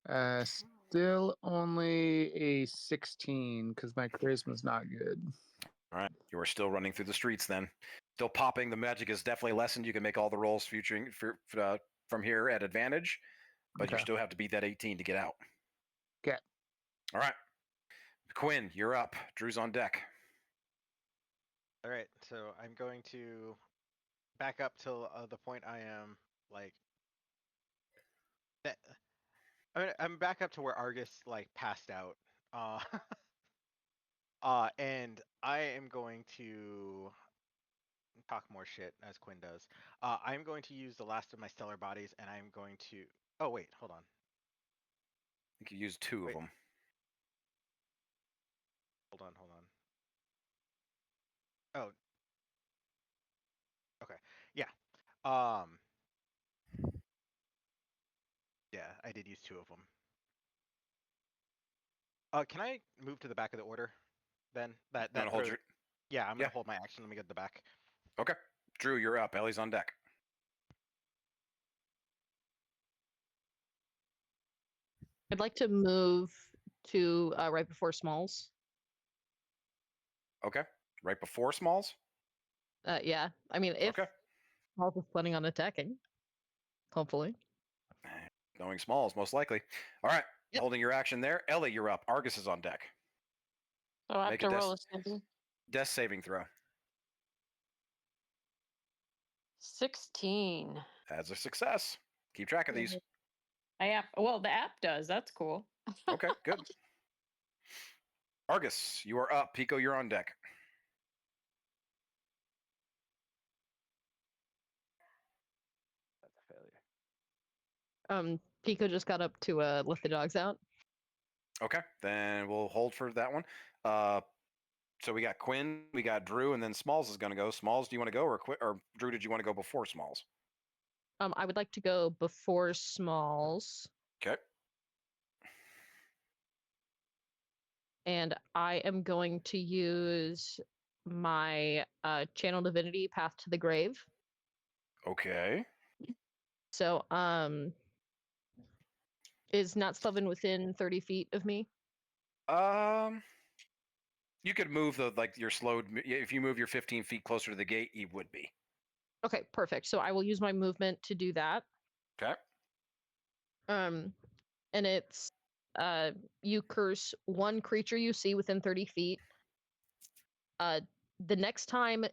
right. Still only a 16 because my charisma's not good. All right. You are still running through the streets then. Still popping. The magic is definitely lessened. You can make all the rolls from here at advantage, but you Okay. still have to beat that 18 to get out. Okay. All right. Quinn, you're up. Drew's on deck. All right, so I'm going to back up till the point I am like that. I'm back up to where Argus like passed out. And I am going to talk more shit as Quinn does. I'm going to use the last of my stellar bodies, and I'm going to. Oh wait, hold on. I think you used 2 of them. Hold on. Oh. Okay. Yeah. Yeah, I did use 2 of them. Can I move to the back of the order then? Yeah, I'm gonna hold my action. Let me get to the back. Okay. Drew, you're up. Ellie's on deck. I'd like to move to right before Smalls. Okay. Right before Smalls? Yeah. I mean, if Okay. Smalls is planning on attacking, hopefully. Knowing Smalls, most likely. All right. Yep. Holding your action there. Ellie, you're up. Argus is on deck. So I have Make to a roll a 7. Death saving throw. 16. That's a success. Keep track of these. Well, the app does. That's cool. Okay, good. Argus, you are up. Pico, you're on deck. That's a failure. Pico just got up to let the dogs out. Okay, then we'll hold for that one. So we got Quinn, we got Drew, and then Smalls is going to go. Smalls, do you want to go, or Drew, did you want to go before Smalls? I would like to go before Smalls. Okay. And I am going to use my Channel Divinity Path to the Grave. Okay. So Is not Sloven within 30 feet of me? You could move the your slowed. If you move your 15 feet closer to the gate, he would be. Okay, perfect. So I will use my movement to do that. Okay. And it's you curse one creature you see within 30 feet. The next time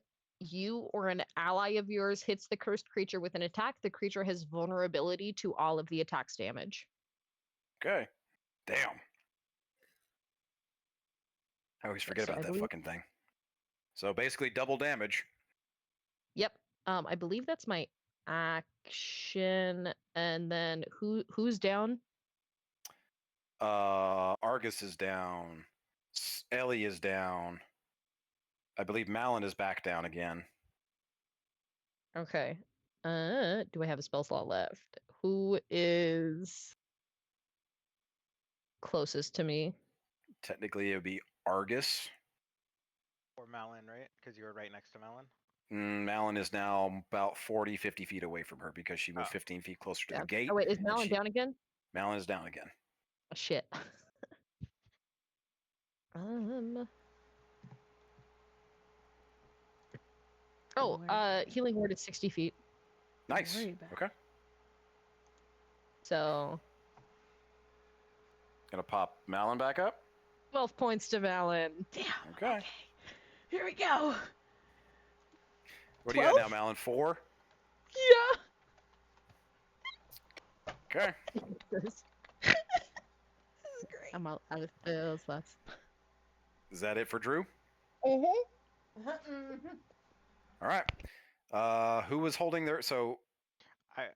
you or an ally of yours hits the cursed creature with an attack, the creature has vulnerability to all of the attack's damage. Okay. Damn. I always forget So about I that believe- fucking thing. So basically double damage. Yep. I believe that's my action. And then who's down? Argus is down. Ellie is down. I believe Malin is back down again. Okay. Do I have a spell slot left? Who is closest to me? Technically, it would be Argus. Or Malin, right? Because you were right next to Malin. Malin is now about 40, 50 feet away from her because she moved Oh. 15 feet closer to Yeah. the gate. Oh wait, is and Malin she- down again? Malin is down again. Oh, shit. Oh, Where- healing word is 60 feet. Nice. Way back. Okay. So Gonna pop Malin back up. 12 points to Malin. Damn. Okay. Here we go. What do you got now, 12? Malin? 4? Yeah. Okay. This is great. I'm out of spells left. Is that it for Drew? Mm-hmm. All right. Who was holding their? So I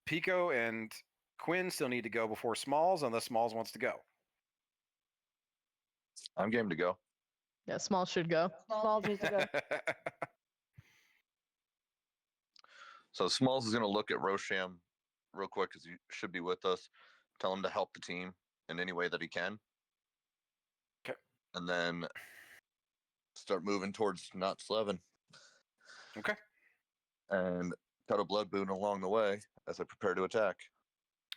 Pico and Quinn still need to go before Smalls, unless Smalls wants to go. I'm game to go. Yeah, small should go. Small needs to go. So Smalls is going to look at Rosham real quick because he should be with us. Tell him to help the team in any way that he can. Okay. And then start moving towards Not Slevin. Okay. And cut a blood boon along the way as I prepare to attack.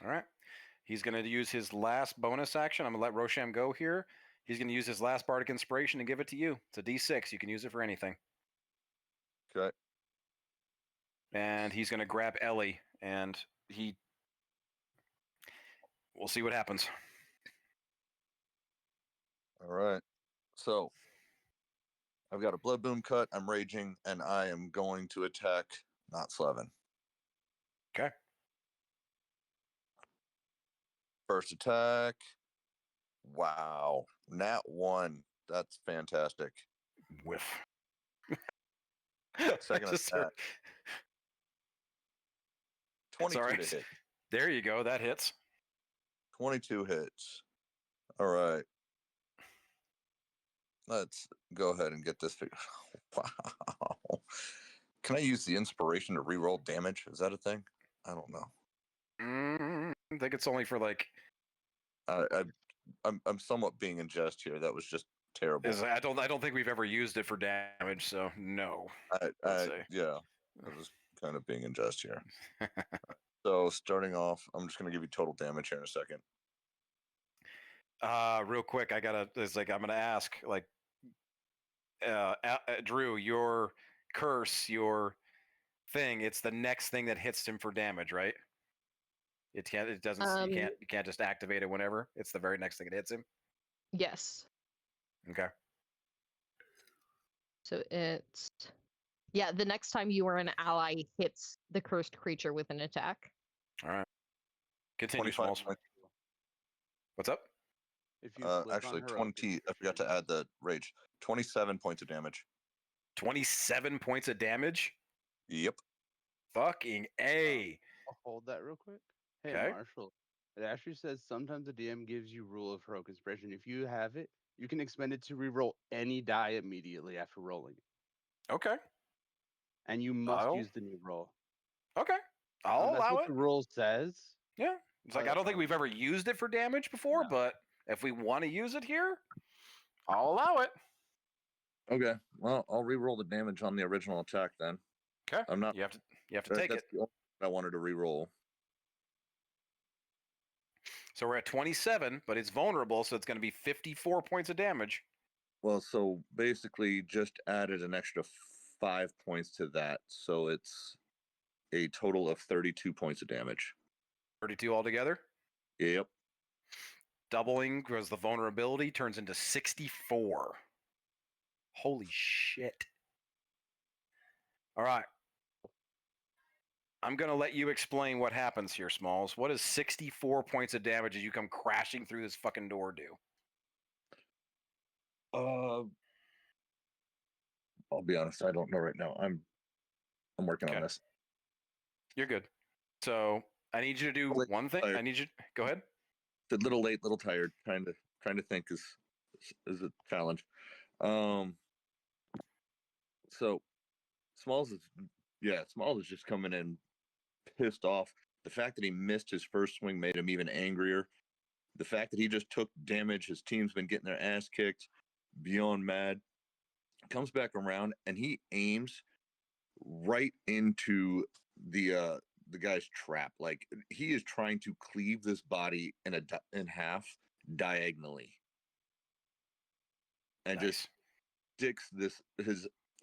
All right. He's going to use his last bonus action. I'm going to let Rosham go here. He's going to use his last Bardic Inspiration and give it to you. It's a D6. You can use it for anything. Okay. And he's going to grab Ellie, and we'll see what happens. All right. So I've got a blood boon cut. I'm raging, and I am going to attack Not Slevin. Okay. First attack. Wow. Nat 1. That's fantastic. Whiff. Second Just attack. 22 Sorry. to hit. There you go. That hits. 22 hits. All right. Let's go ahead and get this figured. Wow. Can I use the inspiration to reroll damage? Is that a thing? I don't know. I think it's only for like. I'm somewhat being in jest here. That was just terrible. I don't think we've ever used it for damage, so no. let's say. Yeah, I was kind of being in jest here. So starting off, I'm just going to give you total damage here in a second. Real quick, I'm gonna ask, like, Drew, your curse, your thing, it's the next thing that hits him for damage, right? You can't just activate it whenever. It's the very next thing it hits him. Yes. Okay. So it's the next time you or an ally hits the cursed creature with an attack. All right. Continue, 25 Smalls. points. What's up? If you flip on Actually, her 20. I forgot to add the rage. 27 points of damage. 27 points of damage? Yep. Fucking A. I'll hold that real quick. Hey, Okay. Marshall. It actually says sometimes the DM gives you rule of heroic inspiration. If you have it, you can expend it to reroll any die immediately after rolling it. Okay. And you must I'll- use the new roll. Okay. I'll That's allow what it. the rule says. Yeah. It's like, I that's don't think fine. we've ever used it for damage before, No. but if we want to use it here, I'll allow it. Okay. Well, I'll re-roll the damage on the original attack then. Okay. I'm not. You have to take that's it. the only one I wanted to re-roll. So we're at 27, but it's vulnerable, so it's going to be 54 points of damage. Well, so basically just added an extra 5 points to that. So it's a total of 32 points of damage. 32 altogether. Yep. Doubling because the vulnerability turns into 64. Holy shit. All right. I'm going to let you explain what happens here, Smalls. What does 64 points of damage as you come crashing through this fucking door do? I'll be honest, I don't know right now. I'm working on Okay. this. You're good. So I need you to do Wait, one thing. tired. I need you. Go ahead. A little late, little tired. Trying to think is a challenge. So Smalls is just coming in pissed off. The fact that he missed his first swing made him even angrier. The fact that he just took damage, his team's been getting their ass kicked, beyond mad. Comes back around and he aims right into the guy's trap. Like he is trying to cleave this body in half diagonally, and Nice. just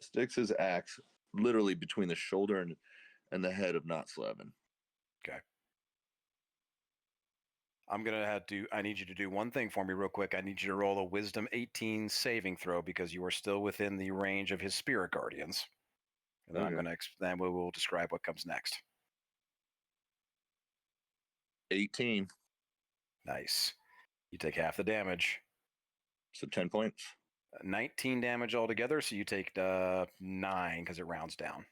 sticks his axe literally between the shoulder and the head of Not Slevin. Okay. I need you to do one thing for me real quick. I need you to roll a Wisdom 18 saving throw because you are still within the range of his Spirit Guardians. And then Okay. then we will describe what comes next. 18, Nice. You take half the damage. so 10 points. 19 damage altogether, so you take 9 because it rounds down.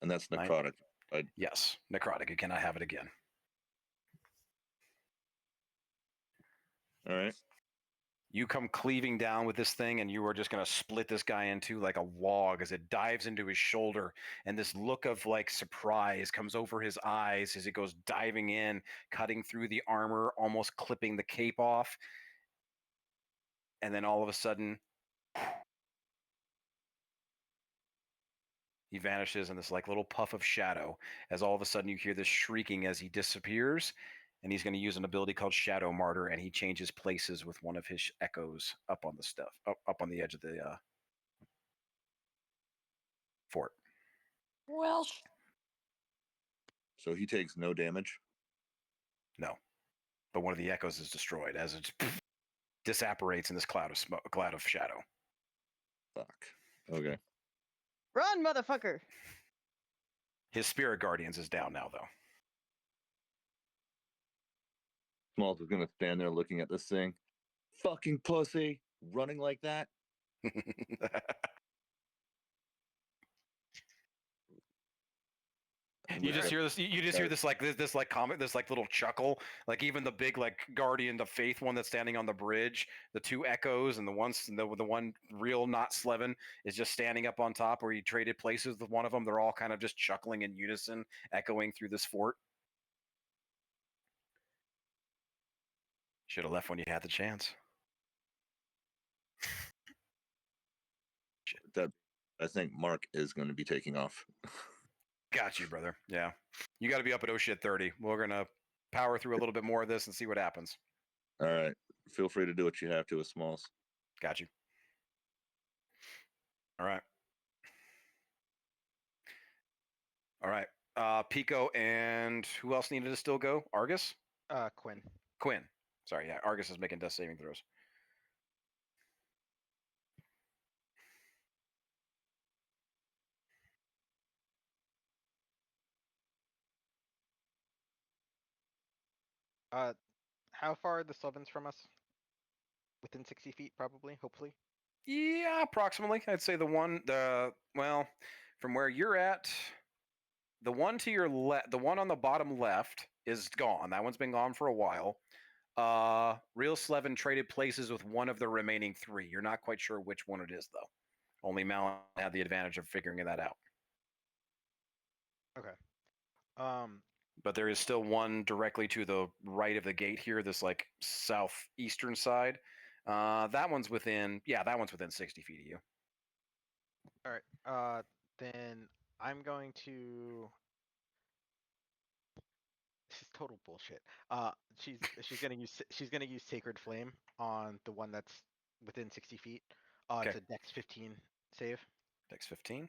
And that's Nine. necrotic. Yes, necrotic. You cannot have it again. All right. You come cleaving down with this thing, and you are just going to split this guy into like a log as it dives into his shoulder. And this look of like surprise comes over his eyes as it goes diving in, cutting through the armor, almost clipping the cape off. And then all of a sudden, he vanishes in this like little puff of shadow. As all of a sudden you hear this shrieking as he disappears. And he's going to use an ability called Shadow Martyr, and he changes places with one of his echoes up on the stuff, up on the edge of the fort. Well, So he takes no damage. No, but one of the echoes is destroyed as it disapparates in this cloud of smoke, cloud of shadow. Fuck. Okay. Run, motherfucker! His Spirit Guardians is down now, though. Smalls is gonna stand there looking at this thing. Fucking pussy, running like that. You just hear this. You just hear this like this like comment, this like little chuckle. Like even the big like guardian, the faith one that's standing on the bridge, the two echoes, and the one real Not Slevin is just standing up on top where you traded places with one of them. They're all kind of just chuckling in unison, echoing through this fort. Should have left when you had the chance. That I think Mark is going to be taking off. Got you, brother. Yeah, you got to be up at oh shit 30. We're gonna power through a little bit more of this and see what happens. All right. Feel free to do what you have to with Smalls. Got you. All right. All right. Pico and who else needed to still go? Argus? Quinn. Quinn. Sorry, yeah. Argus is making death saving throws. How far are the Slovens from us? Within 60 feet, probably, hopefully. Yeah, approximately. I'd say well, from where you're at, the one to your left, the one on the bottom left is gone. That one's been gone for a while. Real Slevin traded places with one of the remaining 3. You're not quite sure which one it is, though. Only Malin had the advantage of figuring that out. Okay. But there is still one directly to the right of the gate here, this like southeastern side. That one's within 60 feet of you. All right. Then I'm going to total bullshit. She's gonna use Sacred Flame on the one that's within 60 feet. It's Okay. a Dex 15 save. Dex 15.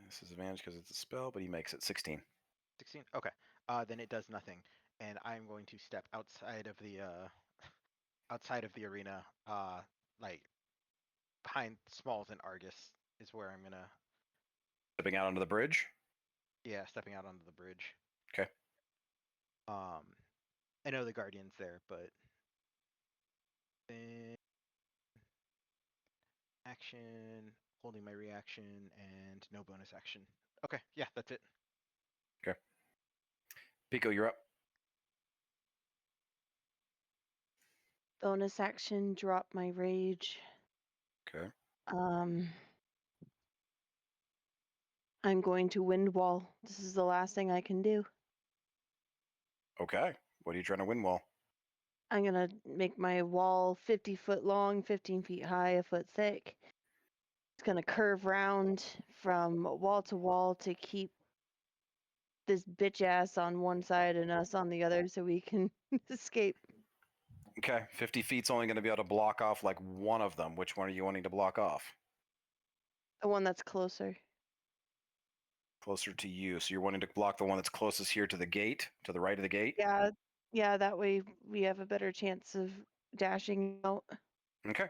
This is advantage because it's a spell, but he makes it 16. 16. Okay. Then it does nothing, and I'm going to step outside of the arena. Like behind Smalls and Argus is where I'm gonna. Stepping out onto the bridge. Yeah, stepping out onto the bridge. Okay. I know the Guardian's there, but then action, holding my reaction, and no bonus action. Okay, yeah, that's it. Okay. Pico, you're up. Bonus action, drop my rage. Okay. I'm going to wind wall. This is the last thing I can do. Okay. What are you trying to win wall? I'm gonna make my wall 50 foot long, 15 feet high, a foot thick. It's gonna curve round from wall to wall to keep this bitch ass on one side and us on the other so we can escape. Okay. 50 feet's only going to be able to block off like one of them. Which one are you wanting to block off? The one that's closer. Closer to you. So you're wanting to block the one that's closest here to the gate, to the right of the gate? Yeah, that way we have a better chance of dashing out. Okay.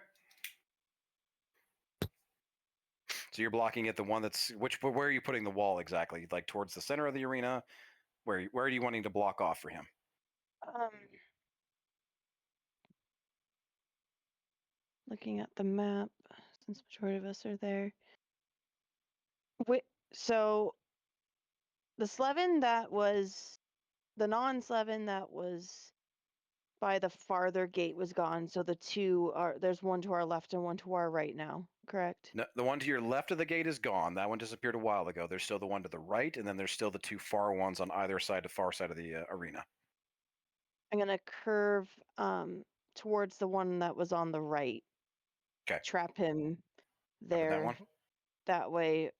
So you're blocking at the one that's where are you putting the wall exactly? Like towards the center of the arena? Where are you wanting to block off for him? Looking at the map, since majority of us are there. So the Slevin that was the non-Slevin that was by the farther gate was gone. So the two are there's one to our left and one to our right now, correct? No, the one to your left of the gate is gone. That one disappeared a while ago. There's still the one to the right, and then there's still the two far ones on either side, the far side of the arena. I'm gonna curve towards the one that was on the right. Okay. Trap him Remember there. that one? That way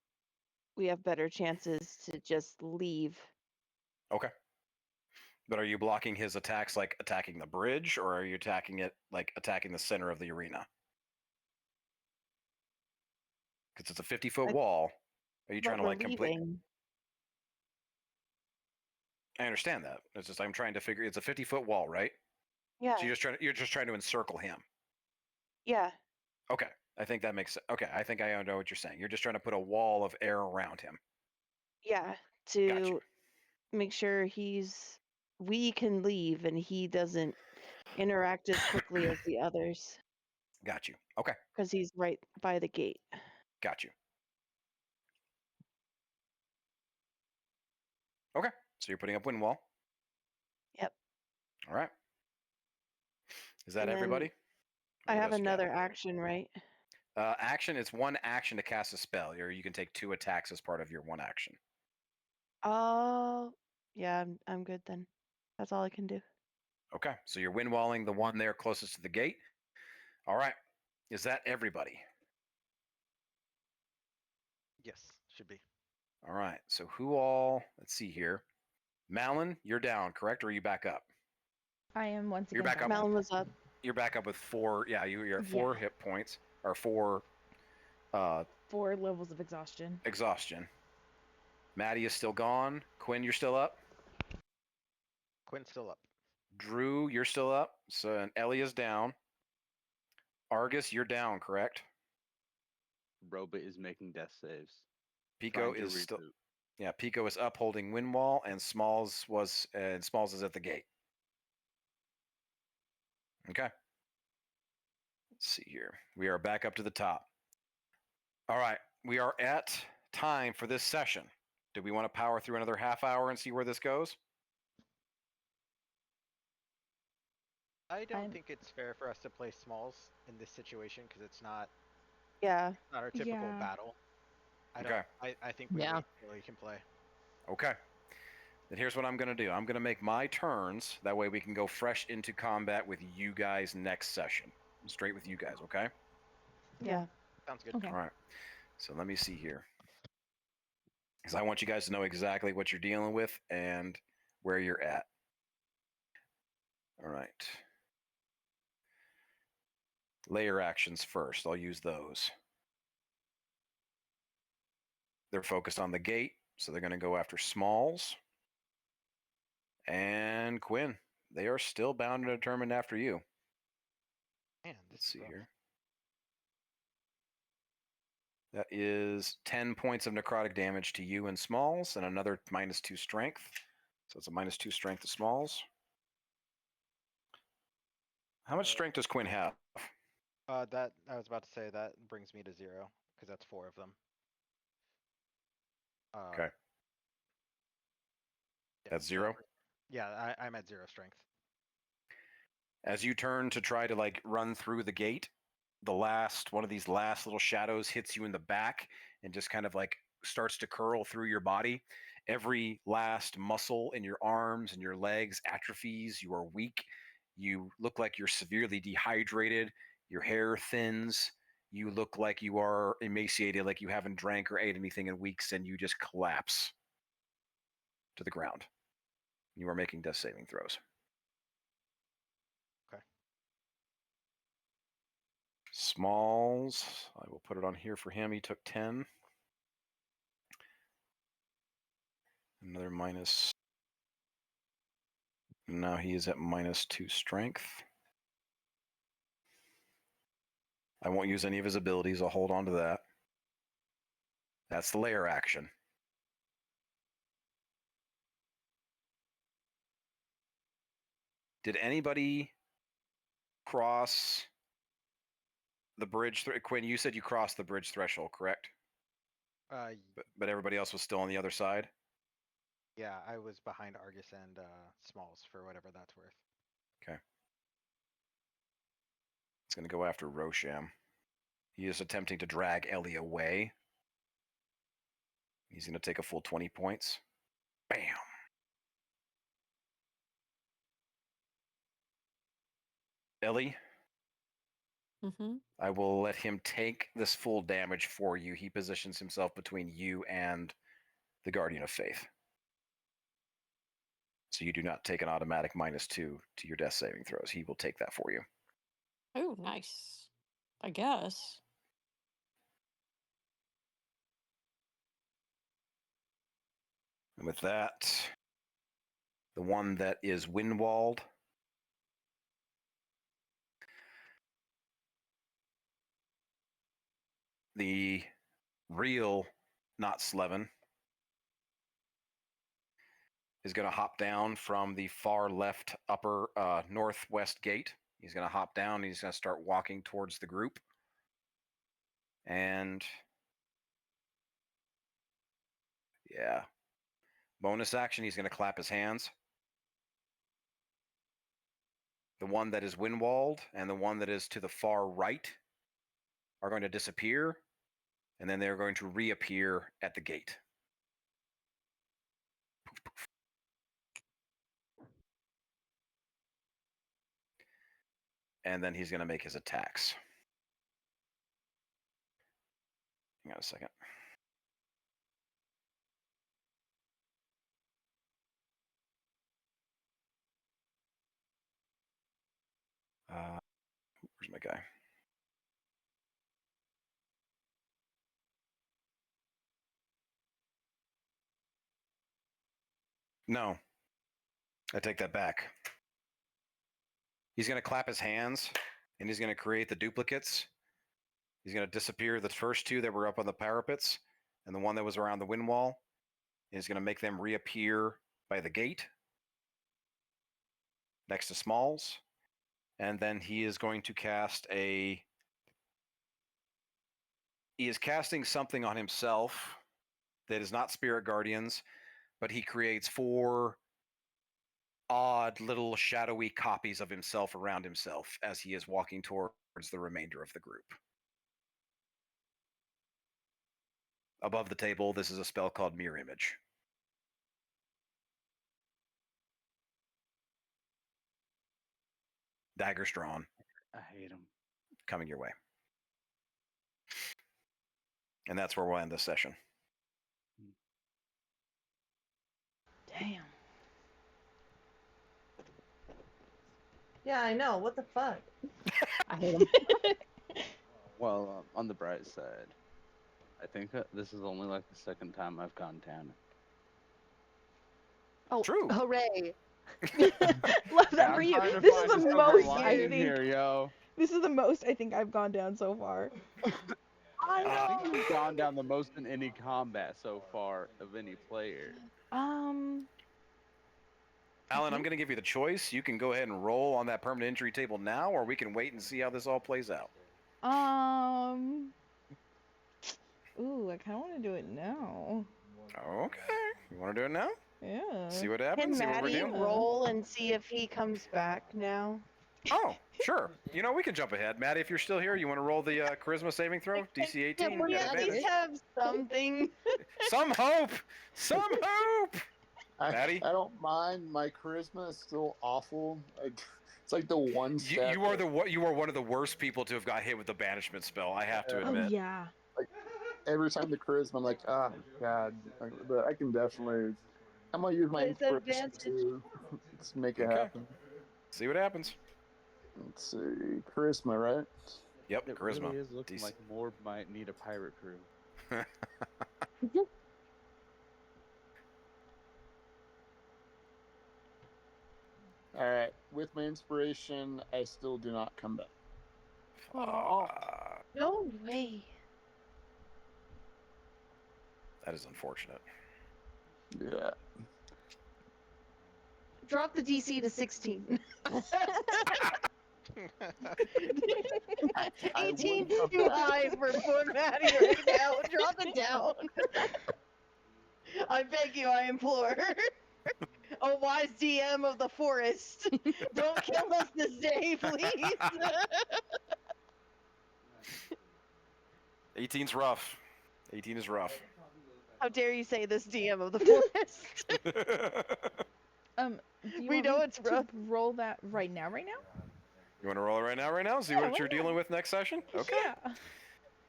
we have better chances to just leave. Okay. But are you blocking his attacks like attacking the bridge, or are you attacking it like attacking the center of the arena? Because it's a 50-foot wall. Are you trying to like complete? I understand that. It's just I'm trying to figure. It's a 50-foot wall, right? Yeah. So you're just trying to encircle him. Yeah. Okay. I think that makes sense. Okay. I think I know what you're saying. You're just trying to put a wall of air around him. Yeah. To make sure we can leave and he doesn't interact as quickly as the others. Got you. Okay. Because he's right by the gate. Got you. Okay. So you're putting up wind wall. Yep. All right. Is that And then everybody? I What have else you got? another action, right? Action. It's one action to cast a spell, or you can take 2 attacks as part of your one action. Oh, yeah, I'm good then. That's all I can do. Okay. So you're wind walling the one there closest to the gate. All right. Is that everybody? Yes, should be. All right. So who all? Let's see here. Malin, you're down, correct? Or are you back up? I am once again. You're back up. Malin was up. You're back up with 4. Yeah, you're at 4 hit points or 4. 4 levels of exhaustion. Exhaustion. Maddie is still gone. Quinn, you're still up. Quinn's still up. Drew, you're still up. So and Ellie is down. Argus, you're down, correct? Robot is making death saves. Pico Trying to is still. reboot. Yeah, Pico is up holding wind wall, and Smalls is at the gate. Okay. Let's see here. We are back up to the top. All right, we are at time for this session. Do we want to power through another half hour and see where this goes? I don't think it's fair for us to play Smalls in this situation because it's not Yeah. our typical battle. I think we really can play. Okay. Then here's what I'm going to do. I'm going to make my turns. That way we can go fresh into combat with you guys next session. Straight with you guys, okay? Yeah. Sounds good. Okay. All right. So let me see here. because I want you guys to know exactly what you're dealing with and where you're at. All right. Layer actions first. I'll use those. They're focused on the gate, so they're going to go after Smalls and Quinn. They are still bound and determined after you. Man, this Let's is see rough. here. That is 10 points of necrotic damage to you and Smalls, and another -2 strength. So it's a -2 strength to Smalls. How much strength does Quinn have? That I was about to say that brings me to 0 because that's 4 of them. Okay. Yeah, That's so- 0? Yeah, I'm at 0 strength. As you turn to try to like run through the gate, one of these last little shadows hits you in the back and just kind of like starts to curl through your body. Every last muscle in your arms and your legs atrophies. You are weak. You look like you're severely dehydrated. Your hair thins. You look like you are emaciated, like you haven't drank or ate anything in weeks, and you just collapse to the ground. You are making death saving throws. Okay. Smalls, I will put it on here for him. He took 10. Another minus. Now he is at -2 strength. I won't use any of his abilities. I'll hold on to that. That's the layer action. Did anybody cross the bridge? Quinn, you said you crossed the bridge threshold, correct? But everybody else was still on the other side? Yeah, I was behind Argus and Smalls for whatever that's worth. Okay. It's going to go after Rosham. He is attempting to drag Ellie away. He's going to take a full 20 points. Bam. Ellie, Mm-hmm. I will let him take this full damage for you. He positions himself between you and the Guardian of Faith. So you do not take an automatic -2 to your death saving throws. He will take that for you. Oh, nice. I guess. And with that, the one that is Windwalled. The real not Slevin is going to hop down from the far left upper northwest gate. He's going to hop down and he's going to start walking towards the group. And yeah, bonus action, he's going to clap his hands. The one that is Windwalled and the one that is to the far right are going to disappear, and then they're going to reappear at the gate. Poof, poof. And then he's going to make his attacks. Hang on a second. Where's my guy? No, I take that back. He's going to clap his hands and he's going to create the duplicates. He's going to disappear the first two that were up on the parapets and the one that was around the wind wall. He's going to make them reappear by the gate next to Smalls. And then he is going to cast he is casting something on himself that is not Spirit Guardians, but he creates 4 odd little shadowy copies of himself around himself as he is walking towards the remainder of the group. Above the table, this is a spell called Mirror Image. Daggers drawn. I hate him. Coming your way. And that's where we'll end this session. Yeah, I know. What the fuck? I hate him. Well, on the bright side, I think this is only like the second time I've gone down. Oh, True. hooray! Love that I'm for you. trying to This is find the a silver most I lining think. here, yo. This is the most I think I've gone down so far. I I think know. we've gone down the most in any combat so far of any player. Um, Alan, I'm going to give you the choice. You can go ahead and roll on that permanent injury table now, or we can wait and see how this all plays out. ooh, I kind of want to do it now. Okay. You want to do it now? Yeah. See what Can happens? See what we're Maddie doing? roll and see if he comes back now? Oh, sure. You know, we can jump ahead. Maddie, if you're still here, you want to roll the charisma saving throw? DC 18? We at at advantage? least have something. Some hope! Some hope! Maddie? I don't mind. My charisma is still awful. It's like the one You step. are you are one of the worst people to have got hit with the banishment spell, I have to Oh admit. yeah. Every time the charisma, I'm like, ah, God. But I can definitely. I'm gonna use my It's inspiration advantage. to let's make it Okay. happen. See what happens. Let's see, charisma, right? Yep, It charisma. really is looking DC. like Morb might need a pirate crew. All right. With my inspiration, I still do not come back. Oh, no way. That is unfortunate. Yeah. Drop the DC to 16. I 18 would come too back. high for poor Maddie right now. Drop it down. I beg you, I implore. Oh, wise DM of the forest. Don't kill us this day, please. 18's rough. 18 is rough. How dare you say this, DM of the forest? Do you We want know me it's to rough. roll that right now? You want to roll it right now? See Yeah, what why you're not? dealing with next session? Okay. Yeah.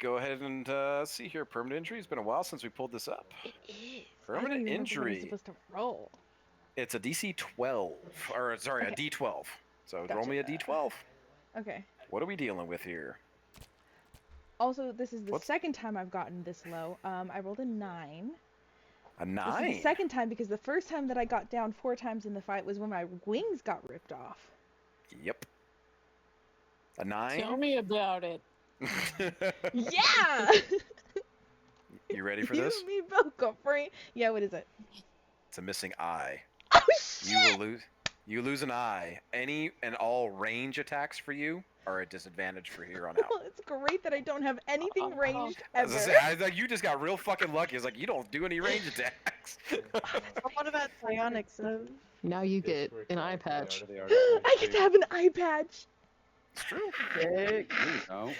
Go ahead and see here. Permanent injury. It's been a while since we pulled this up. It is. Permanent I don't even remember what injury. I'm supposed to roll. It's a DC 12. Or, sorry, Okay. a D12. So roll Gotcha. me a D12. Okay. What are we dealing with here? Also, this is the What's- second time I've gotten this low. I rolled a 9. A This 9? is the second time because the first time that I got down 4 times in the fight was when my wings got ripped off. Yep. A Tell 9? me about it. Yeah! You ready for You this? and me both, Godfrey. Yeah, what is it? It's a missing eye. Oh, You shit! will lose. You lose an eye. Any and all range attacks for you are a disadvantage for here on out. Well, it's great that I don't have anything ranged As I ever. say, I like you just got real fucking lucky. It's like you don't do any range attacks. What about psionics? Now you get an eye patch. I get to have an eye patch. It's true. No,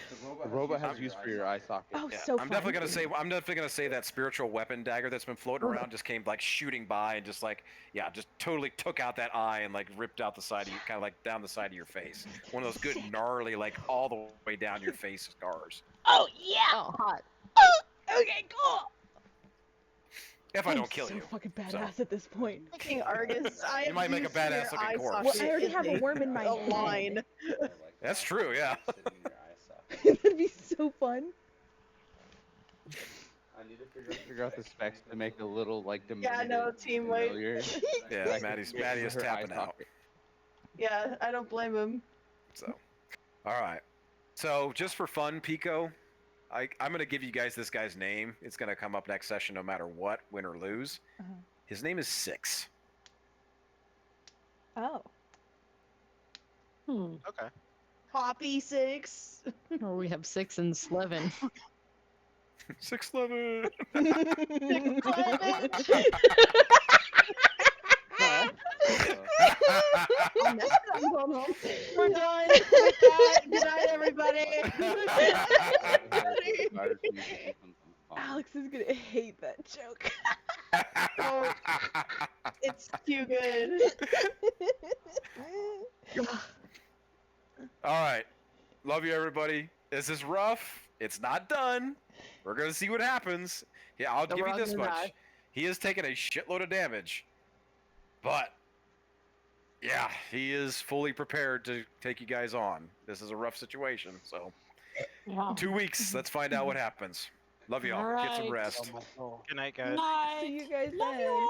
the robot has use for your eye socket. Oh, Yeah, so I'm definitely fun. gonna say that spiritual weapon dagger that's been floating around just came like shooting by and just like just totally took out that eye and like ripped out the side of you, kind of like down the side of your face. One of those good gnarly like all the way down your face scars. Oh, yeah! Oh, hot. Okay, cool! If I I'm don't kill so you. fucking badass at this point. Fucking Argus, I You might make a used your badass looking eye corpse. Well, socket I already in have a the- worm in my a head. line. That's true, yeah. That'd be so fun. I need to figure out the specs to make a little like Yeah, no, team weight. familiar. Yeah, Like, Maddie's with is her eye tapping out. socket. Yeah, I don't blame him. So, all right. So just for fun, Pico, I'm gonna give you guys this guy's name. It's gonna come up next session, no matter what, win or lose. Uh-huh. His name is Six. Oh. Okay. Poppy 6. Or we have 6 and Slevin. 6'11". I'm going home. We're done with that. Good night, everybody. Alex is gonna hate that joke. Oh, it's too good. All right. Love you, everybody. This is rough. It's not done. We're gonna see what happens. Yeah, I'll So give we're you all this gonna much. die. He has taken a shitload of damage, but Yeah, he is fully prepared to take you guys on. This is a rough situation, so Yeah. 2 weeks. Let's find out what happens. Love y'all. All Get some right. rest. Good night, guys. Night. See you guys Love then. you all.